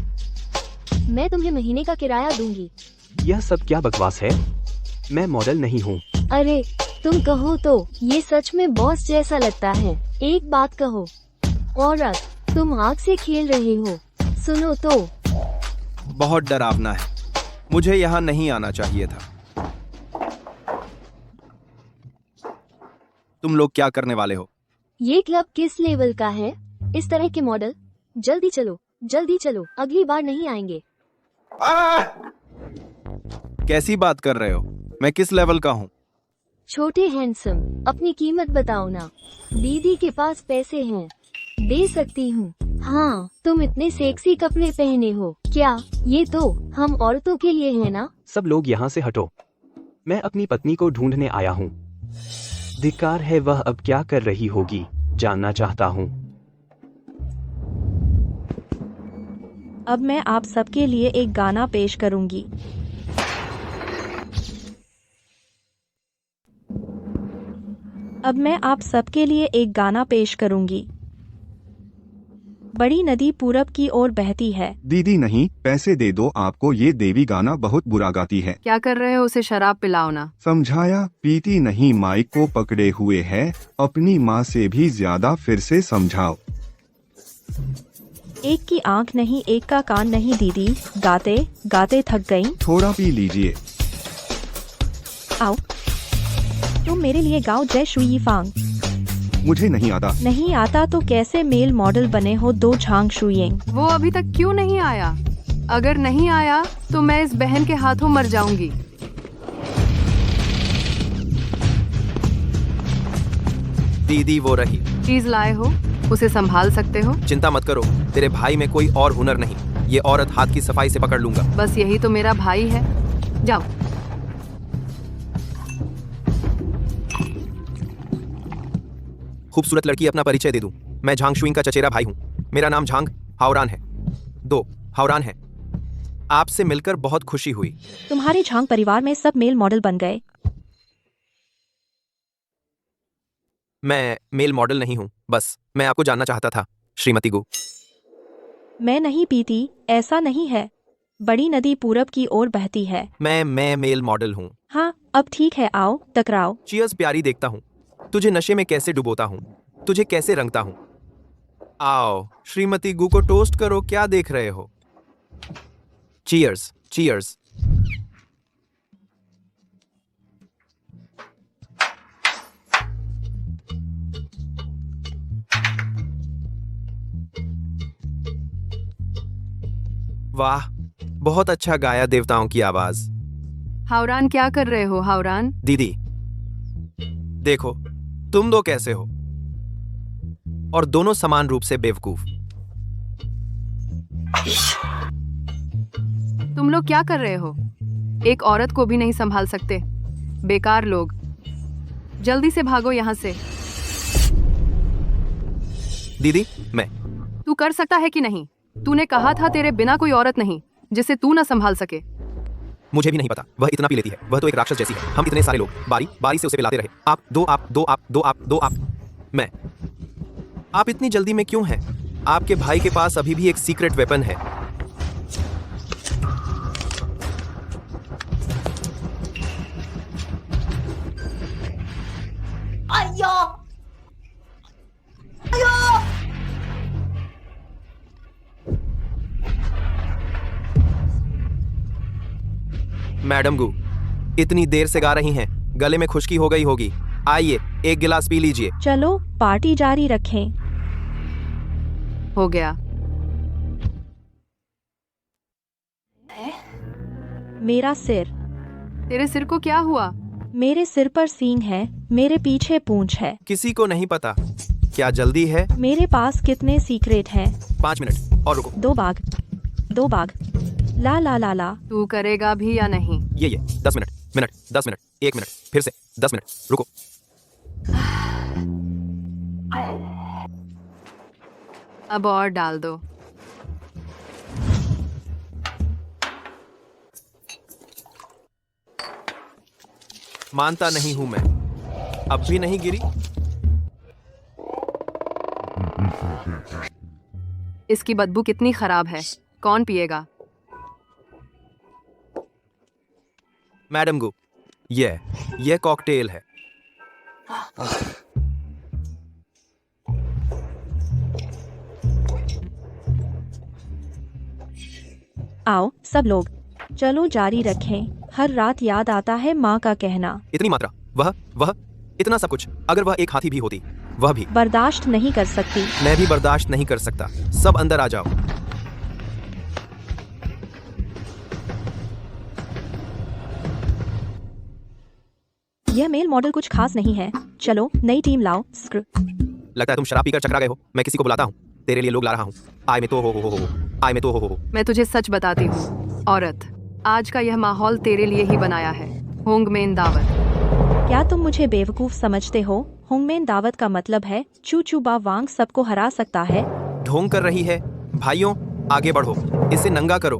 मैं तुम्हें महीने का किराया दूंगी। यह सब क्या बकवास है? मैं मॉडल नहीं हूँ। अरे तुम कहो तो ये सच में बॉस जैसा लगता है। एक बात कहो, औरत तुम आग से खेल रहे हो। सुनो तो। बहुत डरावना है, मुझे यहाँ नहीं आना चाहिए था। तुम लोग क्या करने वाले हो? ये क्लब किस लेवल का है? इस तरह के मॉडल जल्दी चलो, अगली बार नहीं आएंगे। कैसी बात कर रहे हो? मैं किस लेवल का हूँ? छोटे हैंडसम, अपनी कीमत बताओ ना। दीदी के पास पैसे हैं, दे सकती हूँ। हाँ, तुम इतने सेक्सी कपड़े पहने हो। क्या ये तो हम औरतों के लिए है ना? सब लोग यहाँ से हटो। मैं अपनी पत्नी को ढूंढने आया हूँ। धिक्कार है, वह अब क्या कर रही होगी, जानना चाहता हूँ। अब मैं आप सबके लिए एक गाना पेश करूंगी। अब मैं आप सबके लिए एक गाना पेश करूंगी। बड़ी नदी पूरब की ओर बहती है। दीदी नहीं, पैसे दे दो, आपको ये देवी गाना बहुत बुरा गाती है। क्या कर रहे हो? उसे शराब पिलाओ ना। समझाया? पीती नहीं, माइक को पकड़े हुए है। अपनी माँ से भी ज्यादा, फिर से समझाओ। एक की आंख नहीं, एक का कान नहीं, दीदी गाते गाते थक गई। थोड़ा पी लीजिए। आओ, तुम मेरे लिए गाओ जय शुई फांग। मुझे नहीं आता। नहीं आता तो कैसे मेल मॉडल बने हो दो झांग शुइंग? वो अभी तक क्यों नहीं आया? अगर नहीं आया तो मैं इस बहन के हाथों मर जाऊंगी। दीदी वो रही। चीज लाए हो, उसे संभाल सकते हो? चिंता मत करो, तेरे भाई में कोई और हुनर नहीं। ये औरत हाथ की सफाई से पकड़ लूंगा। बस यही तो मेरा भाई है। जाओ। खूबसूरत लड़की, अपना परिचय दे दूं। मैं झांग शुइंग का चचेरा भाई हूँ। मेरा नाम झांग हावरान है। 2 हावरान है। आपसे मिलकर बहुत खुशी हुई। तुम्हारे झांग परिवार में सब मेल मॉडल बन गए। मैं मेल मॉडल नहीं हूँ, बस मैं आपको जानना चाहता था, श्रीमती गु। मैं नहीं पीती, ऐसा नहीं है। बड़ी नदी पूरब की ओर बहती है। मैं मेल मॉडल हूँ। हाँ, अब ठीक है, आओ टकराओ। चीयर्स प्यारी, देखता हूँ तुझे नशे में कैसे डुबोता हूँ, तुझे कैसे रंगता हूँ। आओ श्रीमती गु को टोस्ट करो, क्या देख रहे हो? Cheers cheers. वाह, बहुत अच्छा गाया, देवताओं की आवाज। हावरान, क्या कर रहे हो हावरान? दीदी देखो, तुम दो कैसे हो, और दोनों समान रूप से बेवकूफ। तुम लोग क्या कर रहे हो? एक औरत को भी नहीं संभाल सकते, बेकार लोग। जल्दी से भागो यहाँ से। दीदी मैं। तू कर सकता है कि नहीं? तूने कहा था तेरे बिना कोई औरत नहीं जिसे तू न संभाल सके। मुझे भी नहीं पता, वह इतना पी लेती है। वह तो एक राक्षस जैसी है। हम इतने सारे लोग बारी बारी से उसे पिलाते रहे। आप दो, आप दो, आप दो, आप दो, आप। मैं। आप इतनी जल्दी में क्यों हैं? आपके भाई के पास अभी भी एक सीक्रेट वेपन है। मैडम गु, इतनी देर से गा रही हैं, गले में खुश्की हो गई होगी। आइए, एक गिलास पी लीजिए। चलो पार्टी जारी रखें। हो गया। मेरा सिर। तेरे सिर को क्या हुआ? मेरे सिर पर सींग है, मेरे पीछे पूंछ है। किसी को नहीं पता। क्या जल्दी है? मेरे पास कितने सीक्रेट हैं? 5 मिनट और रुको। 2 बाग, 2 बाग। ला ला ला ला। तू करेगा भी या नहीं? ये 10 मिनट, 10 मिनट, 1 मिनट, फिर से 10 मिनट, रुको। अब और डाल दो। मानता नहीं हूं मैं। अब भी नहीं गिरी। इसकी बदबू कितनी खराब है, कौन पिएगा? मैडम गु, यह कॉकटेल है। आओ सब लोग, चलो जारी रखें। हर रात याद आता है माँ का कहना। इतनी मात्रा, वह इतना सब कुछ। अगर वह एक हाथी भी होती, वह भी बर्दाश्त नहीं कर सकती। मैं भी बर्दाश्त नहीं कर सकता। सब अंदर आ जाओ। यह मेल मॉडल कुछ खास नहीं है। चलो नई टीम लाओ। लगता है तुम शराब पीकर चकरा गए हो। मैं किसी को बुलाता हूँ। तेरे लिए लोग ला रहा हूँ। आय में तो हो। आय में तो हो। मैं तुझे सच बताती हूँ औरत, आज का यह माहौल तेरे लिए ही बनाया है। होंगमेन दावत। क्या तुम मुझे बेवकूफ समझते हो? होंगमेन दावत का मतलब है चू चू बा वांग सबको हरा सकता है। ढोंग कर रही है। भाइयों, आगे बढ़ो, इसे नंगा करो।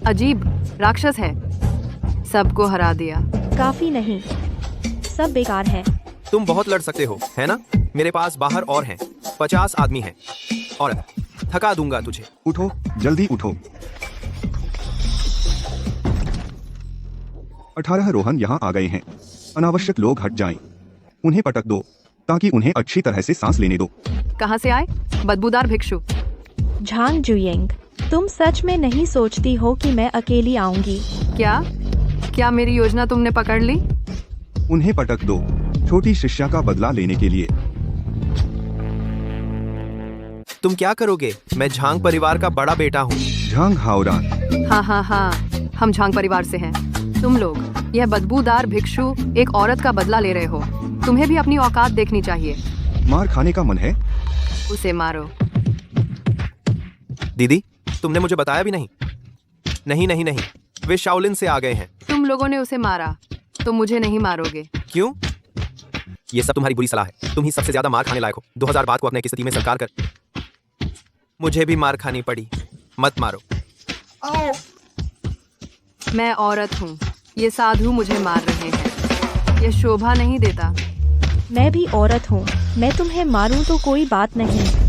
अजीब राक्षस है, सबको हरा दिया। काफी नहीं, सब बेकार है। तुम बहुत लड़ सकते हो, है ना? मेरे पास बाहर और हैं। 50 आदमी हैं। औरत, थका दूंगा तुझे। उठो, जल्दी उठो। 18 रोहन यहाँ आ गए हैं। अनावश्यक लोग हट जाएं। उन्हें पटक दो ताकि उन्हें अच्छी तरह से सांस लेने दो। कहाँ से आए? बदबूदार भिक्षु। झांग जुयेंग, तुम सच में नहीं सोचती हो कि मैं अकेली आऊंगी? क्या मेरी योजना तुमने पकड़ ली? उन्हें पटक दो, छोटी शिष्या का बदला लेने के लिए। तुम क्या करोगे? मैं झांग परिवार का बड़ा बेटा हूँ। झांग हाओरान। हाँ, हम झांग परिवार से हैं। तुम लोग, यह बदबूदार भिक्षु एक औरत का बदला ले रहे हो। तुम्हें भी अपनी औकात देखनी चाहिए। मार खाने का मन है? उसे मारो। दीदी, तुमने मुझे बताया भी नहीं। नहीं, वे शाओलिन से आ गए हैं। तुम लोगों ने उसे मारा, तो मुझे नहीं मारोगे। क्यों? ये सब तुम्हारी बुरी सलाह है। तुम ही सबसे ज्यादा मार खाने लायक हो। 2000 बाद को अपने की स्थिति में सरकार कर। मुझे भी मार खानी पड़ी। मत मारो। मैं औरत हूँ, ये साधु मुझे मार रहे हैं। ये शोभा नहीं देता। मैं भी औरत हूँ। मैं तुम्हें मारूं तो कोई बात नहीं।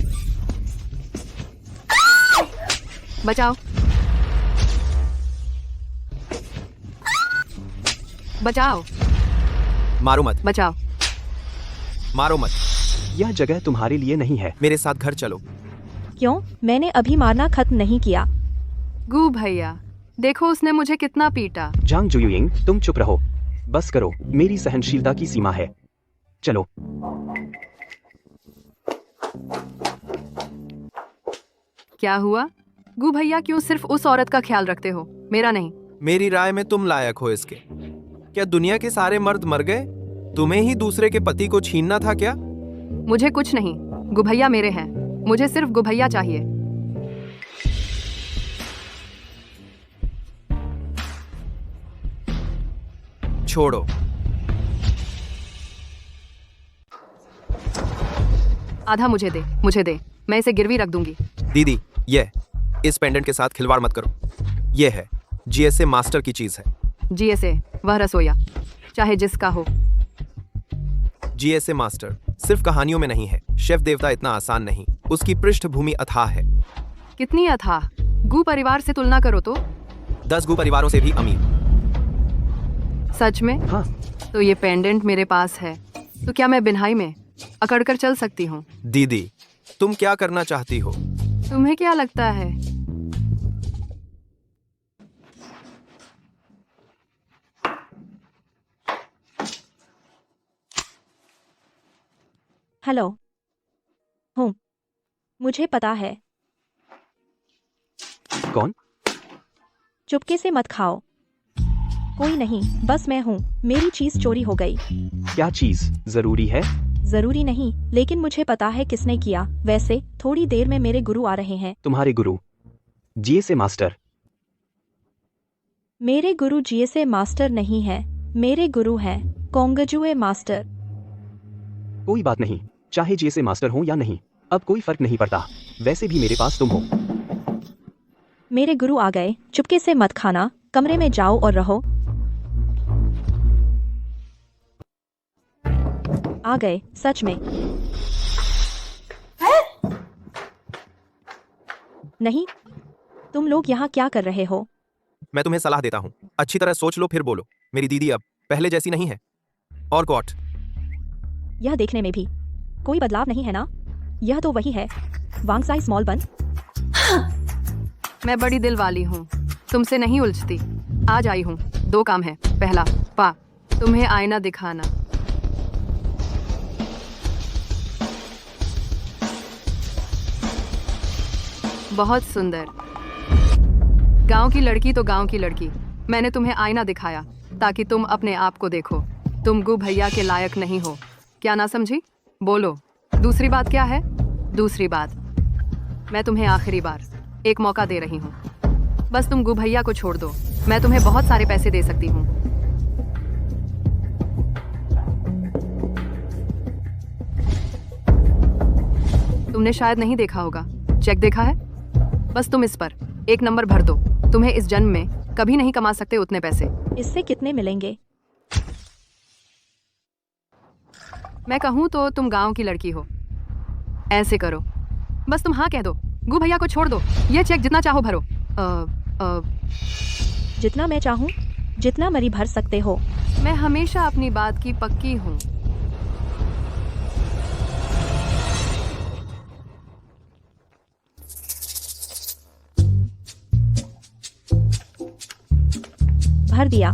बचाओ, बचाओ। मारो मत। बचाओ। मारो मत। यह जगह तुम्हारे लिए नहीं है। मेरे साथ घर चलो। क्यों? मैंने अभी मारना खत्म नहीं किया। गू भैया, देखो उसने मुझे कितना पीटा। झांग जुयुइंग, तुम चुप रहो। बस करो, मेरी सहनशीलता की सीमा है। चलो। क्या हुआ? गू भैया क्यों सिर्फ उस औरत का ख्याल रखते हो, मेरा नहीं? मेरी राय में तुम लायक हो इसके। क्या दुनिया के सारे मर्द मर गए? तुम्हें ही दूसरे के पति को छीनना था क्या? मुझे कुछ नहीं, गुभैया मेरे हैं। मुझे सिर्फ गुभैया चाहिए। छोड़ो। आधा मुझे दे। मैं इसे गिरवी रख दूंगी। दीदी, इस पेंडेंट के साथ खिलवाड़ मत करो। यह है जीएसए मास्टर की चीज है। जीएसए, वह रसोईया, चाहे जिसका हो। जीएसए मास्टर सिर्फ कहानियों में नहीं है। शेफ देवता इतना आसान नहीं। उसकी पृष्ठभूमि अथाह है। कितनी अथाह? गू परिवार से तुलना करो तो 10 गू परिवारों से भी अमीर। सच में? हाँ। तो ये पेंडेंट मेरे पास है, तो क्या मैं बिन्हाई में अकड़कर चल सकती हूँ? दीदी, तुम क्या करना चाहती हो? तुम्हें क्या लगता है? हेलो। हूँ, मुझे पता है। कौन? चुपके से मत खाओ। कोई नहीं, बस मैं हूँ। मेरी चीज चोरी हो गई। क्या चीज? जरूरी है? जरूरी नहीं, लेकिन मुझे पता है किसने किया। वैसे थोड़ी देर में मेरे गुरु आ रहे हैं। तुम्हारे गुरु? GSA master? मेरे गुरु जीएसए मास्टर नहीं है। मेरे गुरु हैं कोंगजुए मास्टर। कोई बात नहीं, चाहे जीएसए मास्टर हो या नहीं, अब कोई फर्क नहीं पड़ता। वैसे भी मेरे पास तुम हो। मेरे गुरु आ गए। चुपके से मत खाना, कमरे में जाओ और रहो। आ गए, सच में। नहीं, तुम लोग यहाँ क्या कर रहे हो? मैं तुम्हें सलाह देता हूँ, अच्छी तरह सोच लो फिर बोलो। मेरी दीदी अब पहले जैसी नहीं है। और गॉट, यह देखने में भी कोई बदलाव नहीं है ना? यह तो वही है, वांगसाई स्मॉल बन। मैं बड़ी दिल वाली हूँ, तुमसे नहीं उलझती। आज आई हूँ, 2 काम है। पहला, तुम्हें आईना दिखाना। बहुत सुंदर। गांव की लड़की तो गांव की लड़की। मैंने तुम्हें आईना दिखाया ताकि तुम अपने आप को देखो। तुम गु भैया के लायक नहीं हो। क्या ना समझी? बोलो। दूसरी बात क्या है? दूसरी बात, मैं तुम्हें आखिरी बार एक मौका दे रही हूँ। बस तुम गु भैया को छोड़ दो। मैं तुम्हें बहुत सारे पैसे दे सकती हूँ। तुमने शायद नहीं देखा होगा, चेक देखा है? बस तुम इस पर 1 नंबर भर दो। तुम्हें इस जन्म में कभी नहीं कमा सकते उतने पैसे। इससे कितने मिलेंगे? मैं कहूँ तो तुम गांव की लड़की हो। ऐसे करो, बस तुम हाँ कह दो। गु भैया को छोड़ दो। ये चेक जितना चाहो भरो। जितना मैं चाहूँ, जितना मरी भर सकते हो। मैं हमेशा अपनी बात की पक्की हूँ। भर दिया।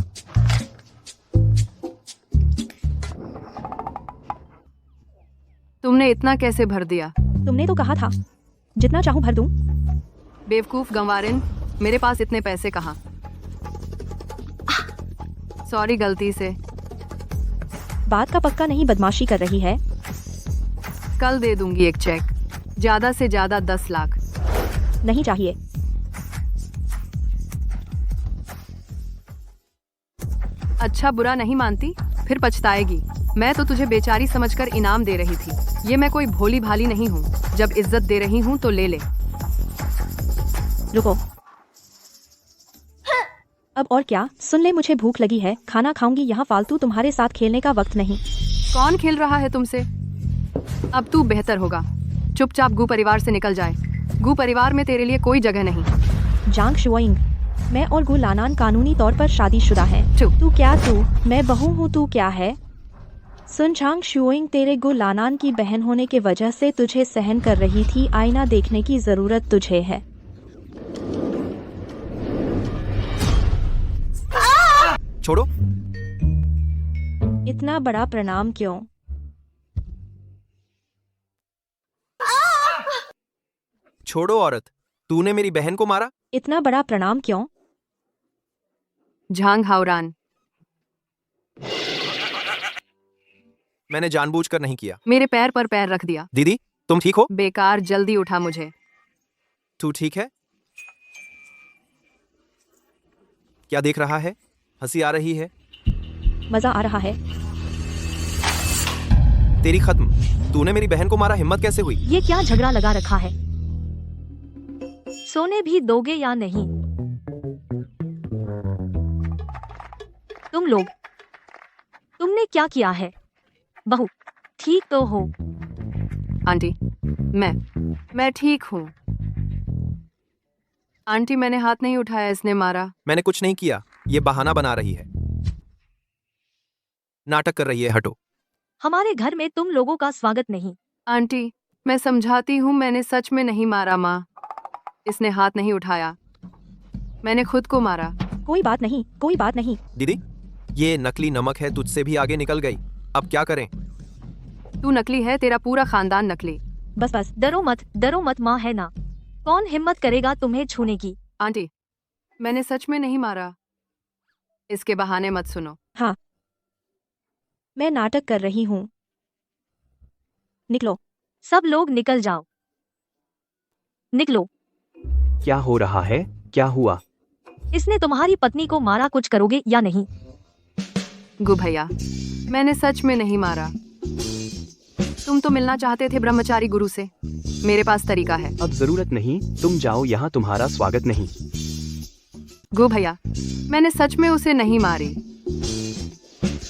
तुमने इतना कैसे भर दिया? तुमने तो कहा था जितना चाहूँ भर दूं। बेवकूफ गंवारिन, मेरे पास इतने पैसे कहाँ? सॉरी, गलती से। बात का पक्का नहीं, बदमाशी कर रही है। कल दे दूंगी एक चेक, ज्यादा से ज्यादा 10 लाख। नहीं चाहिए। अच्छा, बुरा नहीं मानती? फिर पछताएगी। मैं तो तुझे बेचारी समझकर इनाम दे रही थी। ये मैं कोई भोली भाली नहीं हूँ। जब इज्जत दे रही हूँ तो ले ले। रुको। अब और क्या? सुन ले, मुझे भूख लगी है, खाना खाऊंगी। यहाँ फालतू तुम्हारे साथ खेलने का वक्त नहीं। कौन खेल रहा है तुमसे? अब तू बेहतर होगा चुपचाप गु परिवार से निकल जाए। गु परिवार में तेरे लिए कोई जगह नहीं। जांग शुओइंग, मैं और गु लानान कानूनी तौर पर शादीशुदा है। चुप। मैं बहू हूँ, तू क्या है? सुन झांग शुओइंग, तेरे गु लानान की बहन होने के वजह से तुझे सहन कर रही थी। आईना देखने की जरूरत तुझे है। छोड़ो। इतना बड़ा प्रणाम क्यों? छोड़ो औरत, तूने मेरी बहन को मारा। इतना बड़ा प्रणाम क्यों? झांग हावरान, मैंने जानबूझकर नहीं किया। मेरे पैर पर पैर रख दिया। दीदी, तुम ठीक हो? बेकार, जल्दी उठा मुझे। तू ठीक है? क्या देख रहा है? हंसी आ रही है? मजा आ रहा है। तेरी खत्म। तूने मेरी बहन को मारा, हिम्मत कैसे हुई? ये क्या झगड़ा लगा रखा है? सोने भी दोगे या नहीं? तुम लोग, तुमने क्या किया है? बहू, ठीक तो हो? आंटी, मैं ठीक हूँ। आंटी, मैंने हाथ नहीं उठाया, इसने मारा। मैंने कुछ नहीं किया। ये बहाना बना रही है, नाटक कर रही है। हटो। हमारे घर में तुम लोगों का स्वागत नहीं। आंटी, मैं समझाती हूँ, मैंने सच में नहीं मारा माँ। इसने हाथ नहीं उठाया, मैंने खुद को मारा। कोई बात नहीं, कोई बात नहीं। दीदी, ये नकली नमक है, तुझसे भी आगे निकल गई। अब क्या करें? तू नकली है, तेरा पूरा खानदान नकली। बस डरो मत, माँ है ना। कौन हिम्मत करेगा तुम्हें छूने की? आंटी, मैंने सच में नहीं मारा। इसके बहाने मत सुनो। हाँ, मैं नाटक कर रही हूँ। निकलो। सब लोग निकल जाओ। निकलो। क्या हो रहा है? क्या हुआ? इसने तुम्हारी पत्नी को मारा, कुछ करोगे या नहीं? गु भैया, मैंने सच में नहीं मारा। तुम तो मिलना चाहते थे ब्रह्मचारी गुरु से। मेरे पास तरीका है। अब जरूरत नहीं, तुम जाओ, यहाँ तुम्हारा स्वागत नहीं। गु भैया, मैंने सच में उसे नहीं मारी।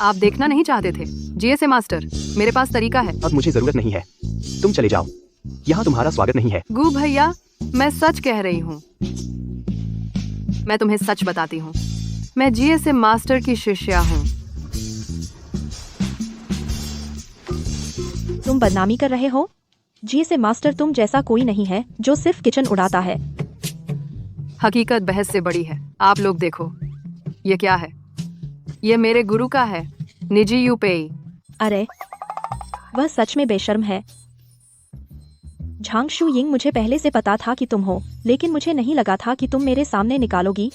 आप देखना नहीं चाहते थे? जीएसए मास्टर, मेरे पास तरीका है। अब मुझे जरूरत नहीं है, तुम चले जाओ, यहाँ तुम्हारा स्वागत नहीं है। गु भैया, मैं सच कह रही हूँ। मैं तुम्हें सच बताती हूँ, मैं जीएसए मास्टर की शिष्या हूँ। तुम बदनामी कर रहे हो। जीएसए मास्टर तुम जैसा कोई नहीं है जो सिर्फ किचन उड़ाता है। हकीकत बहस से बड़ी है। आप लोग देखो, ये क्या है? ये मेरे गुरु का है, निजी यूपेई। अरे, वह सच में बेशर्म है। झांग शू यिंग, मुझे पहले से पता था कि तुम हो, लेकिन मुझे नहीं लगा था कि तुम मेरे सामने निकालोगी।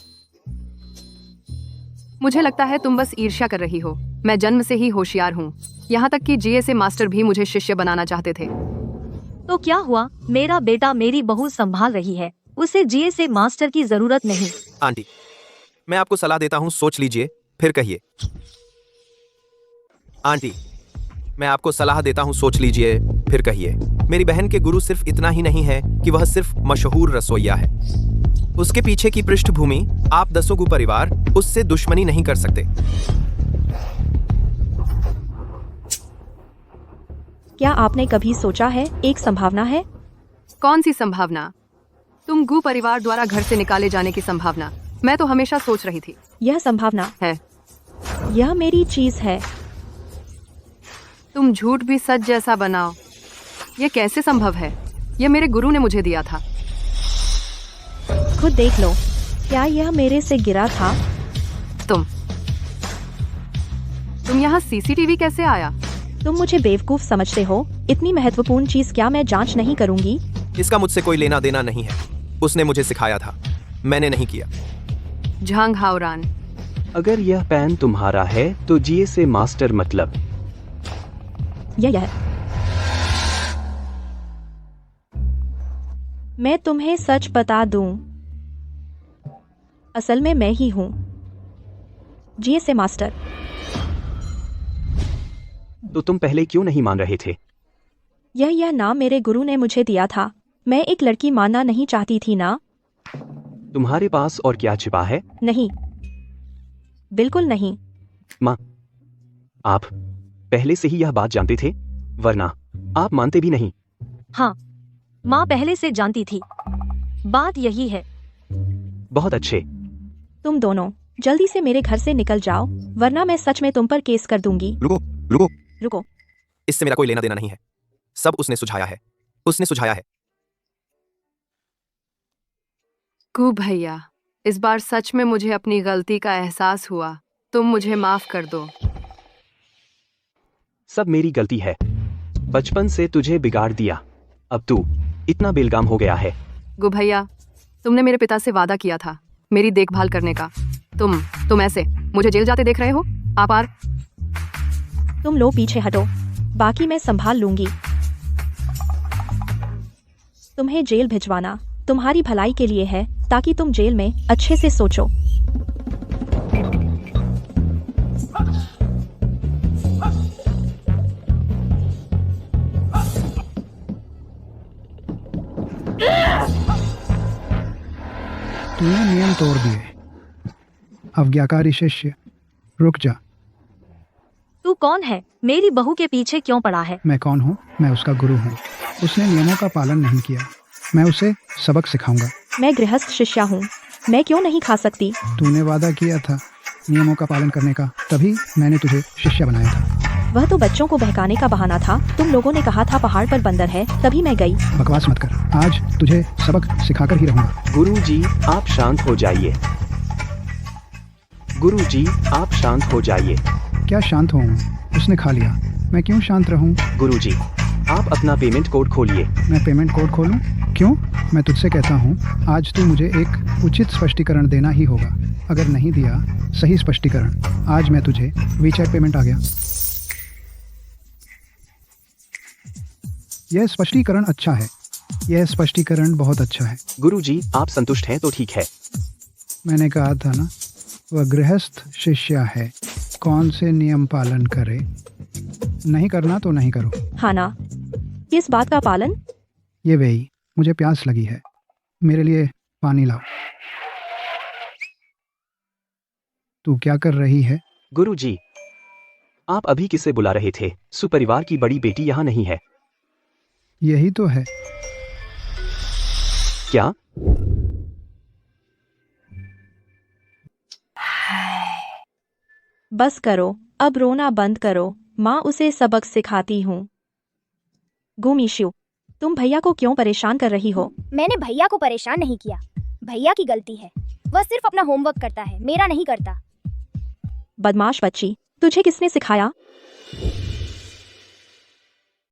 मुझे लगता है तुम बस ईर्ष्या कर रही हो। मैं जन्म से ही होशियार हूँ, यहाँ तक कि जीएसए मास्टर भी मुझे शिष्य बनाना चाहते थे। तो क्या हुआ? मेरा बेटा मेरी बहू संभाल रही है, उसे जीएसए मास्टर की जरूरत नहीं। आंटी, मैं आपको सलाह देता हूँ, सोच लीजिए फिर कहिए। आंटी, मैं आपको सलाह देता हूँ, सोच लीजिए फिर कहिए। मेरी बहन के गुरु सिर्फ इतना ही नहीं है कि वह सिर्फ मशहूर रसोइया है। उसके पीछे की पृष्ठभूमि, आप दसों गु परिवार उससे दुश्मनी नहीं कर सकते। क्या आपने कभी सोचा है, एक संभावना है? कौन सी संभावना? तुम गु परिवार द्वारा घर से निकाले जाने की संभावना। मैं तो हमेशा सोच रही थी। यह संभावना है। यह मेरी चीज है। तुम झूठ भी सच जैसा बनाओ। ये कैसे संभव है? यह मेरे गुरु ने मुझे दिया था। खुद देख लो, क्या यह मेरे से गिरा था? तुम यहाँ सीसीटीवी कैसे आया? तुम मुझे बेवकूफ समझते हो? इतनी महत्वपूर्ण चीज क्या मैं जांच नहीं करूंगी? इसका मुझसे कोई लेना देना नहीं है। उसने मुझे सिखाया था, मैंने नहीं किया। झांग हाओरान, अगर यह पेन तुम्हारा है तो जीएसए मास्टर मतलब यह मैं तुम्हें सच बता दूं, असल में मैं ही हूं जीएसए मास्टर। तो तुम पहले क्यों नहीं मान रहे थे? यह नाम मेरे गुरु ने मुझे दिया था। मैं एक लड़की मानना नहीं चाहती थी ना। तुम्हारे पास और क्या छिपा है? नहीं, बिल्कुल नहीं। माँ, आप पहले से ही यह बात जानते थे, वरना आप मानते भी नहीं। हाँ, माँ पहले से जानती थी। बात यही है। बहुत अच्छे। तुम दोनों जल्दी से मेरे घर से निकल जाओ, वरना मैं सच में तुम पर केस कर दूंगी। रुको। इससे मेरा कोई लेना देना नहीं है। सब उसने सुझाया है। गु भैया, इस बार सच में मुझे अपनी गलती का एहसास हुआ। तुम मुझे माफ कर दो। सब मेरी गलती है। बचपन से तुझे बिगाड़ दिया, अब तू इतना बेलगाम हो गया है। गु भैया, तुमने मेरे पिता से वादा किया था मेरी देखभाल करने का। तुम ऐसे मुझे जेल जाते देख रहे हो? आप तुम लोग पीछे हटो, बाकी मैं संभाल लूंगी। तुम्हें जेल भिजवाना तुम्हारी भलाई के लिए है, ताकि तुम जेल में अच्छे से सोचो। तूने नियम तोड़ दिए, अवज्ञाकारी शिष्य। रुक जा। तू कौन है? मेरी बहू के पीछे क्यों पड़ा है? मैं कौन हूँ? मैं उसका गुरु हूँ। उसने नियमों का पालन नहीं किया, मैं उसे सबक सिखाऊंगा। मैं गृहस्थ शिष्या हूँ, मैं क्यों नहीं खा सकती? तूने वादा किया था नियमों का पालन करने का, तभी मैंने तुझे शिष्य बनाया था। वह तो बच्चों को बहकाने का बहाना था। तुम लोगों ने कहा था पहाड़ पर बंदर है, तभी मैं गई। बकवास मत कर, आज तुझे सबक सिखाकर ही रहूंगा। गुरुजी, आप शांत हो जाइए। गुरुजी, आप शांत हो जाइए। क्या शांत हूँ? उसने खा लिया, मैं क्यों शांत रहूं? गुरुजी, आप अपना पेमेंट कोड खोलिए। मैं पेमेंट कोड खोलूं? क्यों? मैं तुझसे कहता हूँ, आज तू मुझे एक उचित स्पष्टीकरण देना ही होगा। अगर नहीं दिया सही स्पष्टीकरण, आज मैं तुझे वीचैट पेमेंट आ गया। यह स्पष्टीकरण अच्छा है, यह स्पष्टीकरण बहुत अच्छा है। गुरुजी, आप संतुष्ट हैं तो ठीक है। मैंने कहा था ना, वह गृहस्थ शिष्य है, कौन से नियम पालन करे। नहीं करना तो नहीं करो। हाँ ना, किस बात का पालन? ये वही, मुझे प्यास लगी है, मेरे लिए पानी लाओ। तू क्या कर रही है? गुरुजी, आप अभी किसे बुला रहे थे? सुपरिवार की बड़ी बेटी यहाँ नहीं है यही तो है। क्या? बस करो, अब रोना बंद करो, माँ उसे सबक सिखाती हूँ। गुमीशु, तुम भैया को क्यों परेशान कर रही हो? मैंने भैया को परेशान नहीं किया, भैया की गलती है। वह सिर्फ अपना होमवर्क करता है, मेरा नहीं करता। बदमाश बच्ची, तुझे किसने सिखाया?